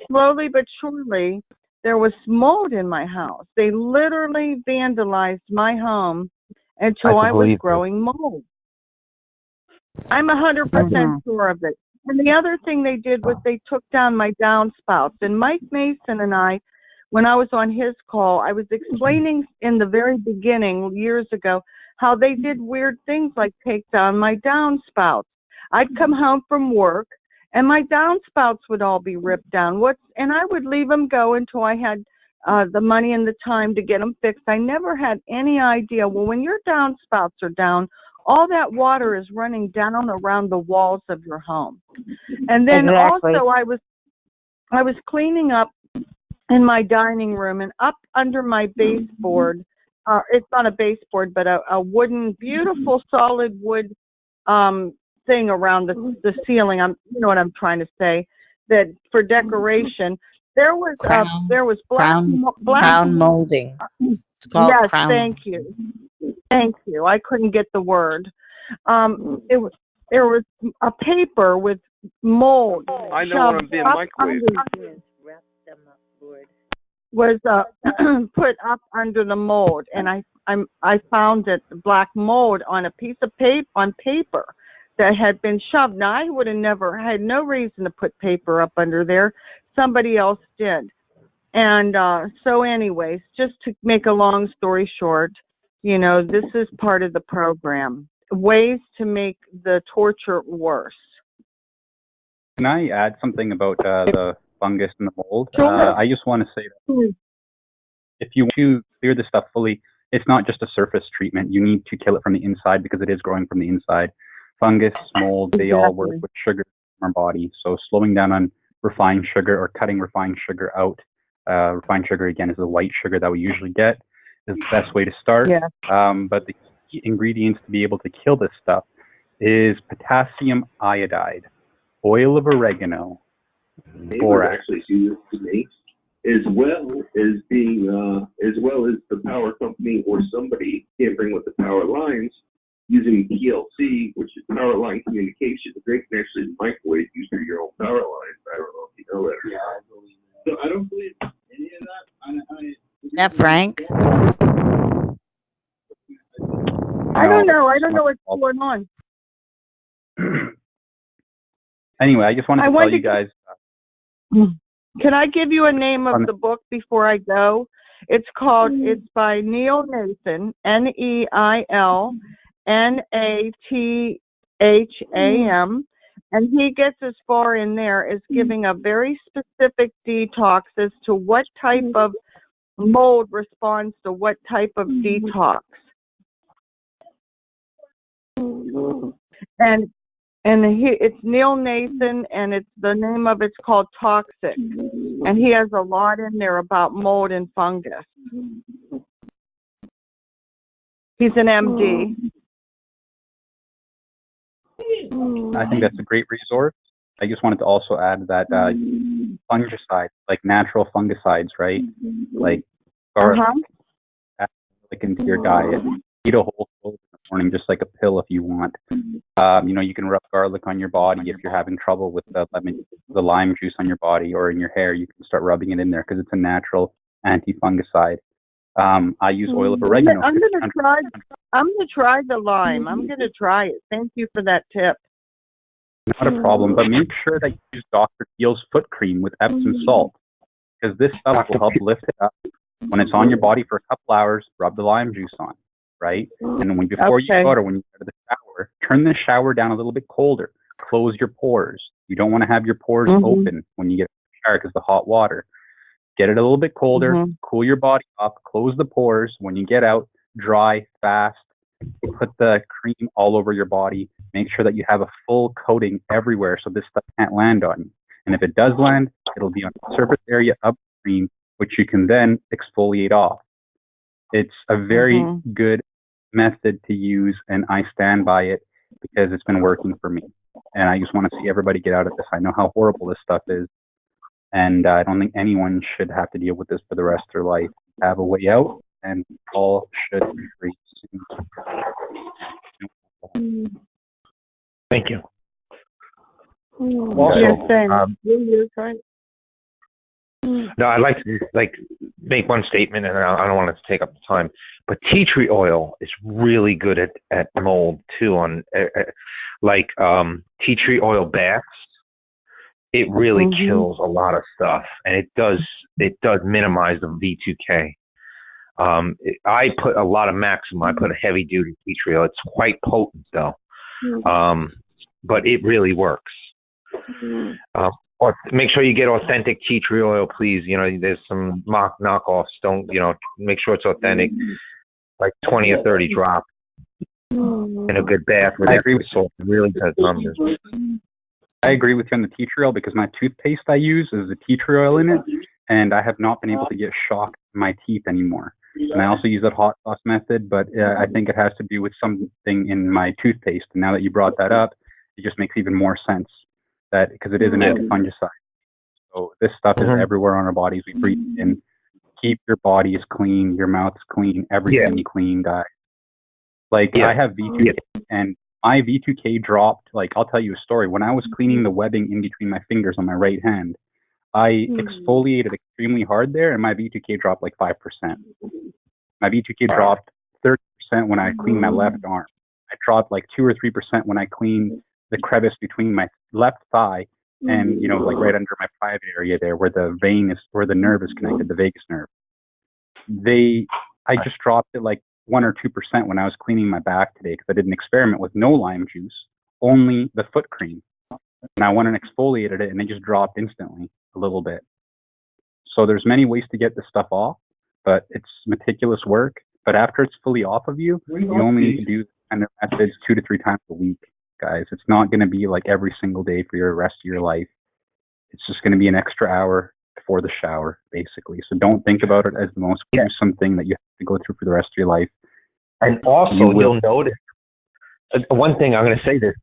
Slowly but surely, there was mold in my house. They literally vandalized my home until I was growing mold. I'm 100% sure of it. And the other thing they did was they took down my downspouts. And Mike Mason and I, when I was on his call, I was explaining in the very beginning, years ago, how they did weird things like take down my downspouts. I'd come home from work, and my downspouts would all be ripped down. And I would leave them go until I had the money and the time to get them fixed. I never had any idea. Well, when your downspouts are down, all that water is running down around the walls of your home. And then also I was cleaning up in my dining room, and up under my baseboard, it's not a baseboard, but a wooden, beautiful solid wood thing around the ceiling. You know what I'm trying to say, that for decoration. There was crown molding. It's called yes, crown. thank you. I couldn't get the word. There was a paper with mold. I know what I'm being microwaved. Was put up under the mold, and I found that the black mold on a piece of paper that had been shoved. Now I would have never had no reason to put paper up under there. Somebody else did. And so anyways, just to make a long story short, you know, this is part of the program. Ways to make the torture worse. Can I add something about the fungus and the mold? Sure. I just want to say that if you want to clear this stuff fully, it's not just a surface treatment. You need to kill it from the inside because it is growing from the inside. Fungus, mold, they all work with sugar in our body. So slowing down on refined sugar or cutting refined sugar out. Refined sugar, again, is the white sugar that we usually get, is the best way to start. Yeah. But the key ingredients to be able to kill this stuff is potassium iodide, oil of oregano, borax. Actually do this to me, as well as the power company or somebody tampering with the power lines using PLC, which is power line communication. They can actually microwave you through your own power lines. I don't know if you know that. Yeah, I believe that. So I don't believe any of that. Yeah, Frank. I don't know what's going on. Anyway, I just wanted to tell you guys. Can I give you a name of the book before I go? It's by Neil Nathan, NEILNATHAM, and he gets as far in there as giving a very specific detox as to what type of mold responds to what type of detox. And it's Neil Nathan, and the name of it's called Toxic, and he has a lot in there about mold and fungus. He's an MD. I think that's a great resource. I just wanted to also add that fungicides, like natural fungicides, right? Like garlic, add garlic into your diet. Eat a whole clove in the morning, just like a pill if you want. You know, you can rub garlic on your body if you're having trouble with the lime juice on your body or in your hair. You can start rubbing it in there because it's a natural anti-fungicide. I use oil of oregano. I'm gonna try the lime. I'm gonna try it. Thank you for that tip. Not a problem, but make sure that you use Dr. Teal's foot cream with Epsom salt, because this stuff will help lift it up. When it's on your body for a couple hours, rub the lime juice on, right? And before you go out or when you go to the shower, turn the shower down a little bit colder. Close your pores. You don't want to have your pores open when you get in the shower because of the hot water. Get it a little bit colder, cool your body off, close the pores. When you get out, dry, fast. Put the cream all over your body. Make sure that you have a full coating everywhere so this stuff can't land on you. And if it does land, it'll be on the surface area of the cream, which you can then exfoliate off. It's a very good method to use, and I stand by it because it's been working for me. And I just want to see everybody get out of this. I know how horrible this stuff is, and I don't think anyone should have to deal with this for the rest of their life. Have a way out, and all should be free. Thank you. Also, no, I'd like to make one statement, and I don't want to take up the time. But tea tree oil is really good at mold too. On tea tree oil baths, it really kills a lot of stuff, and it does minimize the V2K. I put a lot of Maxima. I put a heavy duty tea tree oil. It's quite potent though, but it really works. Or make sure you get authentic tea tree oil, please. You know, there's some knockoffs. Don't, make sure it's authentic, like 20 or 30 drops in a good bath with salt. Really does numbers. I agree with you on the tea tree oil because my toothpaste I use is the tea tree oil in it, and I have not been able to get shock in my teeth anymore. And I also use that hot sauce method, but I think it has to do with something in my toothpaste. And now that you brought that up, it just makes even more sense that because it is an antifungicide. So this stuff is everywhere on our bodies. We breathe in. Keep your bodies clean, your mouth's clean, everything clean, guys. Like I have V2K and my V2K dropped. Like I'll tell you a story. When I was cleaning the webbing in between my fingers on my right hand, I exfoliated extremely hard there, and my V2K dropped like 5%. My V2K dropped 30% when I cleaned my left arm. I dropped like 2 or 3% when I cleaned the crevice between my left thigh and, you know, like right under my private area there where the vein is, where the nerve is connected, the vagus nerve. I just dropped it like 1 or 2% when I was cleaning my back today because I did an experiment with no lime juice, only the foot cream. And I went and exfoliated it and it just dropped instantly a little bit. So there's many ways to get this stuff off, but it's meticulous work. But after it's fully off of you, you only need to do kind of methods 2 to 3 times a week, guys. It's not going to be like every single day for your rest of your life. It's just going to be an extra hour before the shower, basically. So don't think about it as the most gruesome thing that you have to go through for the rest of your life. And also, you'll notice, one thing I'm going to say this,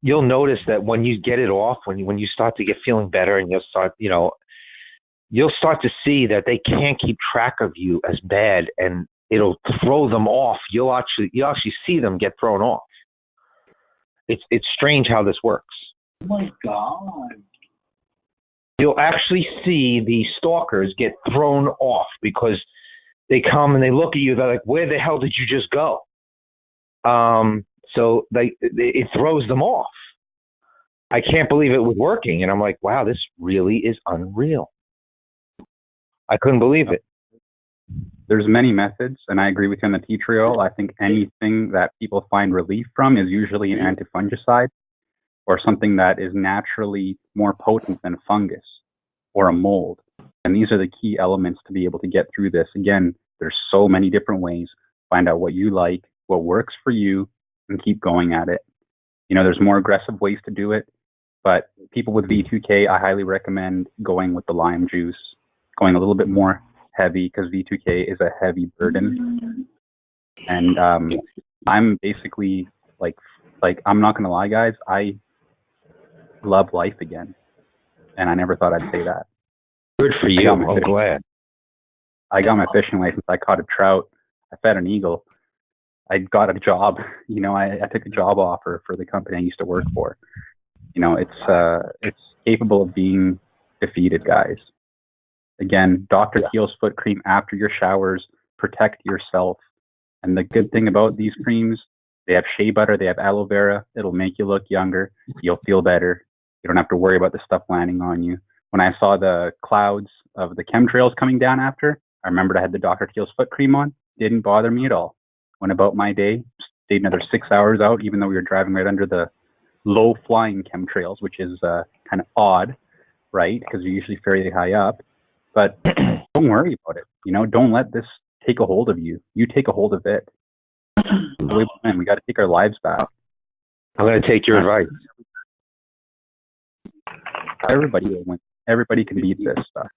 you'll notice that when you get it off, when you start to get feeling better and you'll start, you know, you'll start to see that they can't keep track of you as bad and it'll throw them off. You'll actually see them get thrown off. It's strange how this works. Oh my God. You'll actually see the stalkers get thrown off because they come and they look at you. They're like, where the hell did you just go? So it throws them off. I can't believe it was working. And I'm like, wow, this really is unreal. I couldn't believe it. There's many methods, and I agree with you on the tea tree oil. I think anything that people find relief from is usually an antifungicide or something that is naturally more potent than fungus or a mold. And these are the key elements to be able to get through this. Again, there's so many different ways. Find out what you like, what works for you, and keep going at it. You know, there's more aggressive ways to do it, but people with V2K, I highly recommend going with the lime juice, going a little bit more heavy because V2K is a heavy burden. And I'm basically like I'm not gonna lie, guys, I love life again, and I never thought I'd say that. Good for you. I'm glad. I got my fishing license. I caught a trout. I fed an eagle. I got a job. You know, I took a job offer for the company I used to work for. You know, it's capable of being defeated, guys. Again, Dr. Teal's foot cream after your showers. Protect yourself. And the good thing about these creams, they have shea butter, they have aloe vera. It'll make you look younger. You'll feel better. You don't have to worry about the stuff landing on you. When I saw the clouds of the chemtrails coming down after, I remembered I had the Dr. Teal's foot cream on. Didn't bother me at all. Went about my day, stayed another 6 hours out, even though we were driving right under the low-flying chemtrails, which is kind of odd, right? Because you're usually fairly high up. But don't worry about it. You know, don't let this take a hold of you. You take a hold of it. We got to take our lives back. I'm going to take your advice. Everybody will win. Everybody can beat this stuff.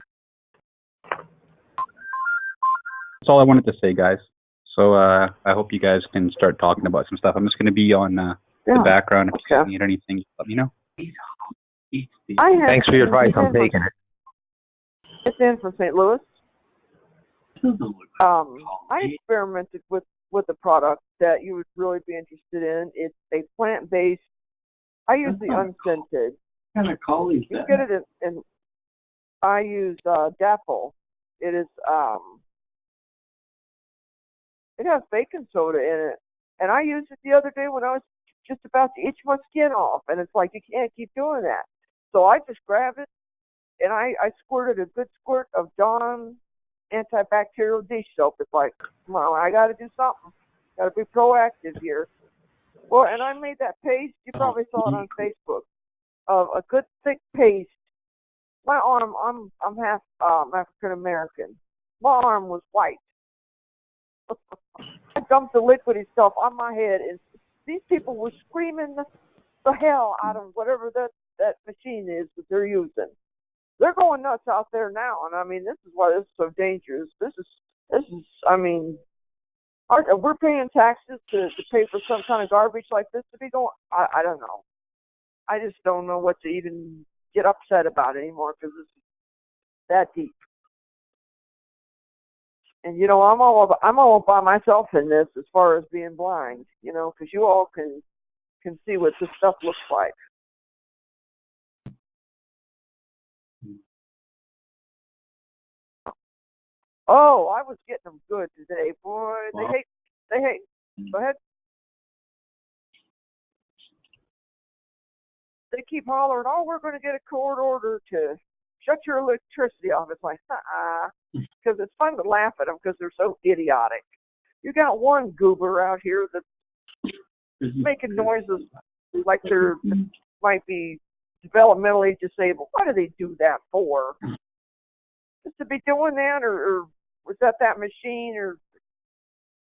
That's all I wanted to say, guys. So I hope you guys can start talking about some stuff. I'm just going to be on the background. If you need anything, let me know. Thanks for your advice. I'm taking it. It's in from St. Louis. I experimented with a product that you would really be interested in. It's a plant-based. I use the unscented. What kind of collie is You that? get it in I use Dapple. It is it has baking soda in it, and I used it the other day when I was just about to itch my skin off, and it's like you can't keep doing that. So I just grabbed it and I squirted a good squirt of Dawn antibacterial dish soap. It's like, come on, I got to do something. Got to be proactive here. Well, and I made that paste. You probably saw it on Facebook. Of a good thick paste. My arm, I'm half African American. My arm was white. I dumped the liquidy stuff on my head, and these people were screaming the hell out of whatever that machine is that they're using. They're going nuts out there now, and I mean, this is why this is so dangerous. This This is, I mean, we're paying taxes to pay for some kind of garbage like this to be going. I don't know. I just don't know what to even get upset about anymore because it's that deep. And you know, I'm all by myself in this as far as being blind. You know, because you all can see what this stuff looks like. Oh, I was getting them good today, boy. They hate. Go ahead. They keep hollering, "Oh, we're going to get a court order to shut your electricity off." It's like, because it's fun to laugh at them because they're so idiotic. You got one goober out here that's making noises like they're might be developmentally disabled. Why do they do that for? Just to be doing that, or was that machine, or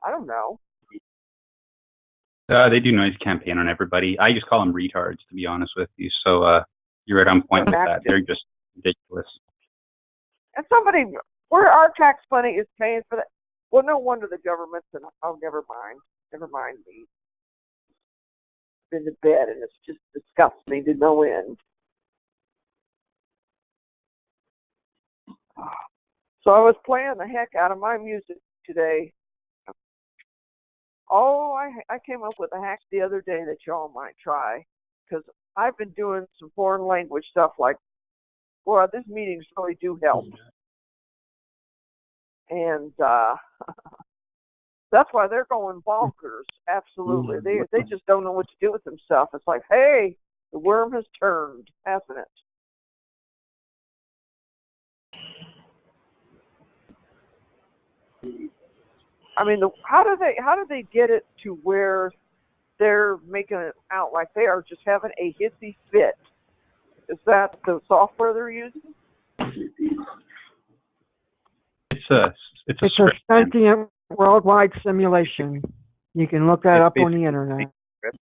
I don't know. They do noise campaign on everybody. I just call them retards, to be honest with you. So you're right on point with that. They're just ridiculous. And somebody, where our tax money is paying for that. Well, no wonder the government's in. Oh, never mind. Never mind me. Been to bed, and it's just disgusts me to no end. So I was playing the heck out of my music today. Oh, I came up with a hack the other day that y'all might try, because I've been doing some foreign language stuff like, well, these meetings really do help. And that's why they're going bonkers. Absolutely. They just don't know what to do with themselves. It's like, hey, the worm has turned, hasn't it? I mean, how do they get it to where they're making it out like they are just having a hissy fit? Is that the software they're using? It's a sentient worldwide simulation. You can look that up on the internet.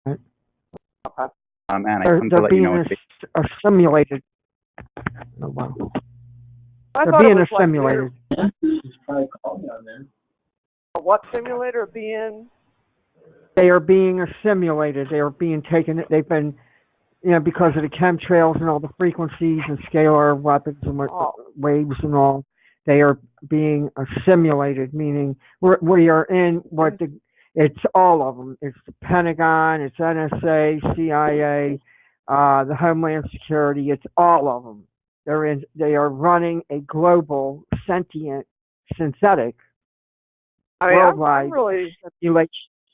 Man, I They're come to let you know. Assimilated. Oh, wow. They're being assimilated. What simulator being? They are being assimilated. They are being taken. They've been, because of the chemtrails and all the frequencies and scalar weapons and waves and all. They are being assimilated, meaning we are in it's all of them. It's the Pentagon, it's NSA, CIA, the Homeland Security. It's all of them. They are running a global, sentient, synthetic, worldwide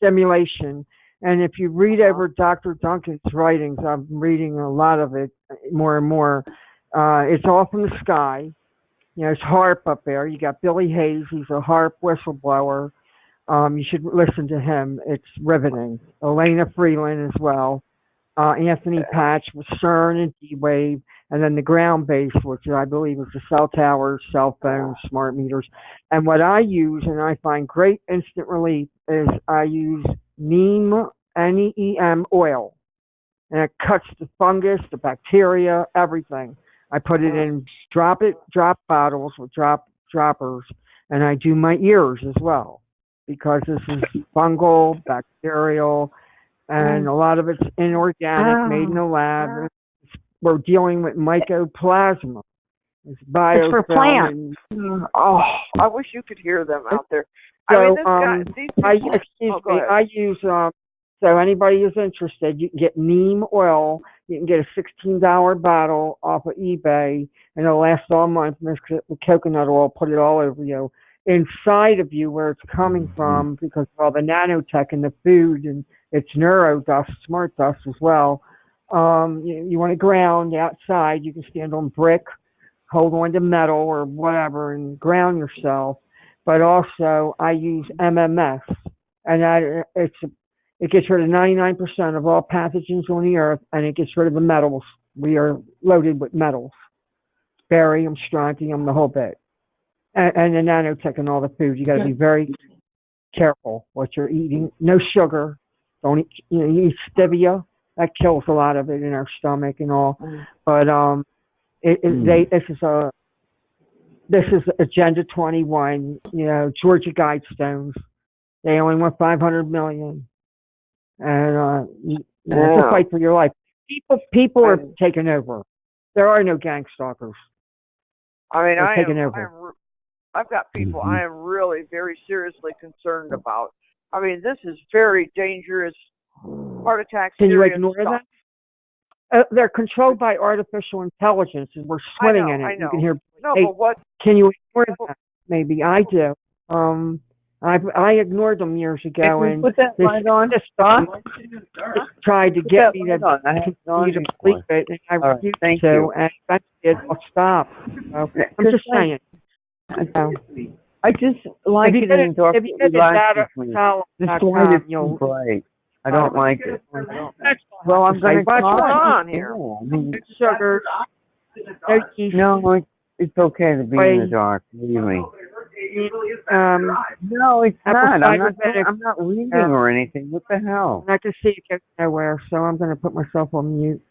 simulation. And if you read over Dr. Duncan's writings, I'm reading a lot of it more and more. It's all from the sky. It's HAARP up there. You got Billy Hayes. He's a HAARP whistleblower. You should listen to him. It's riveting. Elena Freeland as well. Anthony Patch with CERN and D-Wave. And then the ground base, which I believe is the cell towers, cell phones, smart meters. And what I use, and I find great instant relief, is I use neem, N-E-E-M oil. And it cuts the fungus, the bacteria, everything. I put it in drop bottles with droppers, and I do my ears as well, because this is fungal, bacterial, and a lot of it's inorganic, made in a lab. We're dealing with mycoplasma. It's for plants. Oh, I wish you could hear them out there. So, I mean, I use, so anybody who's interested, you can get neem oil. You can get a $16 bottle off of eBay, and it'll last all month. Mix it with coconut oil, put it all over you. Inside of you, where it's coming from, because of all the nanotech in the food, and it's neurodust, smart dust as well. You want to ground outside. You can stand on brick, hold on to metal or whatever, and ground yourself. But also, I use MMS, and it gets rid of 99% of all pathogens on the earth, and it gets rid of the metals. We are loaded with metals. Barium, strontium, the whole bit. And the nanotech and all the food. You got to be very careful what you're eating. No sugar. Don't eat, you eat stevia. That kills a lot of it in our stomach and all. But this is this is Agenda 21. You know, Georgia Guidestones. They only want 500 million, and it's a fight for your life. People are taking over. There are no gang stalkers. I mean, They're taking over. I've got people I am really very seriously concerned about. I mean, this is very dangerous. Heart attack. Can you serious ignore stuff. that? They're controlled by artificial intelligence, and we're swimming in it. I know. You can hear. No, Hey, but what? can you ignore that? Maybe I do. I ignored them years ago, and put that this light on? system tried to Put get that me light to on. I have it on continue to anymore. sleep it, and I All right, refused thank to, you. and eventually it'll stop. Okay. I'm just saying. I just like If you it get in it- dark. if you get It the data relaxes me. column This dot light com, is too you'll- bright. I don't like it. Well, I'm going to What's what's going on here. I mean, Sugar, no yeast. no, it's okay to be in the dark. Believe me. No, it's not. I'm not reading or anything. What the hell? And I can see it goes nowhere, so I'm going to put myself on mute.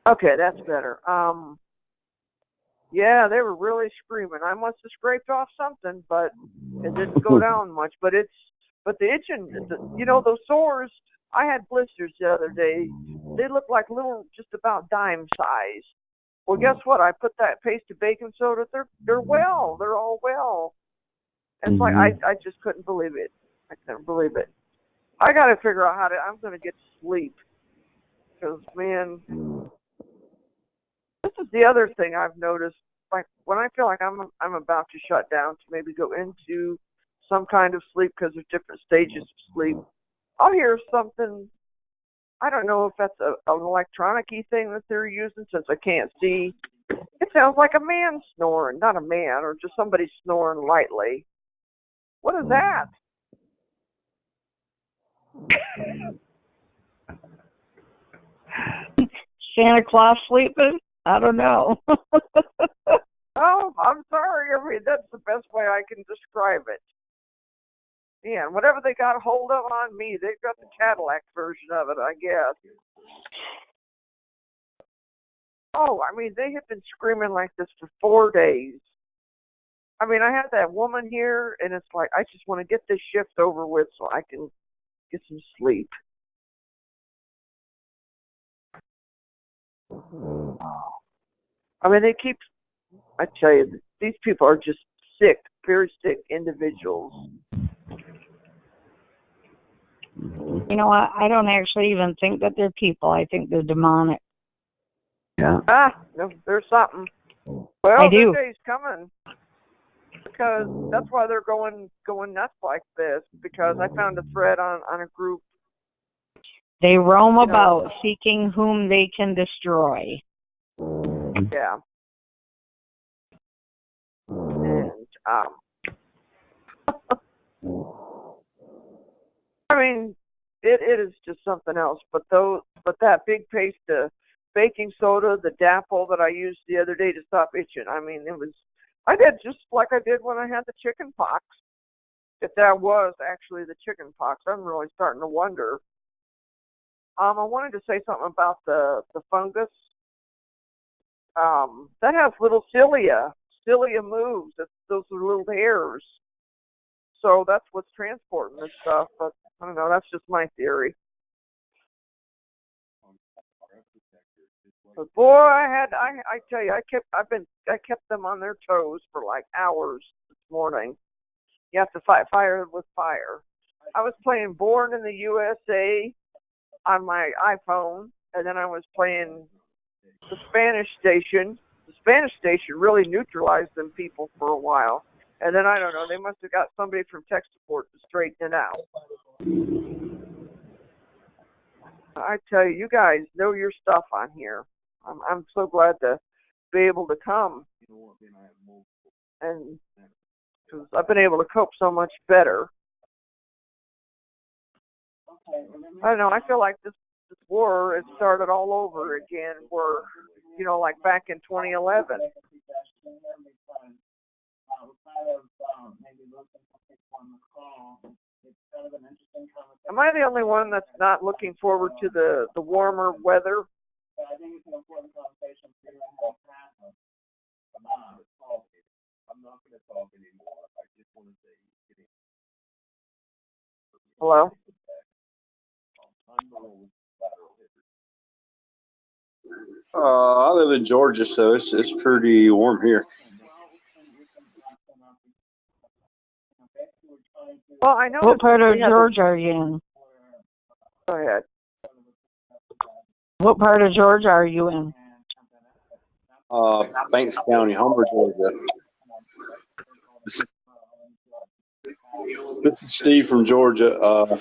Okay, that's better. Yeah, they were really screaming. I must have scraped off something, but it didn't go down much. But the itching, you know, those sores. I had blisters the other day. They look like little, just about dime size. Well, guess what? I put that paste of baking soda. They're well. They're all well. It's like I just couldn't believe it. I couldn't believe it. I got to figure out I'm going to get sleep. Because, man, this is the other thing I've noticed. Like, when I feel like I'm about to shut down to maybe go into some kind of sleep, because there's different stages of sleep, I'll hear something. I don't know if that's an electronic-y thing that they're using, since I can't see. It sounds like a man snoring. Not a man, or just somebody snoring lightly. What is that? Santa Claus sleeping? I don't know. Oh, I'm sorry. I mean, that's the best way I can describe it. Yeah, and whatever they got hold of on me, they've got the Cadillac version of it, I guess. Oh, I mean, they have been screaming like this for 4 days. I mean, I have that woman here, and it's like, I just want to get this shift over with so I can get some sleep. I mean, they keep, I tell you, these people are just sick, very sick individuals. You know what? I don't actually even think that they're people. I think they're demonic. Yeah. No, there's something. Well, I do. their day's coming. Because that's why they're going nuts like this. Because I found a thread on a group. They roam about seeking whom they can destroy. Yeah. And I mean, it is just something else. But that big paste of baking soda, the Dapple that I used the other day to stop itching. I mean, I did just like I did when I had the chicken pox. If that was actually the chicken pox, I'm really starting to wonder. I wanted to say something about the fungus. That has little cilia. Cilia moves. Those are little hairs. So that's what's transporting this stuff. But I don't know. That's just my theory. But boy, I tell you, I kept them on their toes for like hours this morning. You have to fight fire with fire. I was playing Born in the USA on my iPhone, and then I was playing the Spanish station. The Spanish station really neutralized them people for a while. And then, I don't know, they must have got somebody from tech support to straighten it out. I tell you, you guys know your stuff on here. I'm so glad to be able to come. And because I've been able to cope so much better. I don't know, I feel like this war has started all over again, where, you know, like back in 2011. Am I the only one that's not looking forward to the warmer weather? Hello? I live in Georgia, so it's pretty warm here. Well, I know. What part of Georgia are you in? Go ahead. What part of Georgia are you in? Banks County, Humber, Georgia. This is Steve from Georgia,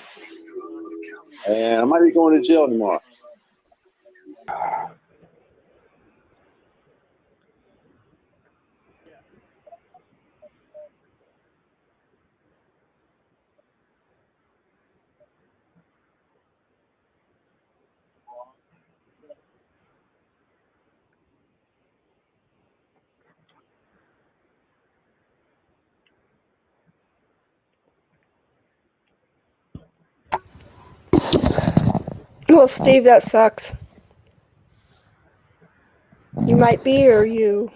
and I might be going to jail tomorrow. Well, Steve, that sucks. You might be, or you.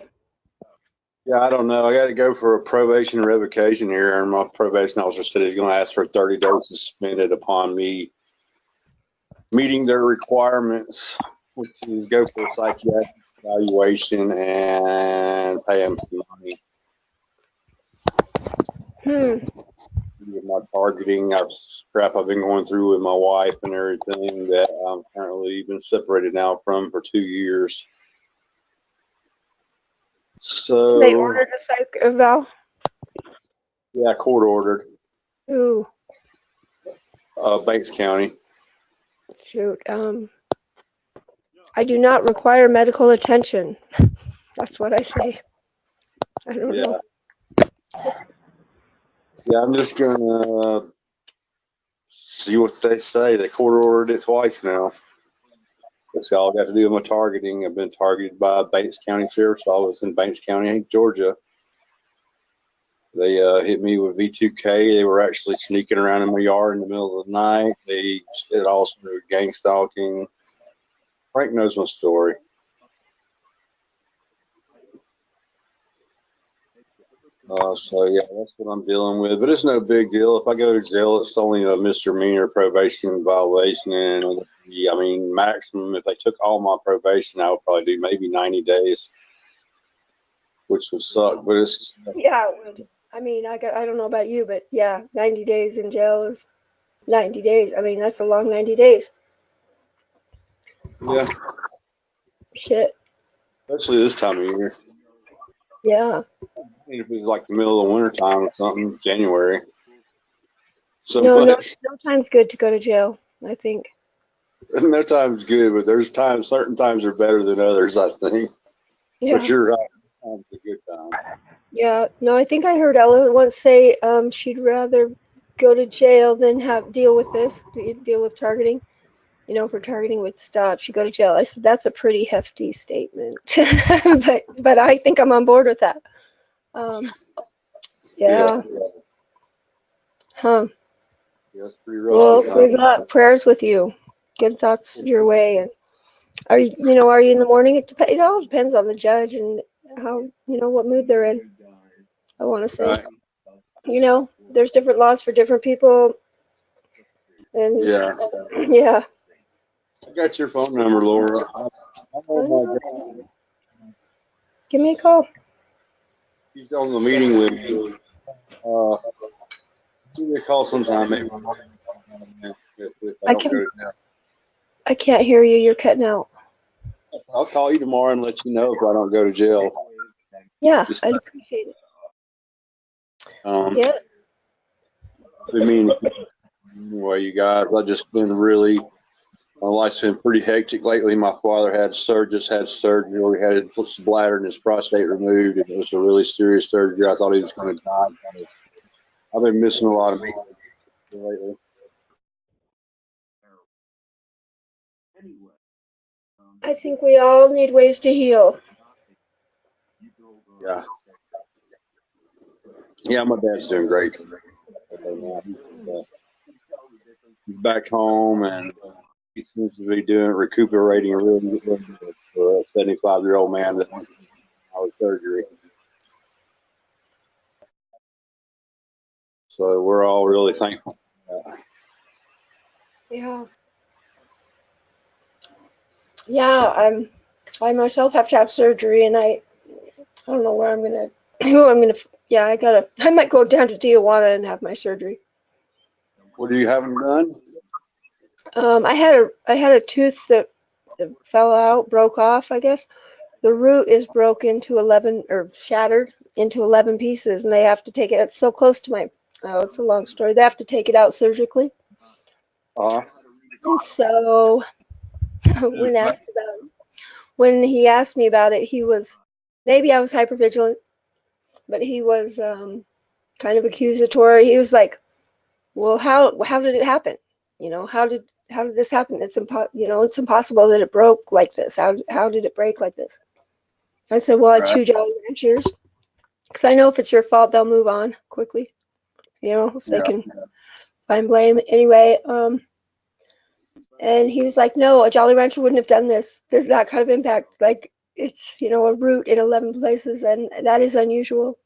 Yeah, I don't know. I got to go for a probation revocation here, and my probation officer said he's going to ask for 30 days suspended upon me meeting their requirements, which is go for a psychiatric evaluation and pay him some money. With my targeting, crap I've been going through with my wife and everything that I'm currently been separated now from for 2 years. So They ordered a psych eval? Yeah, court ordered. Ooh, Banks County. shoot. I do not require medical attention. That's what I say. I don't know. Yeah, I'm just gonna see what they say. They court ordered it twice now. That's all I got to do with my targeting. I've been targeted by Banks County Sheriff's Office in Banks County, Georgia. They hit me with V2K. They were actually sneaking around in my yard in the middle of the night. They did also gang stalking. Frank knows my story. So yeah, that's what I'm dealing with. But it's no big deal. If I go to jail, it's only a misdemeanor probation violation, and I mean, maximum if they took all my probation, I would probably do maybe 90 days, which would suck. But it's Yeah, it would. I mean, I don't know about you, but yeah, 90 days in jail is 90 days. I mean, that's a long 90 days. yeah, Shit. especially this time of year. Yeah. I mean, if it was like the middle of winter time or something, January. So No time's good to go to jail, I think. No time's good, but there's times, certain times are better than others, I think. Yeah. But you're right. Time's a good time. Yeah. No, I think I heard Ella once say she'd rather go to jail than deal with targeting. You know, if her targeting would stop, she'd go to jail. I said that's a pretty hefty statement, but I think I'm on board with that. Yeah. Huh. Yeah, it's pretty rough. Well, good luck. Prayers with you. Good thoughts your way. And are you in the morning? It all depends on the judge and how, what mood they're in. I want to say, there's different laws for different people. And yeah. I got your phone number, Laura. Give me a call. He's on the meeting with you. Give me a call sometime, maybe. I can't hear you. You're cutting out. I'll call you tomorrow and let you know if I don't go to jail. Yeah, I'd appreciate it. Yeah. I mean, anyway, you guys, I've just been my life's been pretty hectic lately. My father just had surgery. We had his bladder and his prostate removed, and it was a really serious surgery. I thought he was going to die. I've been missing a lot of meetings lately. I think we all need ways to heal. Yeah. Yeah, my dad's doing great. back home, and he seems to be recuperating really good for a 75-year-old man that went through surgery. So we're all really thankful. Yeah. Yeah, I myself have to have surgery, and I don't know where I'm gonna, yeah, I might go down to Tijuana and have my surgery. What are you having done? I had a tooth that fell out, broke off, I guess. The root is broke into 11, or shattered into 11 pieces, and they have to take it. It's so close to my, oh, it's a long story. They have to take it out surgically. And so when he asked me about it, maybe I was hypervigilant, but he was kind of accusatory. He was like, well, how did it happen? You know, how did this happen? It's it's impossible that it broke like this. How did it break like this? I said, well, I chew Jolly Ranchers, because I know if it's your fault, they'll move on quickly. You know, if they can find blame. Anyway, and he was like, no, a Jolly Rancher wouldn't have done this. There's that kind of impact. Like, it's, a root in 11 places, and that is unusual.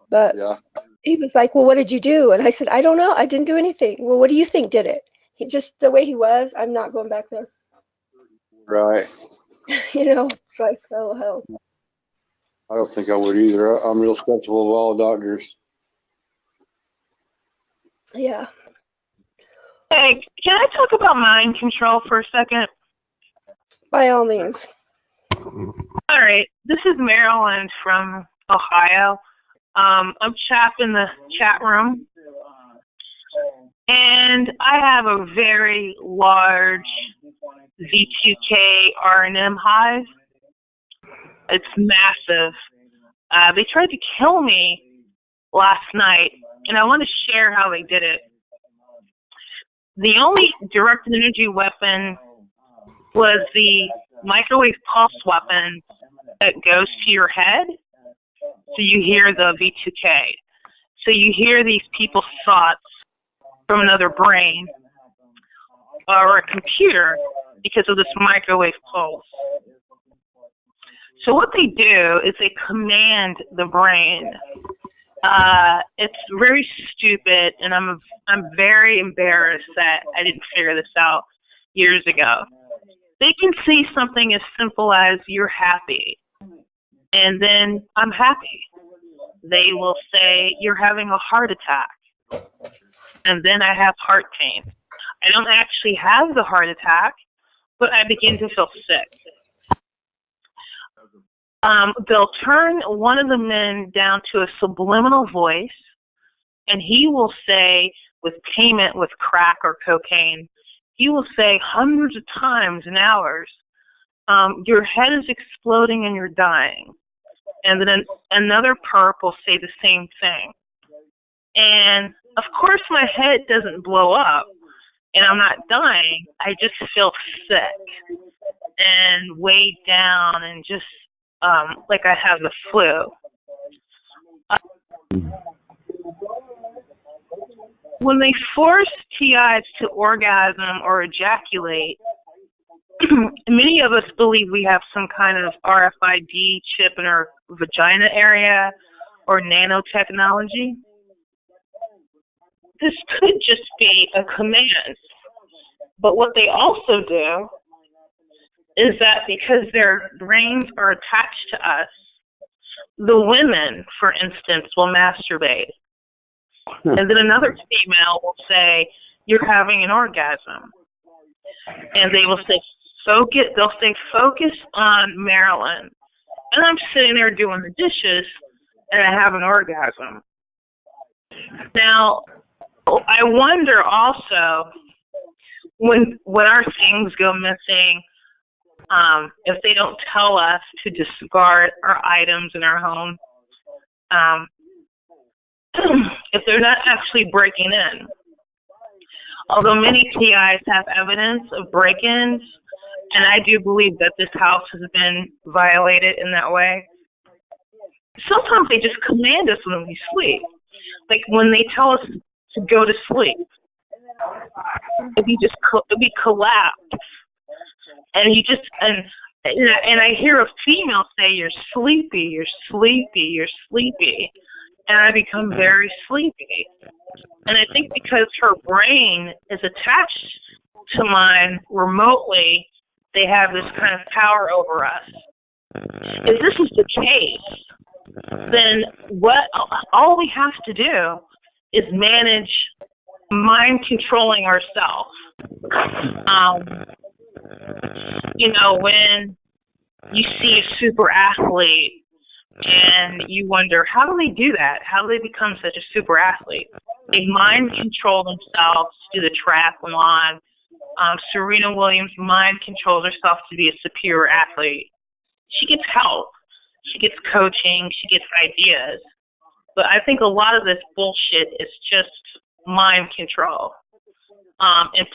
But he was like, well, what did you do? And I said, I don't know. I didn't do anything. Well, what do you think did it? Just the way he was, I'm not going back there. Right. It's like, oh, hell. I don't think I would either. I'm real skeptical of all doctors. Yeah. Hey, can I talk about mind control for a second? By all means. All right. This is Marilyn from Ohio. I'm Chap in the chat room. And I have a very large V2K R&M hive. It's massive. They tried to kill me last night, and I want to share how they did it. The only directed energy weapon was the microwave pulse weapon that goes to your head, so you hear the V2K. So you hear these people's thoughts from another brain or a computer because of this microwave pulse. So what they do is they command the brain. It's very stupid, and I'm very embarrassed that I didn't figure this out years ago. They can say something as simple as "you're happy," and then I'm happy. They will say "you're having a heart attack," and then I have heart pain. I don't actually have the heart attack, but I begin to feel sick. They'll turn one of the men down to a subliminal voice, and he will say, with payment with crack or cocaine, he will say hundreds of times in hours, your head is exploding and you're dying. And then another perp will say the same thing. And, of course, my head doesn't blow up, and I'm not dying. I just feel sick and weighed down and just like I have the flu. When they force TIs to orgasm or ejaculate, many of us believe we have some kind of RFID chip in our vagina area or nanotechnology. This could just be a command. But what they also do is that because their brains are attached to us, the women, for instance, will masturbate. And then another female will say, you're having an orgasm. And they will say, they'll say, focus on Marilyn. And I'm sitting there doing the dishes, and I have an orgasm. Now, I wonder also, when our things go missing, if they don't tell us to discard our items in our home, if they're not actually breaking in. Although many TIs have evidence of break-ins, and I do believe that this house has been violated in that way, sometimes they just command us when we sleep. Like when they tell us to go to sleep. If you just be collapsed, and you just and I hear a female say, "You're sleepy, you're sleepy, you're sleepy," and I become very sleepy. And I think because her brain is attached to mine remotely, they have this kind of power over us. If this is the case, then all we have to do is manage mind controlling ourselves. When you see a super athlete and you wonder, how do they do that? How do they become such a super athlete? They mind control themselves to do the triathlon. Serena Williams mind controls herself to be a superior athlete. She gets help. She gets coaching. She gets ideas. But I think a lot of this bullshit is just mind control. And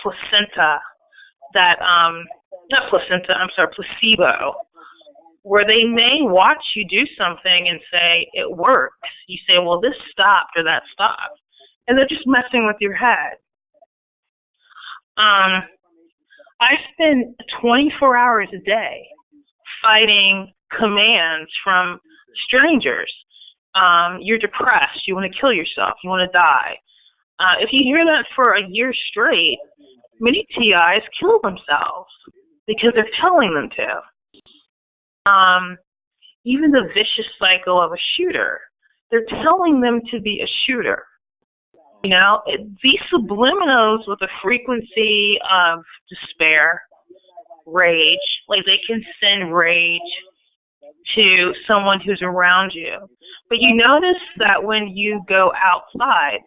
placebo, where they may watch you do something and say, it works. You say, well, this stopped or that stopped. And they're just messing with your head. I spend 24 hours a day fighting commands from strangers. You're depressed. You want to kill yourself. You want to die. If you hear that for a year straight, many TIs kill themselves because they're telling them to. Even the vicious cycle of a shooter, they're telling them to be a shooter. These subliminals with a frequency of despair, rage, like they can send rage to someone who's around you. But you notice that when you go outside,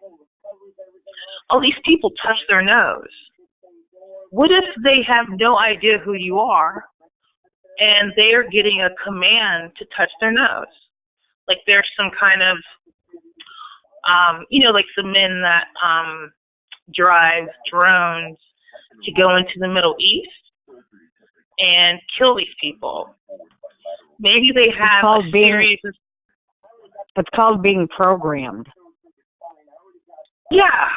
all these people touch their nose. What if they have no idea who you are and they are getting a command to touch their nose? Like there's some kind of, like the men that drive drones to go into the Middle East and kill these people. Maybe they have a series of... It's called being programmed. Yeah.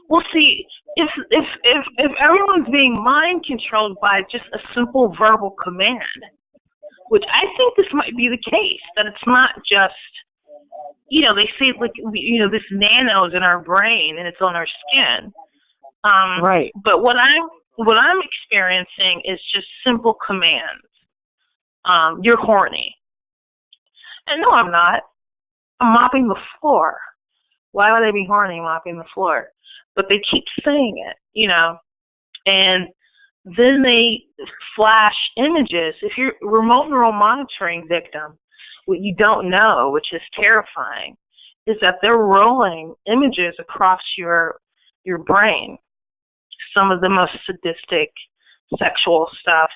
Well, see, if everyone's being mind controlled by just a simple verbal command, which I think this might be the case, that it's not just, they say like, this nano's in our brain and it's on our skin. Right. But what I'm experiencing is just simple commands. You're horny. And no, I'm not. I'm mopping the floor. Why would I be horny mopping the floor? But they keep saying it, and then they flash images. If you're a remote neural monitoring victim, what you don't know, which is terrifying, is that they're rolling images across your brain, some of the most sadistic sexual stuff,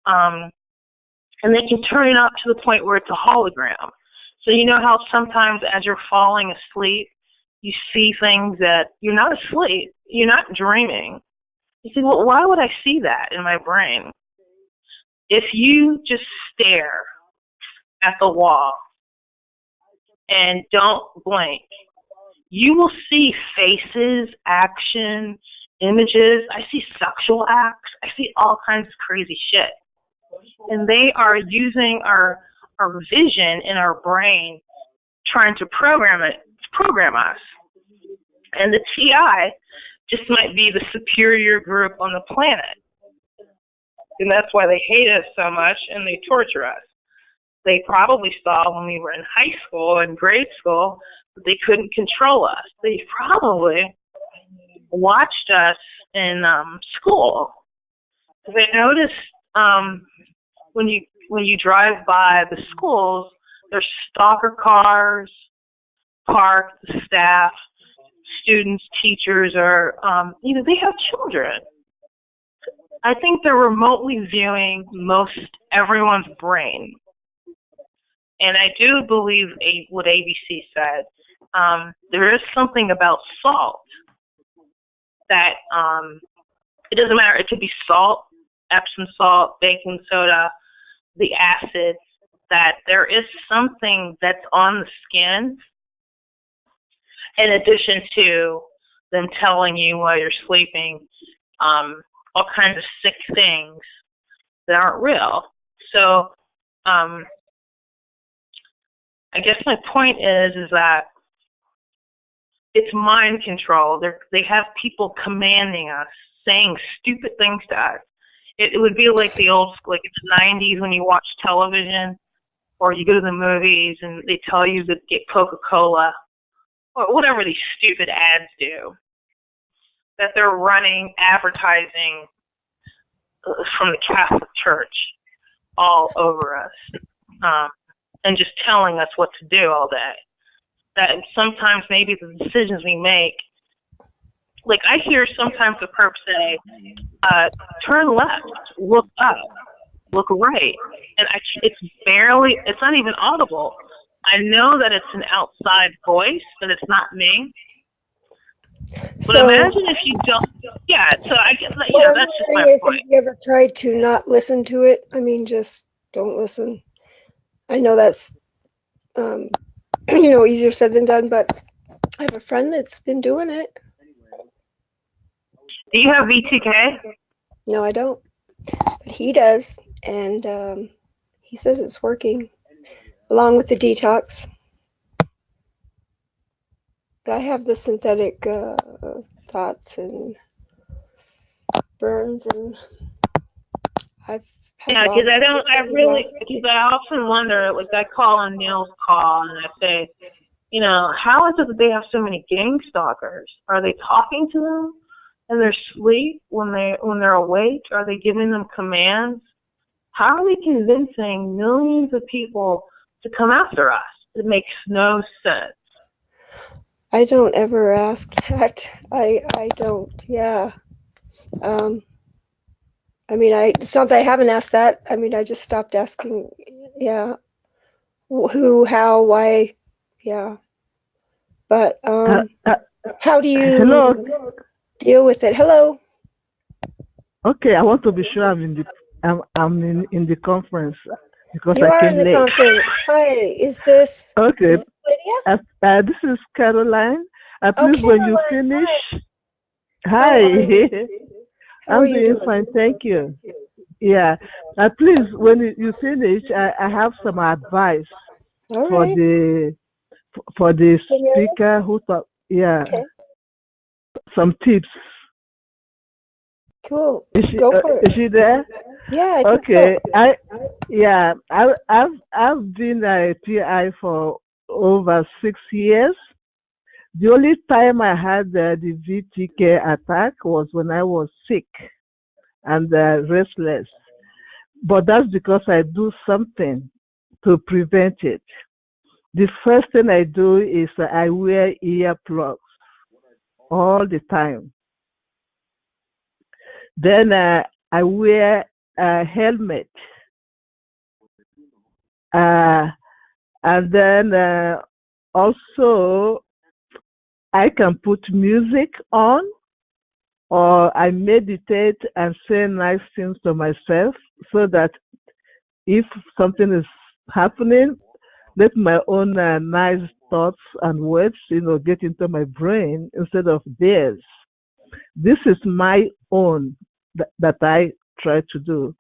and they can turn it up to the point where it's a hologram. So you know how sometimes as you're falling asleep, you see things that you're not asleep, you're not dreaming. You say, well, why would I see that in my brain? If you just stare at the wall and don't blink, you will see faces, action, images. I see sexual acts. I see all kinds of crazy shit. And they are using our vision in our brain, trying to program us. And the TI just might be the superior group on the planet. And that's why they hate us so much and they torture us. They probably saw when we were in high school and grade school that they couldn't control us. They probably watched us in school. They noticed when you drive by the schools, there's stalker cars parked, the staff, students, teachers are, they have children. I think they're remotely viewing most everyone's brain. And I do believe what ABC said. There is something about salt that it doesn't matter. It could be salt, Epsom salt, baking soda, the acid, that there is something that's on the skin in addition to them telling you while you're sleeping all kinds of sick things that aren't real. So I guess my point is that it's mind control. They have people commanding us, saying stupid things to us. It would be like the old, like in the 90s when you watch television or you go to the movies and they tell you to get Coca-Cola or whatever these stupid ads do, that they're running advertising from the Catholic Church all over us, and just telling us what to do all day. That sometimes maybe the decisions we make, like I hear sometimes the perp say, turn left, look up, look right, and it's not even audible. I know that it's an outside voice, but it's not me. But So, imagine if you don't, yeah, so I guess, what I'm that's just my wondering is, point. have you ever tried to not listen to it? I mean, just don't listen. I know that's, easier said than done, but I have a friend that's been doing it. Do you have V2K? No, I don't. But he does, and he says it's working, along with the detox. But I have the synthetic thoughts and burns, and I've had Yeah, because lost. because I often wonder, like I call on Neil's call and I say, how is it that they have so many gang stalkers? Are they talking to them in their sleep when they're awake? Are they giving them commands? How are they convincing millions of people to come after us? It makes no sense. I don't ever ask that. I don't. Yeah. It's not that I haven't asked that. I mean, I just stopped asking. Yeah. Who, how, why? Yeah. But how do you Hello. deal with it? Hello. Okay, I want to be sure I'm in the conference because You I are came in the late. conference. Hi. Is this Okay. Lydia? This is Caroline. Oh, Please, when you Caroline, finish, How are hi. you? How are I'm you doing doing? fine, thank you. Yeah. Please, when you finish, I have some advice All for right. the speaker who talk. Yeah, Okay. some tips. Cool. Is she, Go for is it. she there? Yeah, I think Okay. so. I've been a PI for over 6 years. The only time I had the VTK attack was when I was sick and restless. But that's because I do something to prevent it. The first thing I do is I wear earplugs all the time. Then I wear a helmet. And then also I can put music on, or I meditate and say nice things to myself so that if something is happening, let my own nice thoughts and words, get into my brain instead of theirs. This is my own that I try to do.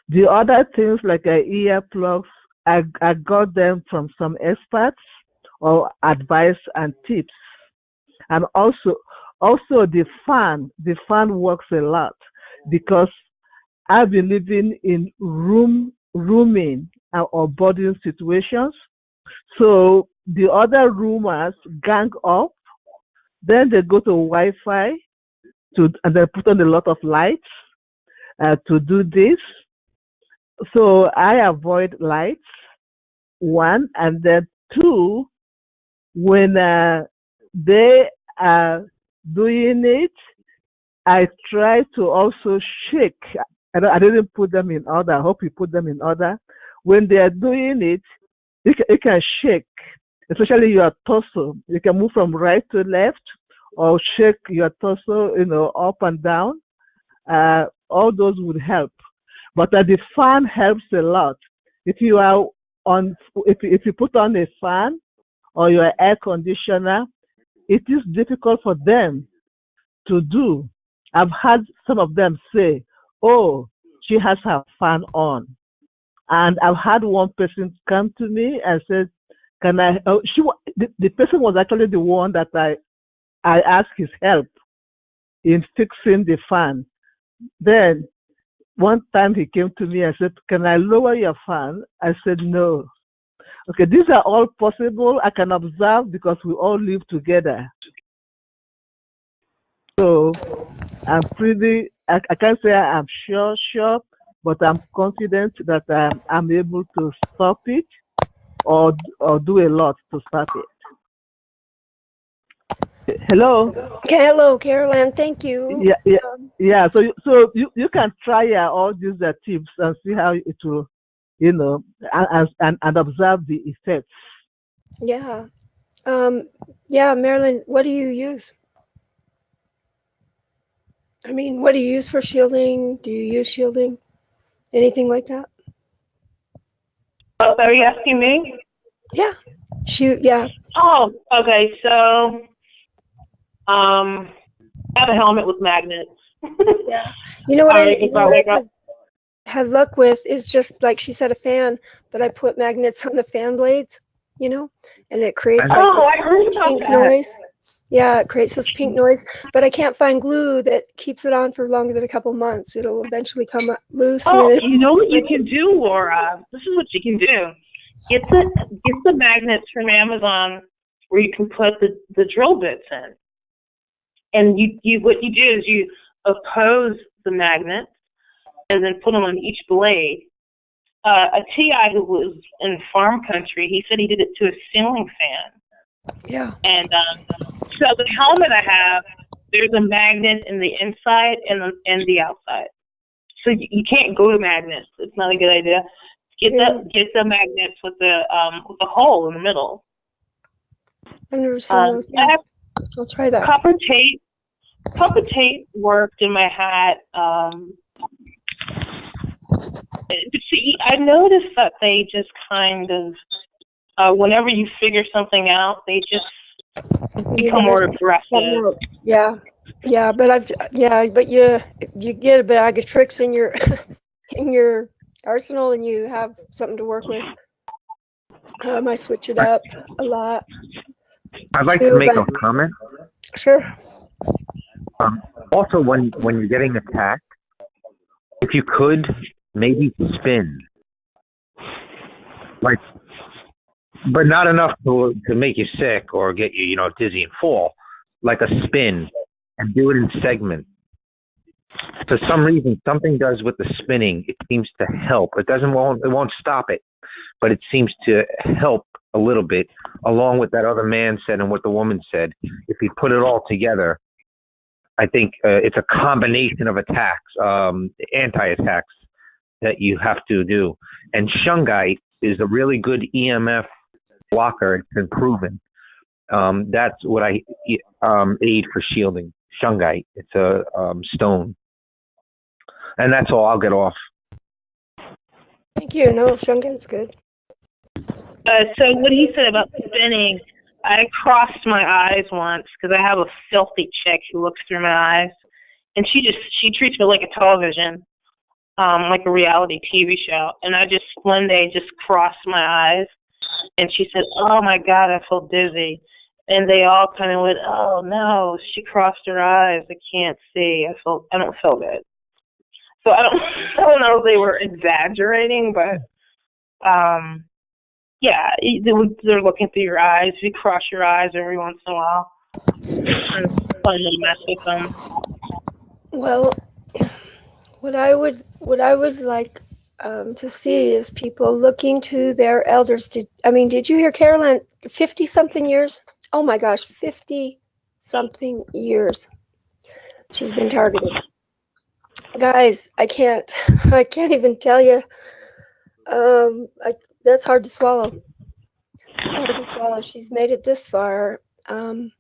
The other things like earplugs, I got them from some experts or advice and tips. And also the fan works a lot because I've been living in rooming or boarding situations. So the other roomers gang up, then they go to Wi-Fi and they put on a lot of lights to do this. So I avoid lights, one, and then two, when they are doing it, I try to also shake. I didn't put them in order. I hope you put them in order. When they are doing it, you can shake, especially your torso. You can move from right to left or shake your torso, up and down. All those would help. But the fan helps a lot. If you are if you put on a fan or your air conditioner, it is difficult for them to do. I've had some of them say, "Oh, she has her fan on," and I've had one person come to me and said, "Can I?" Oh, the person was actually the one that I asked his help in fixing the fan. Then one time he came to me and said, "Can I lower your fan?" I said, "No." Okay, these are all possible. I can observe because we all live together. So I'm I can't say I'm sure, but I'm confident that I'm able to stop it or do a lot to stop it. Hello? Hello, Caroline. Thank you. Yeah. So you can try all these tips and see how it will, and observe the effects. Yeah. Yeah, Marilyn, what do you use? I mean, what do you use for shielding? Do you use shielding? Anything like that? Oh, are you asking me? Yeah. Shoot, yeah. Oh, okay. So, I have a helmet with magnets. Yeah. You know what I I've had luck with is just like she said, a fan, but I put magnets on the fan blades, and it creates like I heard about pink that. noise. Yeah, it creates this pink noise, but I can't find glue that keeps it on for longer than a couple months. It'll eventually come loose. Oh, you know what you can do, Laura? This is what you can do. Get the magnets from Amazon where you can put the drill bits in. And what you do is you oppose the magnets and then put them on each blade. A TI who was in farm country, he said he did it to a ceiling fan. Yeah. And so the helmet I have, there's a magnet in the inside and the outside. So you can't go to magnets. It's not a good idea. Get the magnets with the hole in the middle. I've never seen those. Yeah. I'll try that. Copper tape worked in my hat. But see, I noticed that they just kind of, whenever you figure something out, they just become more aggressive. Yeah, but you get a bag of tricks in your in your arsenal, and you have something to work with. I switch it up a lot. I'd like to make a comment. Sure. Also, when you're getting attacked, if you could, maybe spin. But not enough to make you sick or get you, dizzy and fall. Like a spin, and do it in segments. For some reason, something does with the spinning. It seems to help. It won't stop it, but it seems to help a little bit, along with that other man said and what the woman said. If you put it all together, I think it's a combination of attacks, anti-attacks that you have to do. And shungite is a really good EMF blocker. It's been proven. That's what I aid for shielding. Shungite. It's a stone. And that's all. I'll get off. Thank you. No, shungite's good. So what he said about spinning, I crossed my eyes once because I have a filthy chick who looks through my eyes, and she treats me like a television, like a reality TV show. And I just one day just crossed my eyes, and she said, "Oh my God, I feel dizzy." And they all kind of went, "Oh no, she crossed her eyes. I can't see. I don't feel good." So I don't know if they were exaggerating, but yeah, they're looking through your eyes. If you cross your eyes every once in a while, it's fun to mess with them. Well, what I would like to see is people looking to their elders. Did you hear Caroline? 50-something years? Oh my gosh, 50-something years. She's been targeted. Guys, I can't even tell you. That's hard to swallow. It's hard to swallow. She's made it this far. Is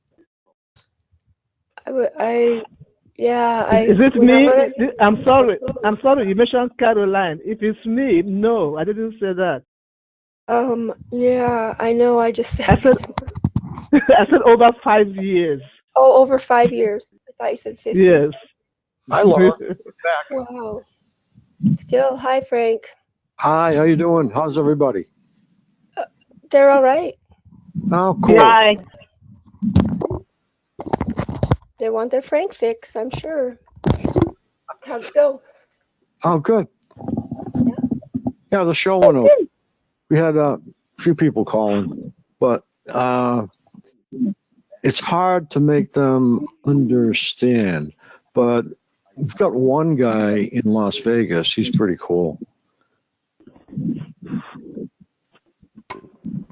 it me? I'm sorry. You mentioned Caroline. If it's me, no, I didn't say that. Yeah, I know. I just said. I said over 5 years. Oh, over 5 years. I thought you said 50. Yes. Hi, Laura. Wow. Still, hi, Frank. Hi, how you doing? How's everybody? They're all right. Oh, cool. Hi. They want their Frank fix, I'm sure. How'd it go? Oh, good. Yeah, the show went over. We had a few people calling, but it's hard to make them understand. But we've got one guy in Las Vegas. He's pretty cool.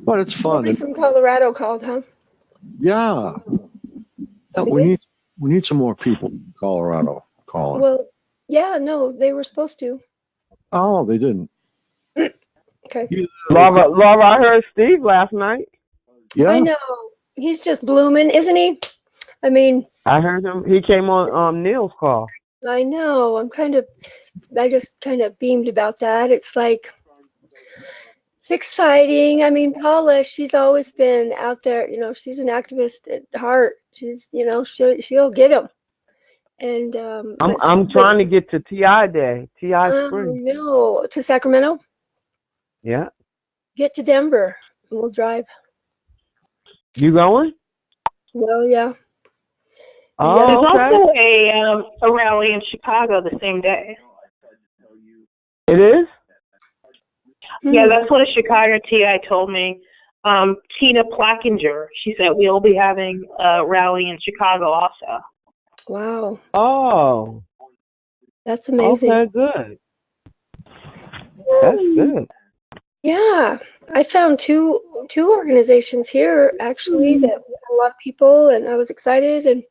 But it's fun. Somebody from Colorado called, huh? Yeah. We need some more people in Colorado calling. Well, yeah, no, they were supposed to. Oh, they didn't. Okay. Laura, I heard Steve last night. Yeah. I know. He's just blooming, isn't he? I mean, I heard him. He came on Neil's call. I know. I just kind of beamed about that. It's like, it's exciting. I mean, Paula, she's always been out there. You know, she's an activist at heart. She's, you know, she'll get him. And I'm trying to get to TI Day, TI Spring. No, to Sacramento. Yeah. Get to Denver, and we'll drive. You going? Well, yeah. Oh, There's okay. also a rally in Chicago the same day. It is? Yeah, that's what a Chicago TI told me. Tina Plackinger, she said we'll be having a rally in Chicago also. Wow. Oh. That's amazing. Okay, good. That's good. Yeah, I found two organizations here actually that had a lot of people, and I was excited. And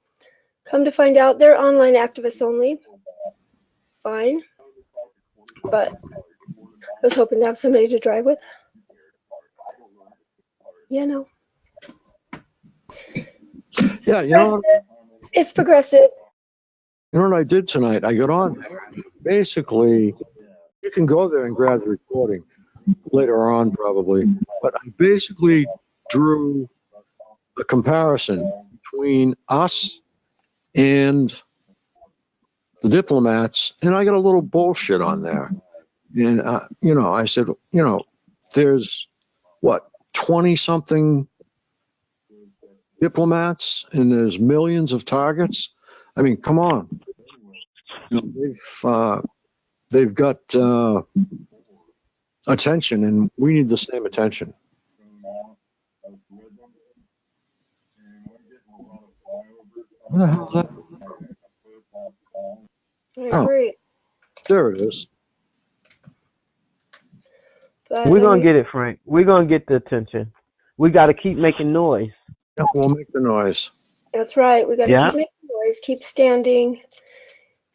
come to find out, they're online activists only. Fine, but I was hoping to have somebody to drive with. You know. Yeah, you know. It's progressive. You know what I did tonight? I got on there. Basically, you can go there and grab the recording later on probably, but I basically drew a comparison between us and the diplomats, and I got a little bullshit on there. And, you know, I said, you know, there's, what, 20-something diplomats, and there's millions of targets? I mean, come on. You know, they've got attention, and we need the same attention. What the hell is that? I agree. There it is. But, We're going to get it, Frank. We're going to get the attention. We got to keep making noise. Yeah, we'll make the noise. That's right. We got to keep making noise, keep standing,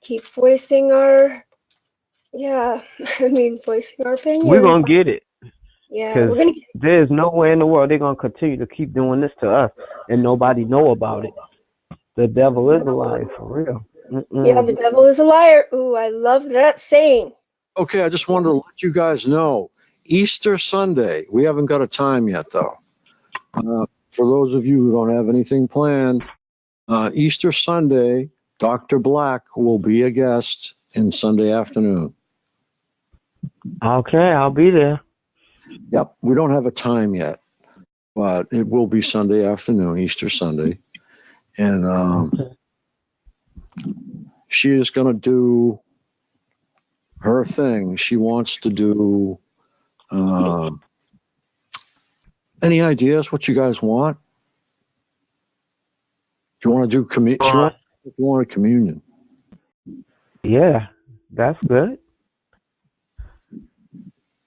keep voicing our, voicing our opinions. We're going to get it. Yeah, Because we're going to get it. there's no way in the world they're going to continue to keep doing this to us and nobody know about it. The devil is a liar, for real. Yeah, the devil is a liar. Ooh, I love that saying. Okay, I just wanted to let you guys know, Easter Sunday, we haven't got a time yet, though. For those of you who don't have anything planned, Easter Sunday, Dr. Black will be a guest in Sunday afternoon. Okay, I'll be there. Yep, we don't have a time yet, but it will be Sunday afternoon, Easter Sunday. And she is going to do her thing. She wants to do, any ideas what you guys want? Do you want to do communion? If you want a communion. Yeah, that's good.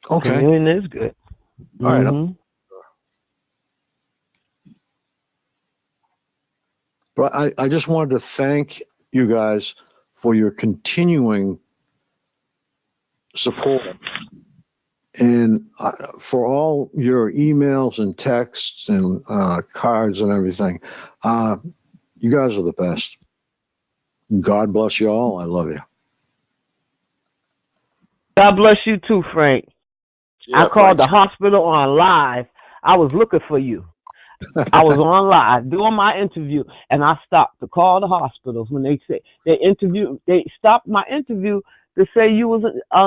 Okay. Communion is good. All right. But I just wanted to thank you guys for your continuing support and for all your emails and texts and cards and everything. You guys are the best. God bless you all. I love you. God bless you too, Frank. Yeah, I called the hospital on live. I was looking for you. I was on live doing my interview, and I stopped to call the hospitals when they said they stopped my interview to say you was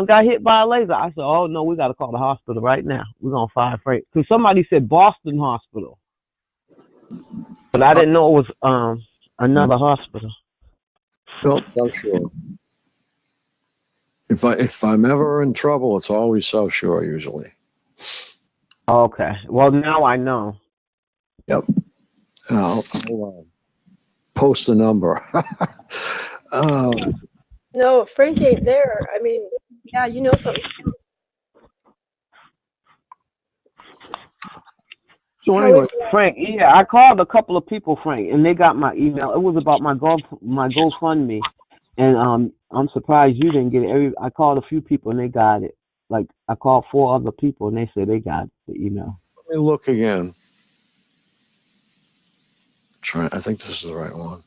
got hit by a laser. I said, oh no, we got to call the hospital right now. We're gonna fire Frank because somebody said Boston Hospital, but I didn't know it was another hospital. No, South Shore. If I'm ever in trouble, it's always South Shore usually. Okay, well now I know. Yep. I'll post the number. No, Frank ain't there. I mean, yeah, you know something. So anyway, Frank, yeah, I called a couple of people, Frank, and they got my email. It was about my GoFundMe, and I'm surprised you didn't get it. I called a few people and they got it. Like I called 4 other people and they said they got the email. let me look again. I think this is the right one.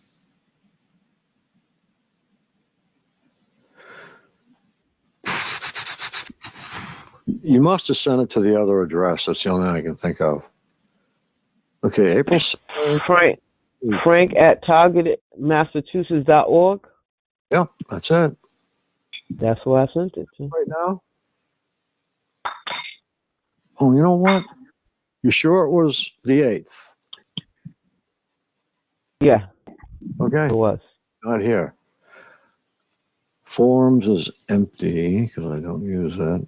You must have sent it to the other address. That's the only thing I can think of. Okay, April 7th. Frank at targetedmassachusetts.org. Yeah, that's it. That's where I sent it to. Right now? Oh, you know what? You sure it was the 8th? Yeah. Okay. It was. Not here. Forms is empty because I don't use that.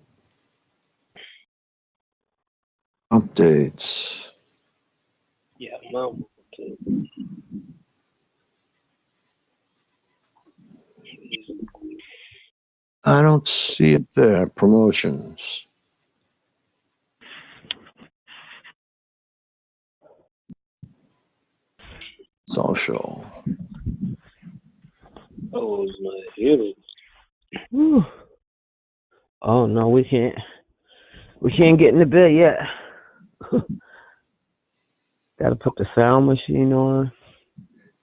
Updates. Yeah, Mom. I don't see it there. Promotions. Social. Oh, it's my hero. Whew. Oh no, we can't get in the bed yet. Gotta put the sound machine on.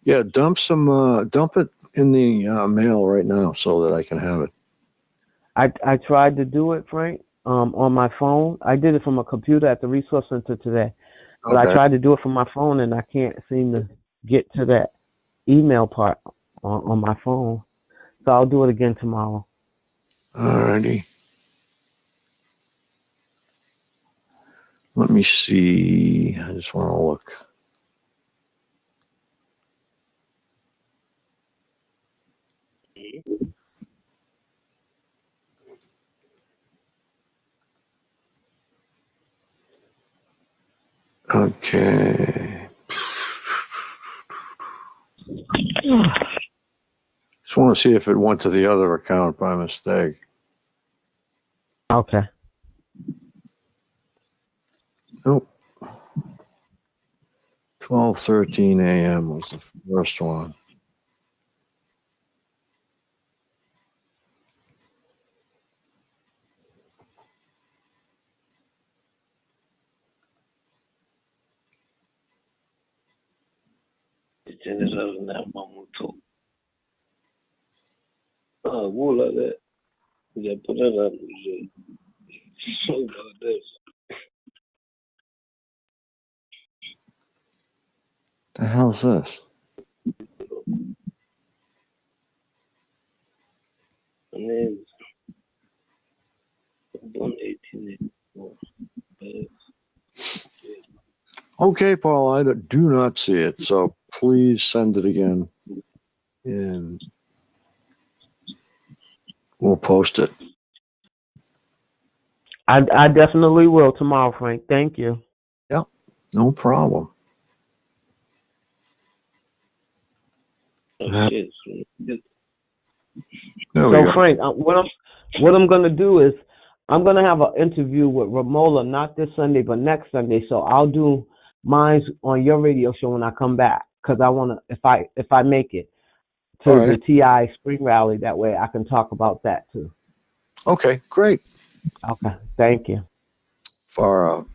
Yeah, dump it in the mail right now so that I can have it. I tried to do it, Frank, on my phone. I did it from a computer at the resource center today. But I tried to do it from my phone and I can't seem to get to that email part on my phone. So I'll do it again tomorrow. Alrighty. Let me see. I just want to look. Okay. Just want to see if it went to the other account by mistake. Okay. Nope. 12:13 a.m. was the first one. Tienes una mamuto. More like that. Yeah, put that up. So about this. The hell's this? And then 118. Okay, Paul, I do not see it, so please send it again, and we'll post it. I definitely will tomorrow, Frank. Thank you. Yep, no problem. Oh, shit. So Frank, what I'm gonna do is I'm gonna have an interview with Romola, not this Sunday, but next Sunday. So I'll do mine on your radio show when I come back, because I wanna, if I make it to the TI Spring Rally, that way I can talk about that too. Okay, great. Okay, thank you. Far out.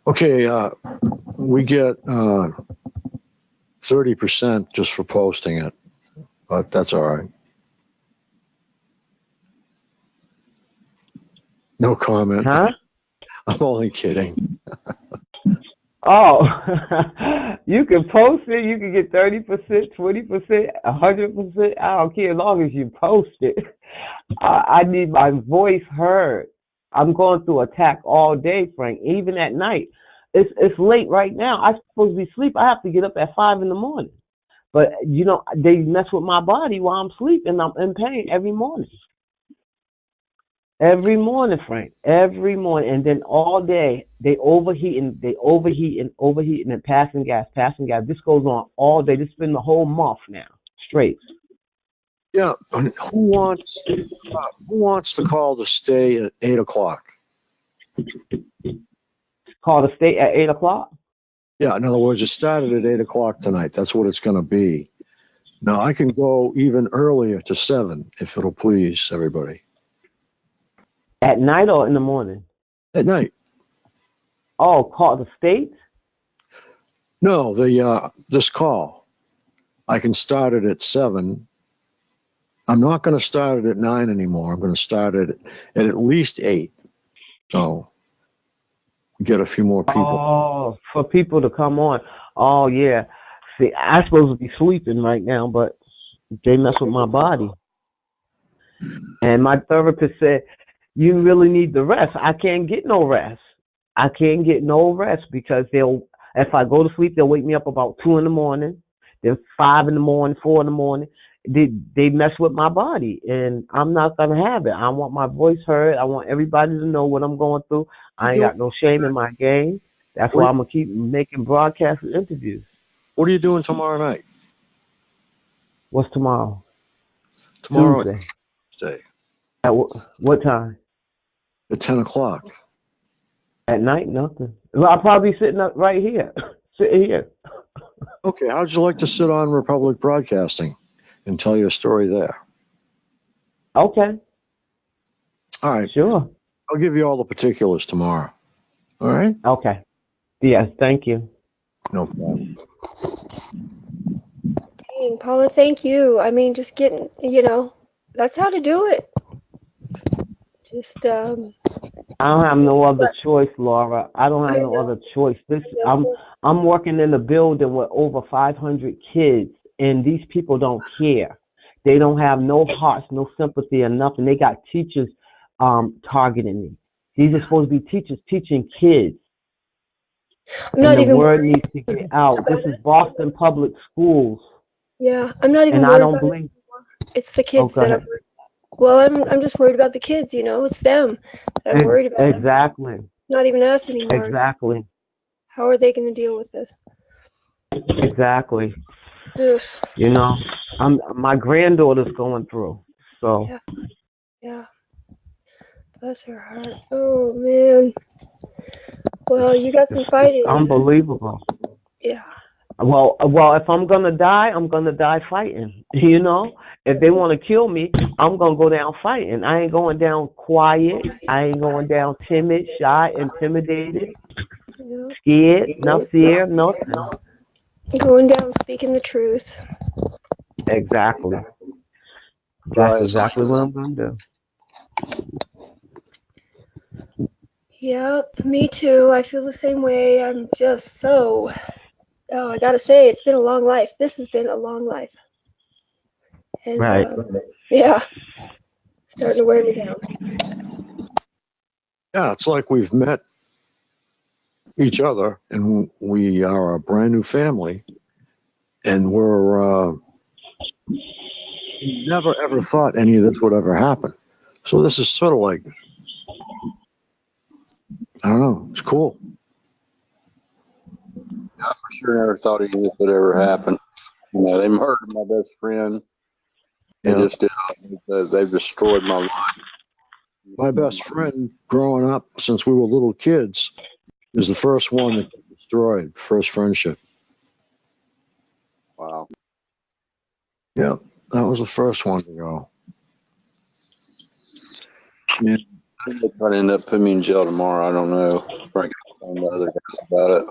Okay, we get 30% just for posting it, but that's all right. No comment. Huh? I'm only kidding. Oh, you can post it. You can get 30%, 20%, 100%. I don't care as long as you post it. I need my voice heard. I'm going through attack all day, Frank, even at night. It's late right now. I'm supposed to be asleep. I have to get up at 5 in the morning. But, you know, they mess with my body while I'm sleeping. I'm in pain every morning. Every morning, Frank. Every morning. And then all day, they overheat and passing gas. This goes on all day. This has been the whole month now, straight. Yeah. Who wants the call to stay at 8 o'clock? Call to stay at 8 o'clock? Yeah, in other words, it started at 8 o'clock tonight. That's what it's going to be. Now, I can go even earlier to 7, if it'll please everybody. At night or in the morning? At night. Oh, call the state? No, this call. I can start it at 7. I'm not going to start it at 9 anymore. I'm going to start it at least 8. So get a few more people. Oh, for people to come on. Oh, yeah. See, I'm supposed to be sleeping right now, but they mess with my body. And my therapist said, you really need the rest. I can't get no rest. I can't get no rest because if I go to sleep, they'll wake me up about 2 in the morning, then 5 in the morning, 4 in the morning. They mess with my body, and I'm not going to have it. I want my voice heard. I want everybody to know what I'm going through. I ain't got no shame in my game. That's why I'm going to keep making broadcasts and interviews. What are you doing tomorrow night? What's tomorrow? Tomorrow Tuesday. At what time? At 10 o'clock. At night, nothing. Well, I'll probably be sitting up right here. Sitting here. Okay, how'd you like to sit on Republic Broadcasting and tell your story there? Okay. All right. Sure. I'll give you all the particulars tomorrow. All right? Okay. Yes, thank you. No problem. Dang, Paula, thank you. I mean, just getting, that's how to do it. Just, I don't have no other choice, Laura. I don't have no other choice. I'm working in a building with over 500 kids, and these people don't care. They don't have no hearts, no sympathy, or nothing. They got teachers targeting me. These are supposed to be teachers teaching kids. I'm not and the even word needs to get out. This is Boston Public Schools. Yeah, I'm not even And worried I don't about it believe. anymore. It's the kids go that I'm ahead. worried about. Well, I'm just worried about the kids, It's them that I'm worried about. Exactly. Not even us anymore. It's Exactly. how are they going to deal with this? Exactly. Ugh. My granddaughter's going through. So Yeah. Bless her heart. Oh, man. Well, you got some fighting. unbelievable. Yeah. Well, if I'm gonna die, I'm gonna die fighting. If they want to kill me, I'm gonna go down fighting. I ain't going down quiet. I ain't going down timid, shy, intimidated, scared, not fear, nothing. Going down speaking the truth. Exactly. That's exactly what I'm gonna do. Yeah, me too. I feel the same way. I'm just so. Oh, I gotta say, it's been a long life. This has been a long life. And, Right. yeah, starting to wear me down. Yeah, it's like we've met each other and we are a brand new family, and we're never ever thought any of this would ever happen. So this is sort of like, I don't know, it's cool. I for sure never thought any of this would ever happen. They murdered my best friend. They just did. They've destroyed my life. My best friend growing up since we were little kids is the first one that destroyed, first friendship. Wow. Yeah, that was the first one to go. Yeah. They're trying to end up putting me in jail tomorrow. I don't know. Frank told the other guys about it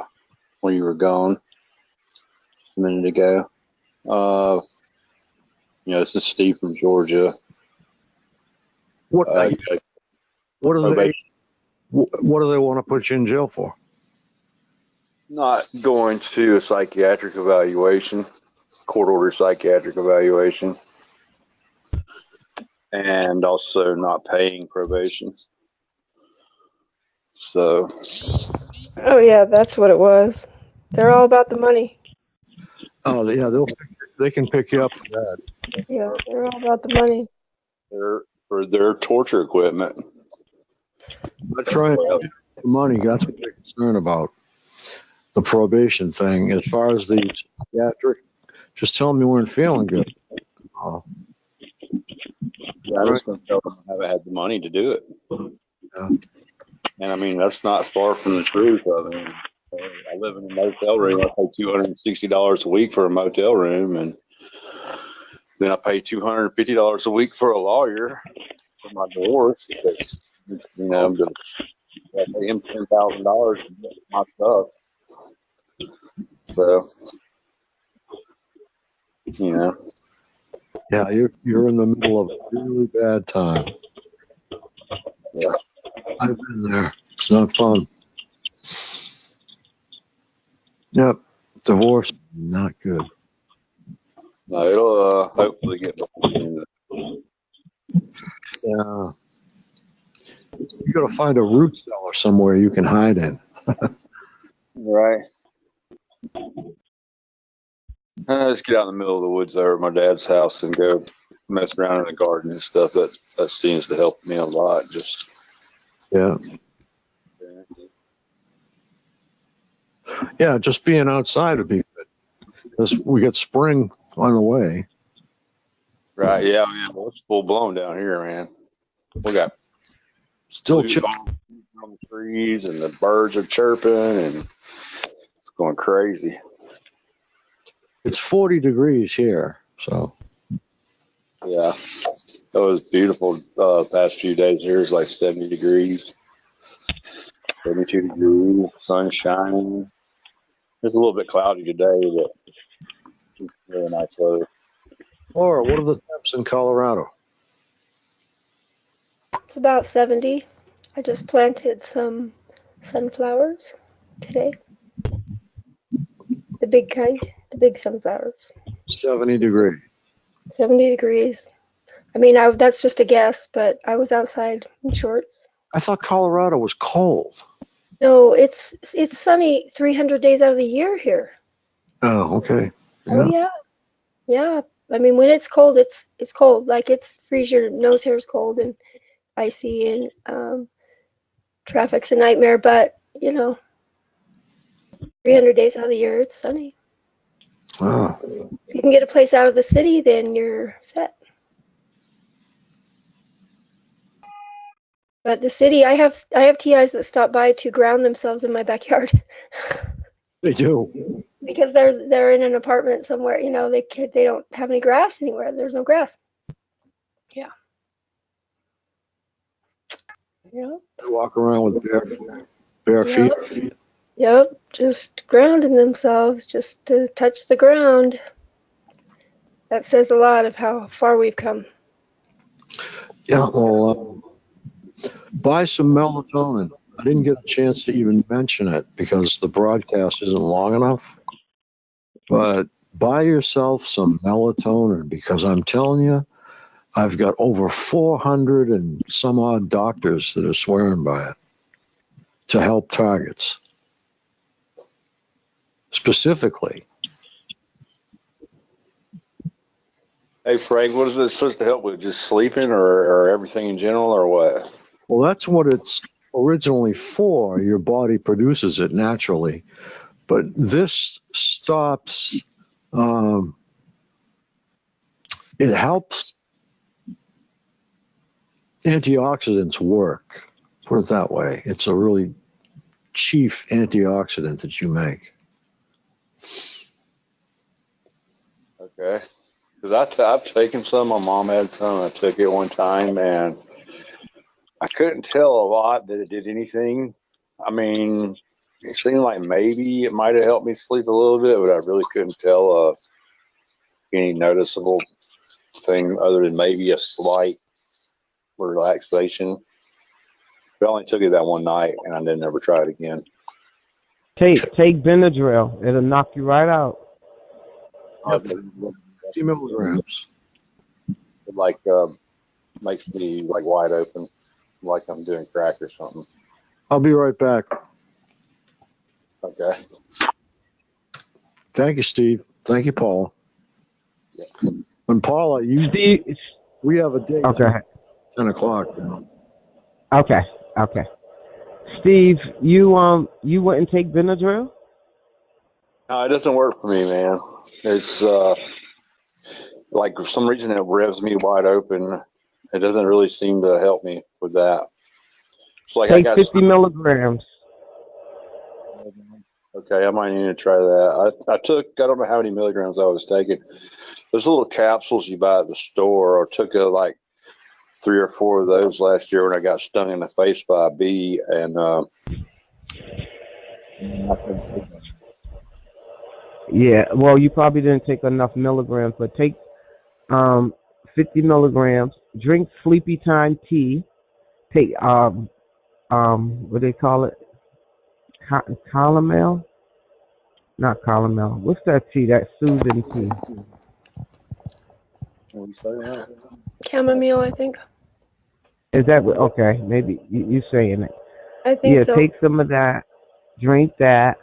when you were gone a minute ago. This is Steve from Georgia. What? What do they? probation. What do they want to put you in jail for? Not going to a psychiatric evaluation, court order psychiatric evaluation, and also not paying probation. So, Oh yeah, that's what it was. They're all about the money. Oh yeah, they can pick you up for that. Yeah, they're all about the money. for their torture equipment. Not trying to help you with the money. That's what they're concerned about. The probation thing. As far as the psychiatric, just tell them you weren't feeling good. Yeah, I just going to tell them I haven't had the money to do it. Yeah. And I mean, that's not far from the truth. I mean, I live in a motel room. I pay $260 a week for a motel room, and then I pay $250 a week for a lawyer for my divorce. Because, you know, I pay him $10,000 to get my stuff. So, you know. Yeah, you're in the middle of a really bad time. Yeah. I've been there. It's not fun. Yep. Divorce, not good. No, it'll hopefully get better. Yeah. You got to find a root cellar somewhere you can hide in. Right. I just get out in the middle of the woods there at my dad's house and go mess around in the garden and stuff. That seems to help me a lot. Just yeah, just being outside would be good. Because we got spring on the way. right. Yeah, man. Well, it's full blown down here, man. We got still leaves on the trees and the birds are chirping and it's going crazy. It's 40 degrees here, so. Yeah, it was beautiful. Past few days here is like 70 degrees, 72 degrees, sun shining. It's a little bit cloudy today, but it's really nice weather. Laura, what are the temps in Colorado? It's about 70. I just planted some sunflowers today. The big kind, the big sunflowers. 70 degrees. 70 degrees. I mean, that's just a guess, but I was outside in shorts. I thought Colorado was cold. No, it's sunny 300 days out of the year here. Oh, okay. Yeah. Oh yeah, yeah. I mean, when it's cold, it's cold. Like it's freeze your nose hairs cold and icy and traffic's a nightmare. But you know, 300 days out of the year, it's sunny. Wow. If you can get a place out of the city, then you're set. But the city, I have TIs that stop by to ground themselves in my backyard. They do. Because they're in an apartment somewhere, you know, they don't have any grass anywhere. There's no grass. Yeah. Yep. They walk around with bare feet. Yep. Just grounding themselves just to touch the ground. That says a lot of how far we've come. Yeah, well, buy some melatonin. I didn't get a chance to even mention it because the broadcast isn't long enough. But buy yourself some melatonin because I'm telling you, I've got over 400 and some odd doctors that are swearing by it to help targets. Specifically. Hey, Frank, what is it supposed to help with? Just sleeping or everything in general or what? Well, that's what it's originally for. Your body produces it naturally. But this stops, it helps antioxidants work. Put it that way. It's a really chief antioxidant that you make. Okay. Because I've taken some. My mom had some. I took it one time, and I couldn't tell a lot that it did anything. I mean, it seemed like maybe it might have helped me sleep a little bit, but I really couldn't tell any noticeable thing other than maybe a slight relaxation. I only took it that one night, and I didn't ever try it again. Take Benadryl. It'll knock you right out. 50 milligrams. It makes me like wide open, like I'm doing crack or something. I'll be right back. Okay. Thank you, Steve. Thank you, Paula. Yeah. And Paula, we have a date. Okay. 10 o'clock now. Okay. Steve, you wouldn't take Benadryl? No, it doesn't work for me, man. It's like for some reason it revs me wide open. It doesn't really seem to help me with that. It's like Take 50 milligrams. Okay, I might need to try that. I don't know how many milligrams I was taking. Those little capsules you buy at the store, I took like 3 or 4 of those last year when I got stung in the face by a bee, and Yeah, well, you probably didn't take enough milligrams, but take 50 milligrams. Drink sleepy time tea. Take what do they call it? Calomel? Not calomel. What's that tea? That soothing tea. Chamomile, I think. Is that what? Okay, maybe you saying it. I think so. Take some of that. Drink that.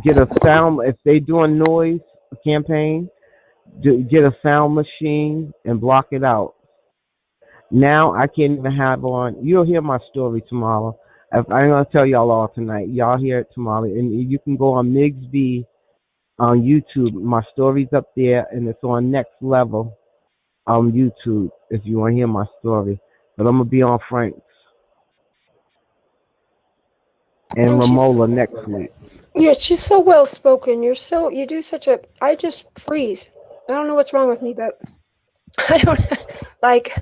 Get a sound. If they doing noise campaign, get a sound machine and block it out. Now I can't even have on. You'll hear my story tomorrow. I'm gonna tell y'all all tonight. Y'all hear it tomorrow, and you can go on Migsby on YouTube. My story's up there, and it's on Next Level on YouTube if you want to hear my story. But I'm gonna be on Frank's and Ramola next week. Yeah, she's so well spoken. You do such a. I just freeze. I don't know what's wrong with me, but I don't like.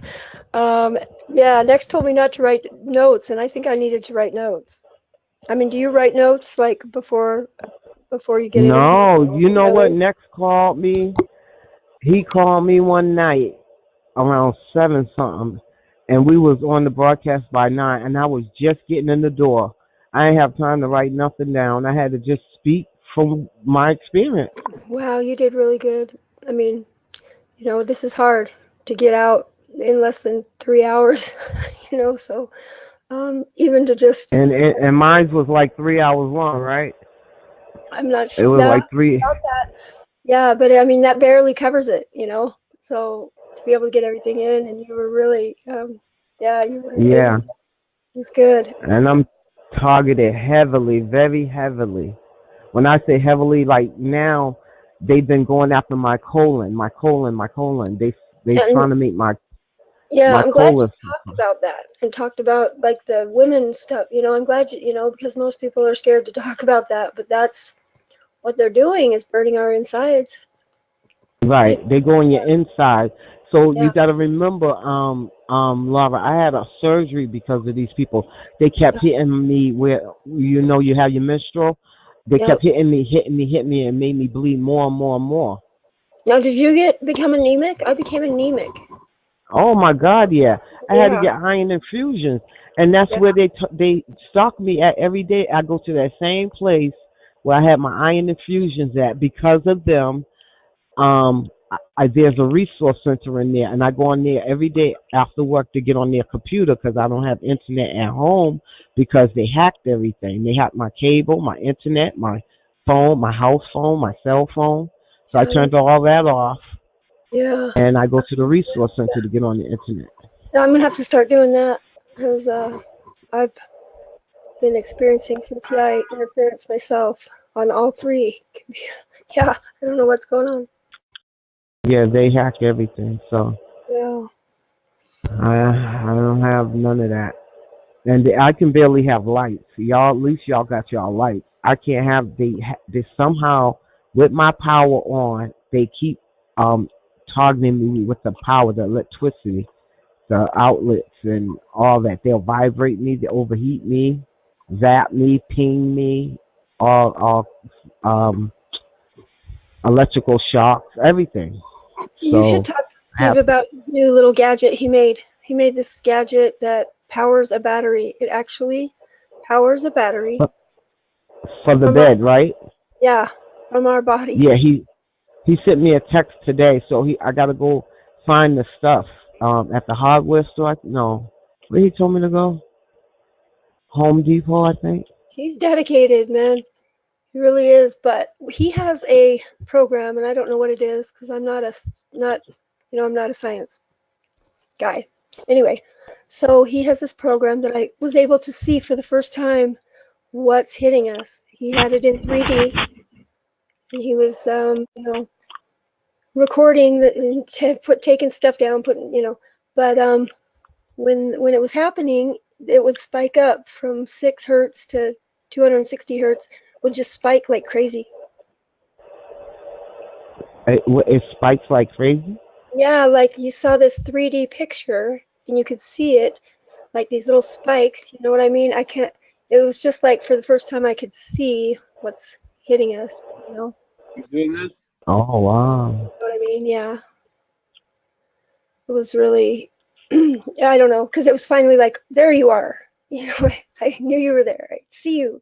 Yeah, Next told me not to write notes, and I think I needed to write notes. I mean, do you write notes like before you get in? No, you know what? Next called me. He called me one night around 7 something, and we was on the broadcast by 9, and I was just getting in the door. I didn't have time to write nothing down. I had to just speak from my experience. Wow, you did really good. I mean, this is hard to get out in less than 3 hours, so even to just... And mine was like 3 hours long, right? I'm not sure. It was like 3. About that. Yeah, but I mean, that barely covers it, so to be able to get everything in, and you were really, Yeah. It's good. And I'm targeted heavily, very heavily. When I say heavily, like now, they've been going after my colon. They trying to make my I'm glad you colon. talked about that and talked about like the women stuff. I'm glad because most people are scared to talk about that, but that's what they're doing is burning our insides. Right, they go in your inside. So you got to remember, Laura, I had a surgery because of these people. They kept hitting me where you have your menstrual. They kept hitting me, and made me bleed more and more and more. Now, did you become anemic? I became anemic. Oh my God, yeah. I had to get iron infusions, and that's where they stock me at every day. I go to that same place where I had my iron infusions at because of them. There's a resource center in there, and I go on there every day after work to get on their computer because I don't have internet at home because they hacked everything. They hacked my cable, my internet, my phone, my house phone, my cell phone. So I turned all that off. Yeah. And I go to the resource center to get on the internet. I'm going to have to start doing that because I've been experiencing some TI interference myself on all 3. Yeah, I don't know what's going on. Yeah, they hack everything, so yeah. I don't have none of that, and I can barely have lights. Y'all, at least y'all got y'all lights. I can't have they somehow with my power on. They keep targeting me with the power, the electricity, the outlets, and all that. They'll vibrate me, they overheat me, zap me, ping me, all electrical shocks, everything. You should talk to Steve about his new little gadget he made. He made this gadget that powers a battery. It actually powers a battery. For the From bed, right? Yeah, from our body. Yeah, he sent me a text today, so I gotta go find the stuff at the hardware store. No, where he told me to go? Home Depot, I think. He's dedicated, man. He really is. But he has a program, and I don't know what it is because I'm not I'm not a science guy. Anyway, so he has this program that I was able to see for the first time what's hitting us. He had it in 3D, and he was, recording taking stuff down, but when it was happening, it would spike up from 6 hertz to 260 hertz, would just spike like crazy. It spikes like crazy. Yeah, like you saw this 3D picture and you could see it, like these little spikes, you know what I mean? It was just like for the first time I could see what's hitting us, you know? You doing this? Oh wow. You know what I mean? Yeah. It was really, I don't know, because it was finally like, there you are. You know, I knew you were there. I see you.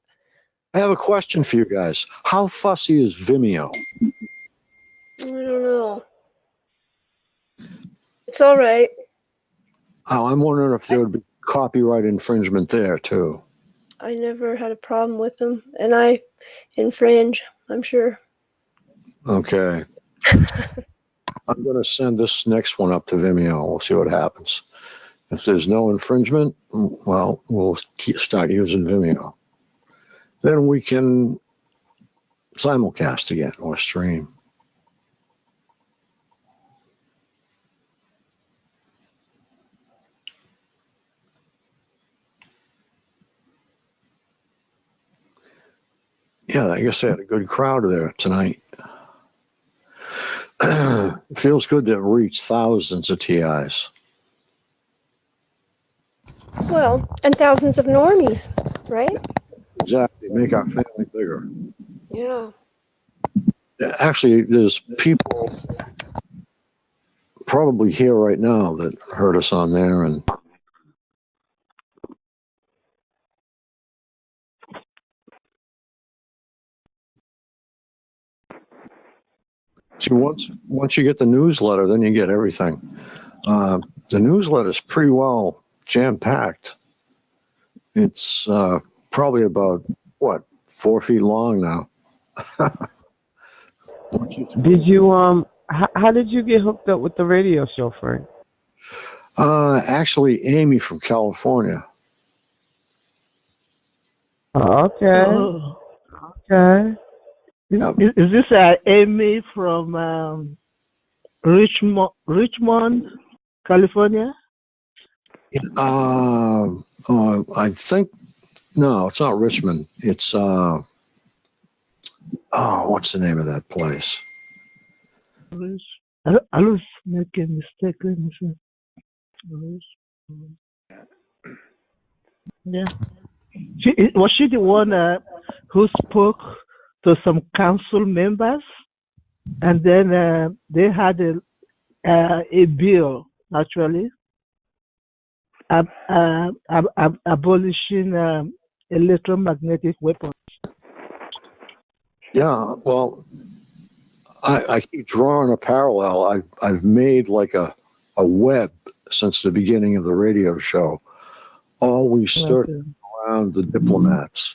I have a question for you guys. How fussy is Vimeo? I don't know. It's all right. Oh, I'm wondering if there would be copyright infringement there too. I never had a problem with them, and I infringe, I'm sure. Okay. I'm going to send this next one up to Vimeo. We'll see what happens. If there's no infringement, well, we'll start using Vimeo. Then we can simulcast again or stream. Yeah, I guess they had a good crowd there tonight. It feels good to reach thousands of TIs. Well, and thousands of normies, right? Exactly. Make our family bigger. Yeah. Actually, there's people probably here right now that heard us on there, and see, once you get the newsletter, then you get everything. The newsletter is pretty well jam-packed. It's probably about, 4 feet long now. Did you how did you get hooked up with the radio show, Frank? Actually, Amy from California. Okay. Oh. Okay. Is this Amy from Richmond, California? I think, no, it's not Richmond. It's, what's the name of that place? I was making a mistake. Let me see. Yeah. Was she the one who spoke to some council members? And then they had a bill, actually, abolishing electromagnetic weapons. Yeah, well, I keep drawing a parallel. I've made like a web since the beginning of the radio show, always circling around the diplomats.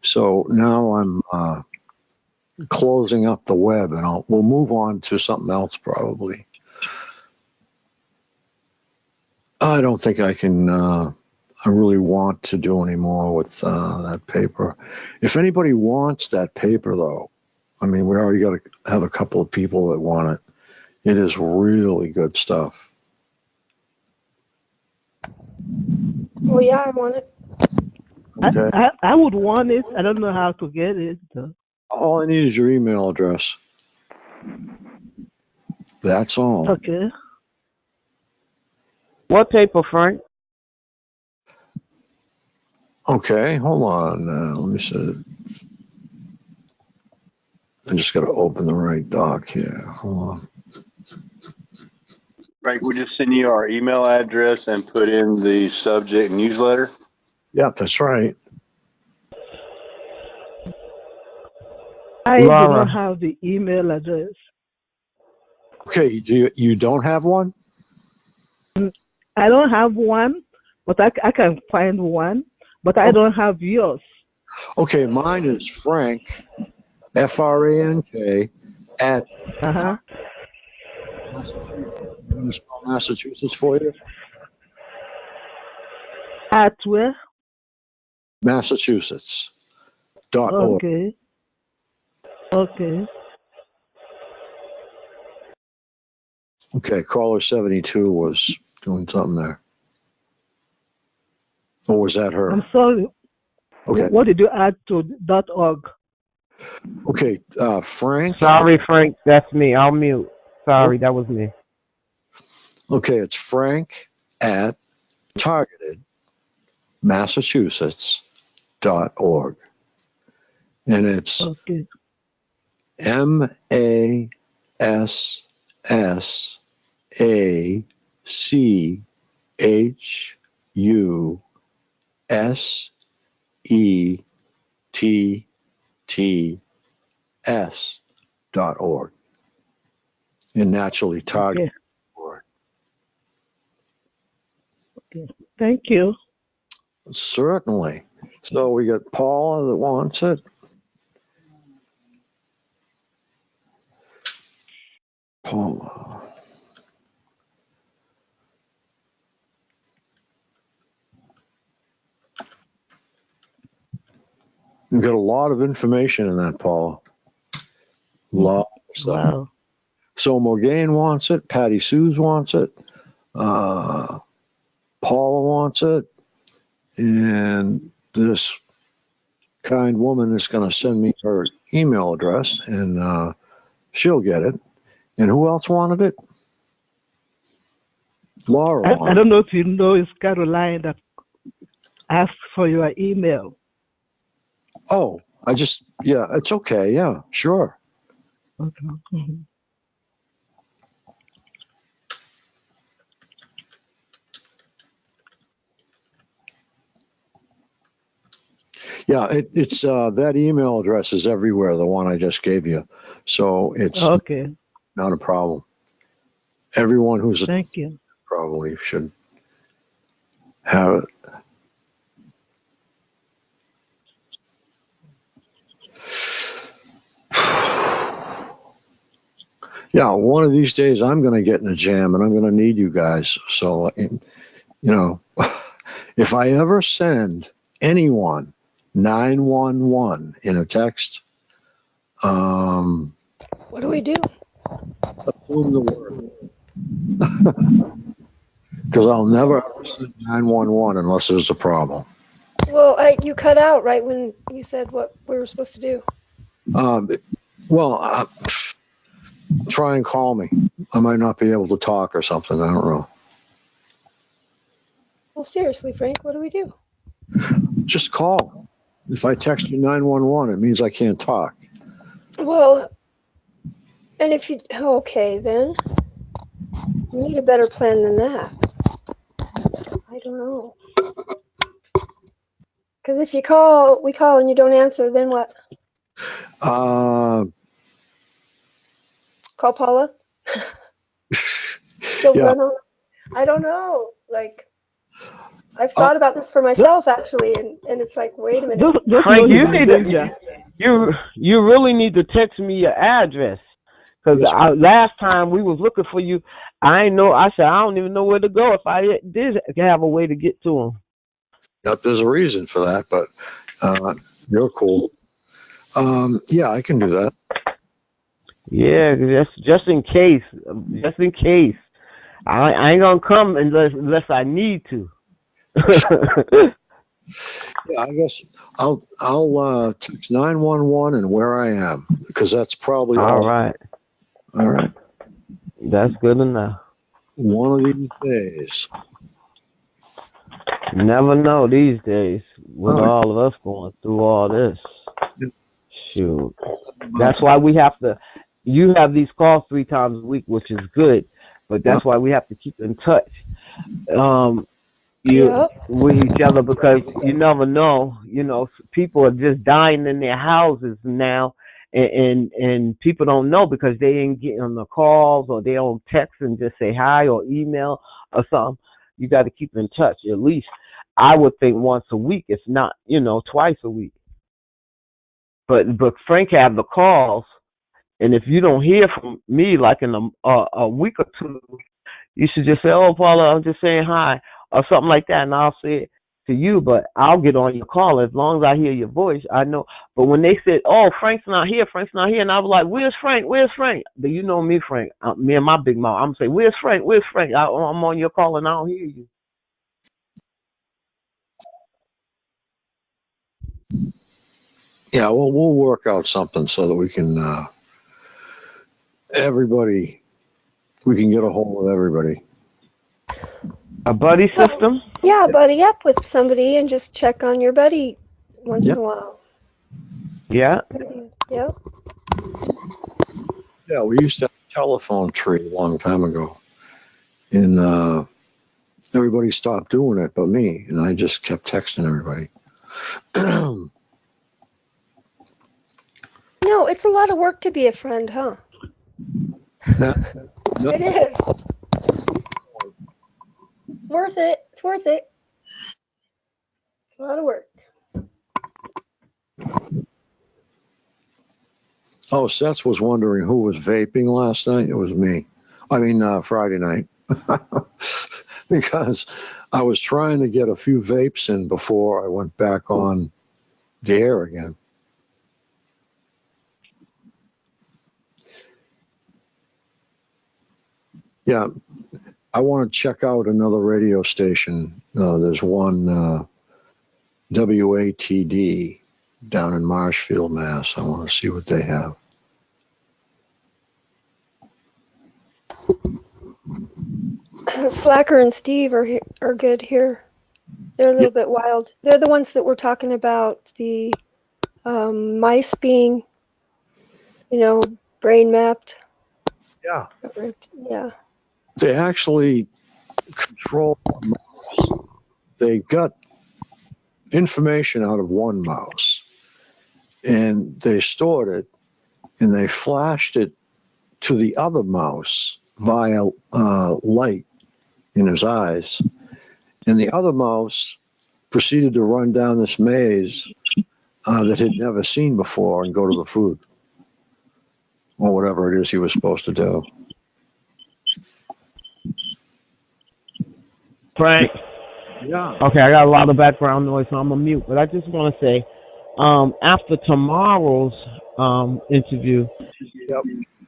So now I'm closing up the web, and we'll move on to something else probably. I don't think I can. I really want to do any more with that paper. If anybody wants that paper, though, I mean, we already got to have a couple of people that want it. It is really good stuff. Well, yeah, I want it. Okay. I would want it. I don't know how to get it, though. All I need is your email address. That's all. Okay. What paper, Frank? Okay, hold on. Let me see. I just got to open the right doc here. Hold on. Frank, we'll just send you our email address and put in the subject newsletter. Yep, that's right. I do Laura. not have the email address. Okay, you don't have one? I don't have one, but I can find one, but I don't have yours. Okay, mine is Frank, F-R-A-N-K, at Uh-huh. Massachusetts for you. At where? Massachusetts.org. Okay. Okay. Okay, caller 72 was doing something there. Or was that her? I'm sorry. Okay. What did you add to .org? Okay, Frank. Sorry, Frank. That's me. I'll mute. Sorry, that was me. Okay, it's Frank at targeted Massachusetts.org. And it's Okay. MASSACHUSETTS.org. And naturally targeted. Okay. Thank you. Certainly. So we got Paula that wants it. Paula. You've got a lot of information in that, Paula. A lot of stuff. Wow. So Morgane wants it. Patty Suze wants it. Paula wants it. And this kind woman is going to send me her email address, and she'll get it. And who else wanted it? Laura I wanted don't know if you know it's Caroline that asked for your email. Oh, yeah, it's okay. Yeah, sure. Okay. Mhm. Yeah, it's that email address is everywhere, the one I just gave you. So it's Okay. not a problem. Everyone who's Thank you. probably should have it. Yeah, one of these days I'm going to get in a jam and I'm going to need you guys. So, if I ever send anyone 911 in a text, What do we do? assume the word. Because I'll never ever send 911 unless there's a problem. Well, you cut out right when you said what we were supposed to do. Try and call me. I might not be able to talk or something. I don't know. Well, seriously, Frank, what do we do? Just call. If I text you 911, it means I can't talk. Well, and if you okay, then you need a better plan than that. I don't know. Because if we call and you don't answer, then what? Call Paula? She'll Yeah. run on. I don't know. Like, I've thought about this for myself actually, and it's like, wait a minute. Frank, you need to, you really need to text me your address. Because last time we was looking for you, I said, I don't even know where to go if I did have a way to get to him. Yep, there's a reason for that, but you're cool. Yeah, I can do that. Yeah, just in case. Just in case. I ain't gonna come unless I need to. Yeah, I guess I'll text 911 and where I am, because that's probably all right. All right. That's good enough. One of these days. Never know these days with all of us going through all this. Shoot. That's why you have these calls 3 times a week, which is good. but that's why we have to keep in touch. With each other, because you never know. People are just dying in their houses now, and people don't know because they ain't getting the calls, or they don't text and just say hi or email or something. You got to keep in touch. At least I would think once a week, if not, twice a week. But Frank have the calls, and if you don't hear from me like in a week or two, you should just say, "Oh, Paula, I'm just saying hi," or something like that, and I'll say it to you. But I'll get on your call as long as I hear your voice. I know. But when they said, "Oh, Frank's not here," and I was like, "Where's Frank? Where's Frank?" But you know me, Frank. Me and my big mouth. I'm saying, "Where's Frank? Where's Frank?" I'm on your call and I don't hear you. Yeah, well, we'll work out something so that we can we can get a hold of everybody. A buddy system? Yeah, buddy up with somebody and just check on your buddy once in a while. Yeah. Yep. Yeah, we used to have a telephone tree a long time ago, and everybody stopped doing it but me, and I just kept texting everybody. No, it's a lot of work to be a friend, huh? It is. It's worth it. It's worth it. It's a lot of work. Oh, Seth was wondering who was vaping last night. It was me. I mean, Friday night. Because I was trying to get a few vapes in before I went back on the air again. Yeah, I want to check out another radio station. There's one WATD down in Marshfield, Mass. I want to see what they have. Slacker and Steve are good here. They're a little bit wild. They're the ones that were talking about the mice being, brain mapped. Yeah. Yeah. They actually control a mouse. They got information out of one mouse and they stored it and they flashed it to the other mouse via light in his eyes. And the other mouse proceeded to run down this maze that he'd never seen before and go to the food or whatever it is he was supposed to do. Frank? Yeah. Okay, I got a lot of background noise, so I'm going to mute. But I just want to say, after tomorrow's interview,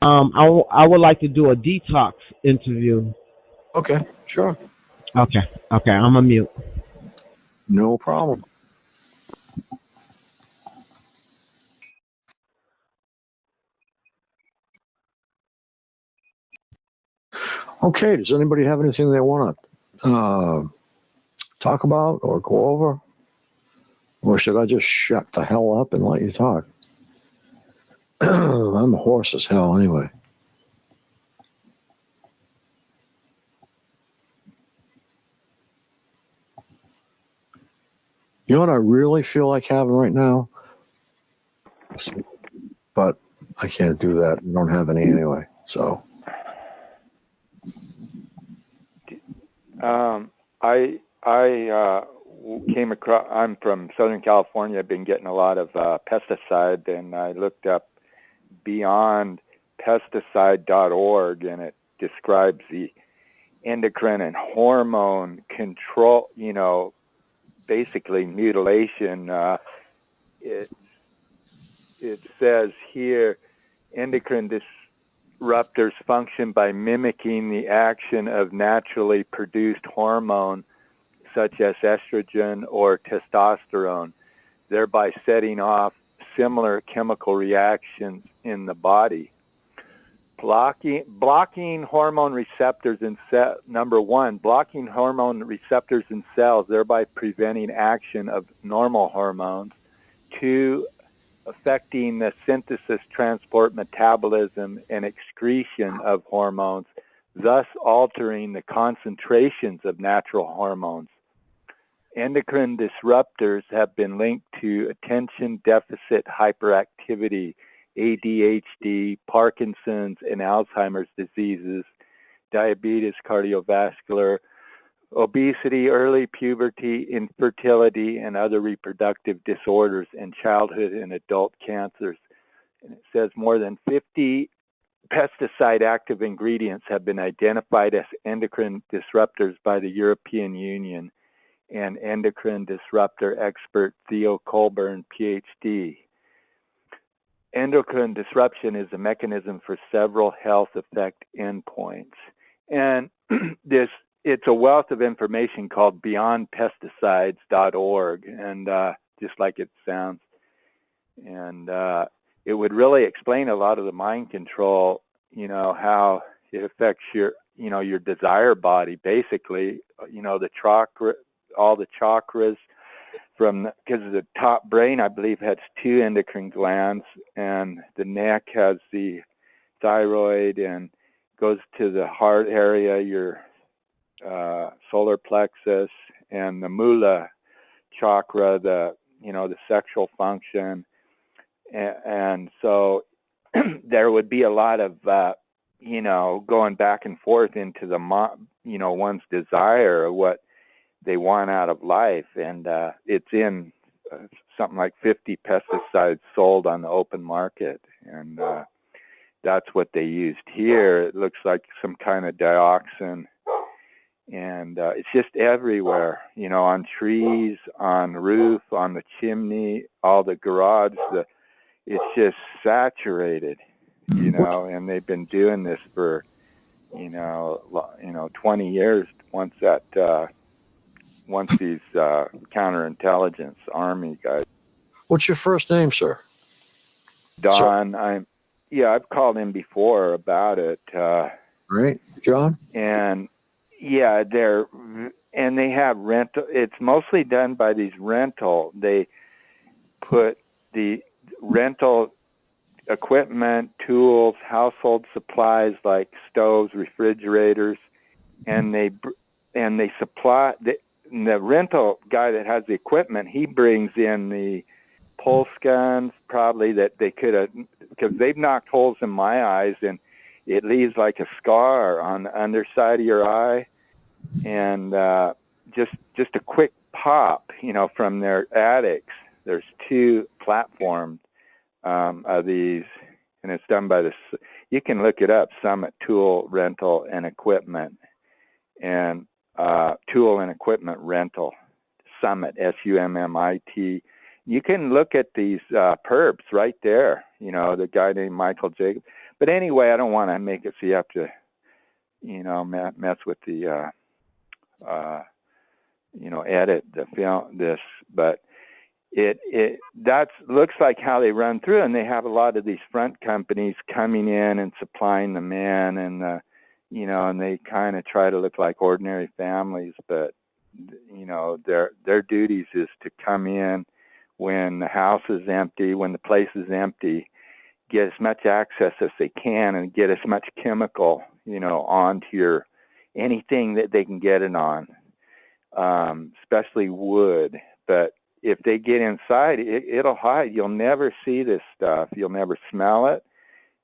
I would like to do a detox interview. Okay, sure. Okay, I'm going to mute. No problem. Okay, does anybody have anything they want to talk about or go over? Or should I just shut the hell up and let you talk? I'm hoarse as hell anyway. You know what I really feel like having right now? But I can't do that. I don't have any anyway. So. I came across. I'm from Southern California. I've been getting a lot of pesticide, and I looked up beyondpesticide.org, and it describes the endocrine and hormone control. Basically mutilation. It says here, endocrine disruptors function by mimicking the action of naturally produced hormone such as estrogen or testosterone, thereby setting off similar chemical reactions in the body. Blocking hormone receptors in number one, blocking hormone receptors in cells, thereby preventing action of normal hormones. 2, affecting the synthesis, transport, metabolism, and excretion of hormones, thus altering the concentrations of natural hormones. Endocrine disruptors have been linked to attention deficit hyperactivity, ADHD, Parkinson's, and Alzheimer's diseases, diabetes, cardiovascular, obesity, early puberty, infertility, and other reproductive disorders, and childhood and adult cancers. And it says more than 50 pesticide active ingredients have been identified as endocrine disruptors by the European Union and endocrine disruptor expert Theo Colburn, PhD. Endocrine disruption is a mechanism for several health effect endpoints. And it's a wealth of information called beyondpesticides.org, and just like it sounds. And it would really explain a lot of the mind control, how it affects your desire body, basically, the chakra, all the chakras because the top brain, I believe, has 2 endocrine glands, and the neck has the thyroid and goes to the heart area, your solar plexus, and the mula chakra, the sexual function. And so there would be a lot of, going back and forth into the, one's desire of what they want out of life. And it's in something like 50 pesticides sold on the open market. And that's what they used here. It looks like some kind of dioxin. And it's just everywhere, on trees, on the roof, on the chimney, all the garage, it's just saturated, and they've been doing this for, 20 years once these counterintelligence army guys. What's your first name, sir? Don, I've called him before about it. Right, John? And yeah, they have rental. It's mostly done by these rental. They put the rental equipment, tools, household supplies like stoves, refrigerators, and they supply the rental guy that has the equipment. He brings in the pulse guns, probably that they could have, because they've knocked holes in my eyes and it leaves like a scar on the underside of your eye, and just a quick pop, from their attics. There's 2 platforms of these, and it's done by you can look it up, Summit Tool Rental and Equipment, and Tool and Equipment Rental, Summit, SUMMIT. You can look at these perps right there, the guy named Michael Jacobs. But anyway, I don't want to make it so you have to, mess with the, edit the film, but it looks like how they run through, and they have a lot of these front companies coming in and supplying the men, and and they kind of try to look like ordinary families, but their duties is to come in when the house is empty, when the place is empty, get as much access as they can and get as much chemical, onto your anything that they can get it on, especially wood. But if they get inside, it'll hide. You'll never see this stuff. You'll never smell it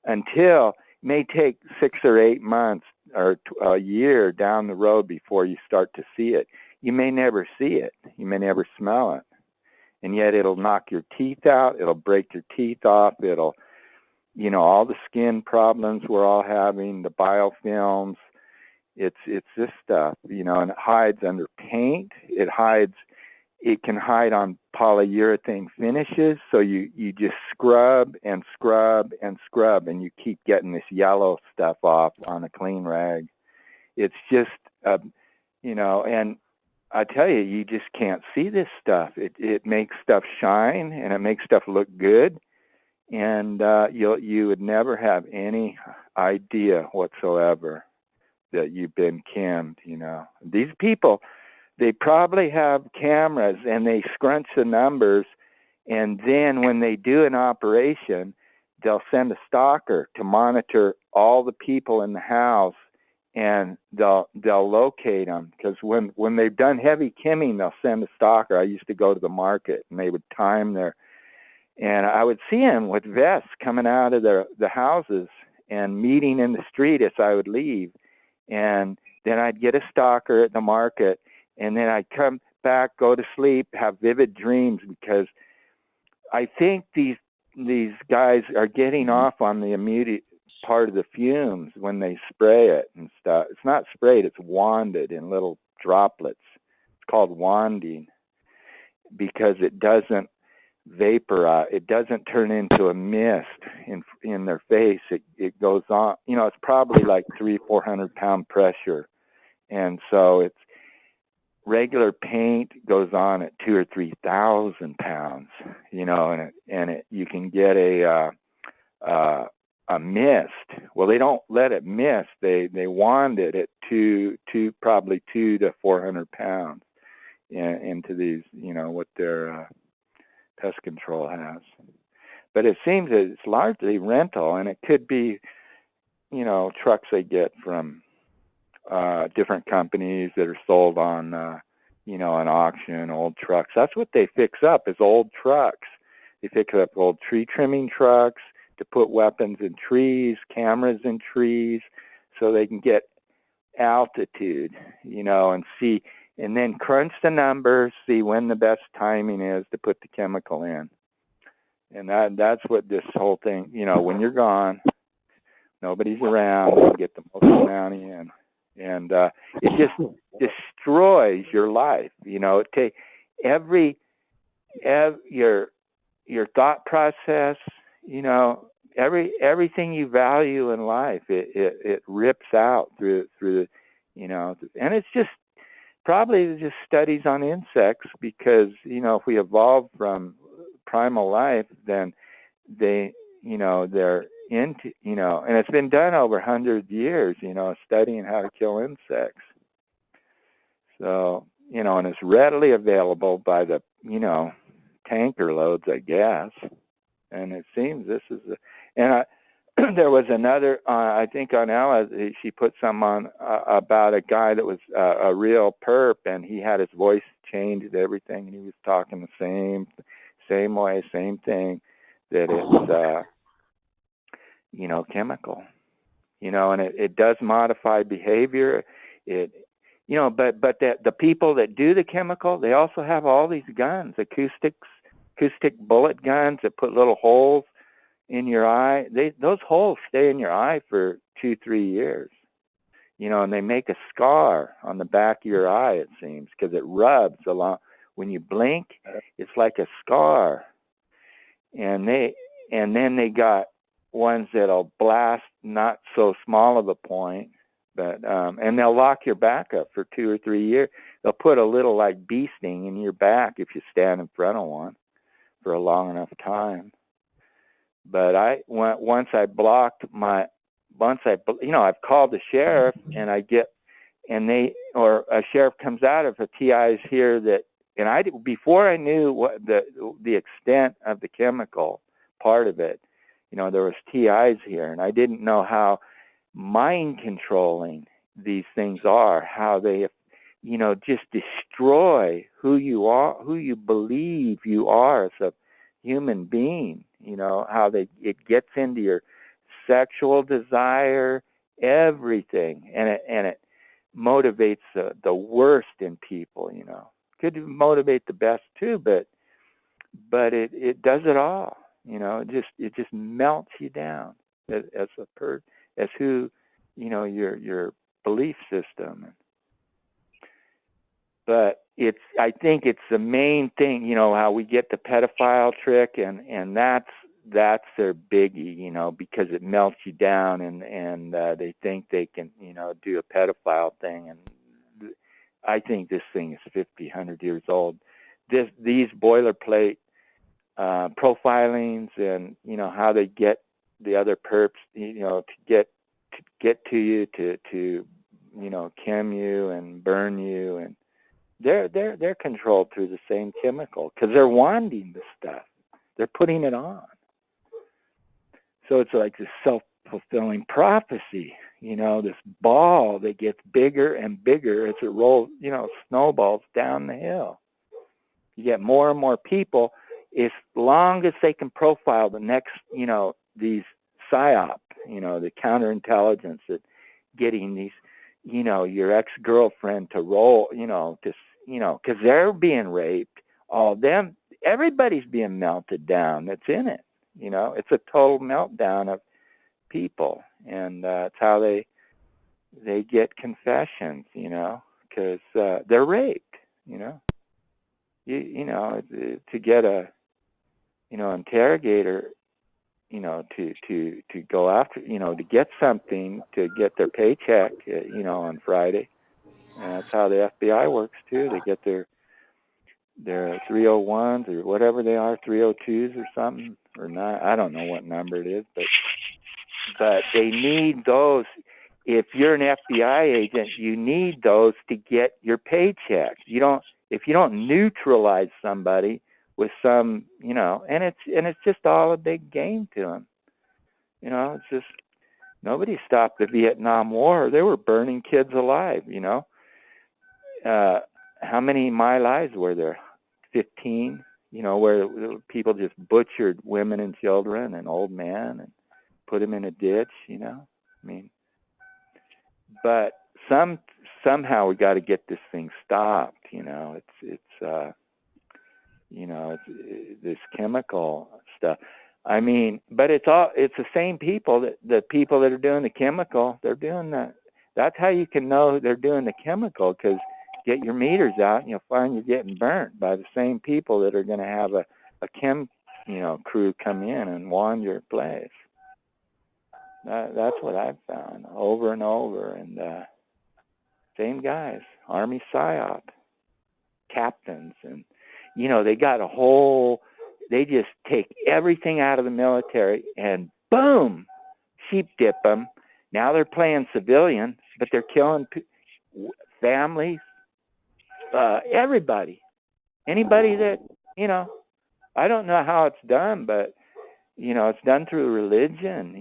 until it may take 6 or 8 months or a year down the road before you start to see it. You may never see it. You may never smell it. And yet it'll knock your teeth out. It'll break your teeth off. It'll, all the skin problems we're all having, the biofilms. It's this stuff, and it hides under paint. It can hide on polyurethane finishes. So you just scrub and scrub and scrub, and you keep getting this yellow stuff off on a clean rag. It's just, and I tell you, you just can't see this stuff. It makes stuff shine, and it makes stuff look good, and you would never have any idea whatsoever that you've been canned. These people, they probably have cameras, and they scrunch the numbers, and then when they do an operation, they'll send a stalker to monitor all the people in the house and they'll locate them, because when they've done heavy kimming, they'll send a stalker. I used to go to the market, and they would time their, and I would see them with vests coming out of the houses and meeting in the street as I would leave, and then I'd get a stalker at the market, and then I'd come back, go to sleep, have vivid dreams, because I think these guys are getting off on the immediate part of the fumes when they spray it and stuff. It's not sprayed, it's wanded in little droplets. It's called wanding, because it doesn't vaporize, it doesn't turn into a mist in their face. It goes on, it's probably like 300-400 pound pressure, and so it's regular paint goes on at 2,000 or 3,000 pounds, and you can get a mist. Well, they don't let it mist. They wand it at probably 200 to 400 pounds into these, what their pest control has. But it seems that it's largely rental, and it could be, trucks they get from different companies that are sold on, an auction, old trucks. That's what they fix up, is old trucks. They fix up old tree trimming trucks to put weapons in trees, cameras in trees, so they can get altitude, and see, and then crunch the numbers, see when the best timing is to put the chemical in. And that's what this whole thing, when you're gone, nobody's around, you get the most amount in. And it just destroys your life. It takes your thought process, everything you value in life, it rips out through the, and it's just probably just studies on insects, because, if we evolved from primal life, then they're into, and it's been done over 100 years, studying how to kill insects. So, and it's readily available by the, tanker loads, I guess. And it seems this is there was another, I think on Ella, she put some on about a guy that was a real perp, and he had his voice changed, everything, and he was talking the same way, same thing, that it's, chemical, and it does modify behavior. But the people that do the chemical, they also have all these guns, acoustic bullet guns that put little holes in your eye. Those holes stay in your eye for 2-3 years, and they make a scar on the back of your eye, it seems, because it rubs along. When you blink, it's like a scar. And then they got ones that'll blast not so small of a point, but and they'll lock your back up for 2 or 3 years. They'll put a little like bee sting in your back if you stand in front of one for a long enough time. But I've called the sheriff, and a sheriff comes out of a TI's here that, and before I knew what the extent of the chemical part of it, there was TIs here, and I didn't know how mind controlling these things are, how they, just destroy who you are, who you believe you are as a human being, how it gets into your sexual desire, everything, and it motivates the worst in people, Could motivate the best too, but it does it all. It just melts you down as who, your belief system. But I think it's the main thing, how we get the pedophile trick, and that's their biggie, because it melts you down, and they think they can, do a pedophile thing. And I think this thing is 50, 100 years old. These boilerplate profilings, and how they get the other perps, to get to you, to chem you and burn you, and they're controlled through the same chemical, because they're wanting the stuff, they're putting it on. So it's like this self-fulfilling prophecy, this ball that gets bigger and bigger as it rolls, snowballs down the hill. You get more and more people, as long as they can profile the next, these PSYOP, the counterintelligence that getting these, your ex-girlfriend to roll, because they're being raped, everybody's being melted down that's in it. It's a total meltdown of people, and it's how they get confessions, because they're raped, to get a interrogator, to go after, to get something, to get their paycheck, on Friday. And that's how the FBI works too. They get their 301s or whatever they are, 302s or something, or not. I don't know what number it is, but they need those. If you're an FBI agent, you need those to get your paycheck. If you don't neutralize somebody with some, and it's just all a big game to them. It's just, nobody stopped the Vietnam War. They were burning kids alive. How many My Lives were there? 15. Where people just butchered women and children and old men and put them in a ditch. But somehow we got to get this thing stopped. It's this chemical stuff. But it's the same people the people that are doing the chemical, they're doing that. That's how you can know they're doing the chemical, because get your meters out and you'll find you're getting burnt by the same people that are going to have a chem, crew come in and wand your place. That's what I've found over and over. And same guys, Army PSYOP, captains, and they got they just take everything out of the military and boom, sheep dip them. Now they're playing civilian, but they're killing families, everybody, anybody that, I don't know how it's done, but, it's done through religion,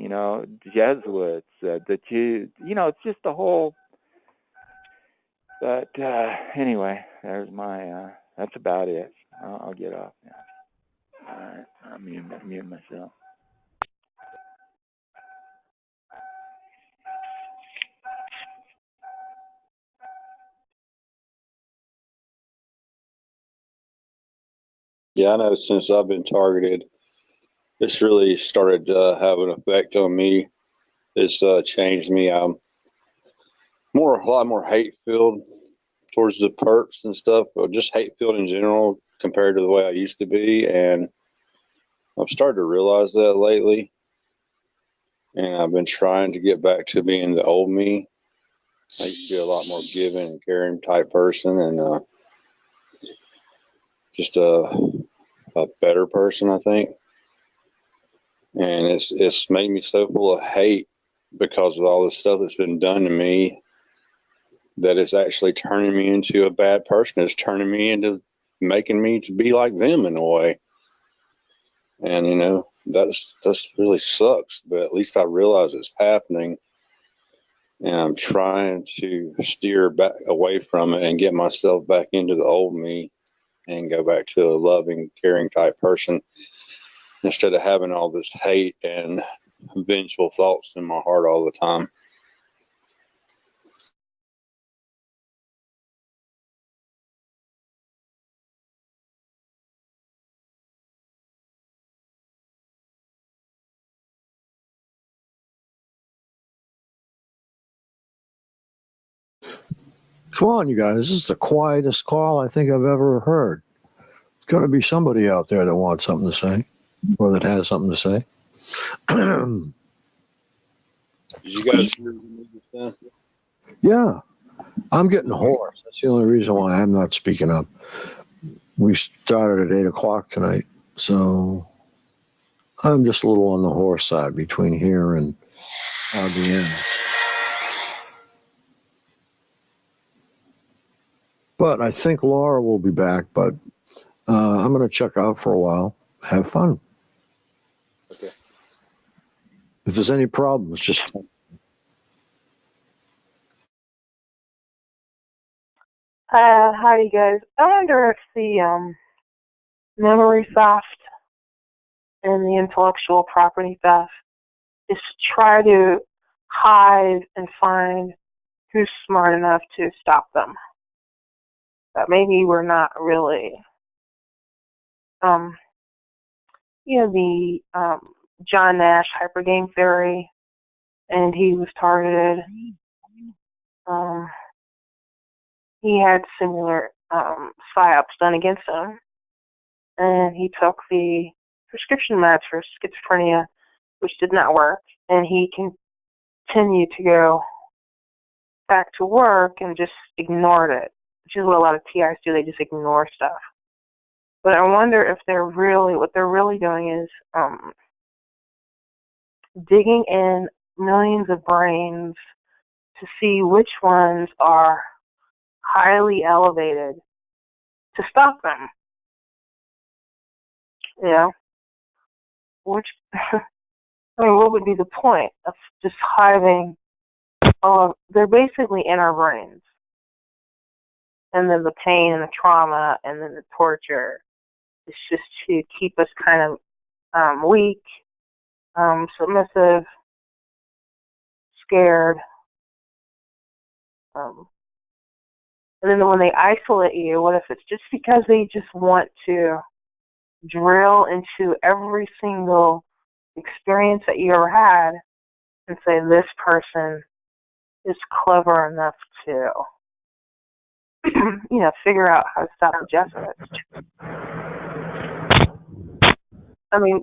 Jesuits, the Jews, it's just a whole, but anyway, there's my, that's about it. I'll get off now. All right, I'll mute myself. Yeah, I know since I've been targeted, it's really started to have an effect on me. It's changed me. I'm a lot more hate-filled towards the perps and stuff, or just hate-filled in general compared to the way I used to be. And I've started to realize that lately. And I've been trying to get back to being the old me. I used to be a lot more giving and caring type person, and just a better person, I think. And it's made me so full of hate because of all the stuff that's been done to me, that it's actually turning me into a bad person. It's turning me into making me to be like them in a way. And that's really sucks, but at least I realize it's happening, and I'm trying to steer back away from it and get myself back into the old me and go back to a loving, caring type person, instead of having all this hate and vengeful thoughts in my heart all the time. Come on, you guys. This is the quietest call I think I've ever heard. There's got to be somebody out there that wants something to say, or that has something to say. Did you guys hear me just then? Yeah, I'm getting hoarse. That's the only reason why I'm not speaking up. We started at 8 o'clock tonight, so I'm just a little on the hoarse side between here and the end. But I think Laura will be back, but I'm going to check out for a while. Have fun. Okay. If there's any problems, just Hi, you guys. I wonder if the memory theft and the intellectual property theft is to try to hide and find who's smart enough to stop them. That maybe we're not really, the John Nash hypergame theory, and he was targeted. He had similar psyops done against him, and he took the prescription meds for schizophrenia, which did not work, and he continued to go back to work and just ignored it, which is what a lot of TIs do. They just ignore stuff. But I wonder if what they're really doing is digging in millions of brains to see which ones are highly elevated to stop them. Which, what would be the point of just hiding? They're basically in our brains. And then the pain and the trauma and then the torture is just to keep us kind of weak, submissive, scared. And then when they isolate you, what if it's just because they just want to drill into every single experience that you ever had and say this person is clever enough to, figure out how to stop the justice. I mean,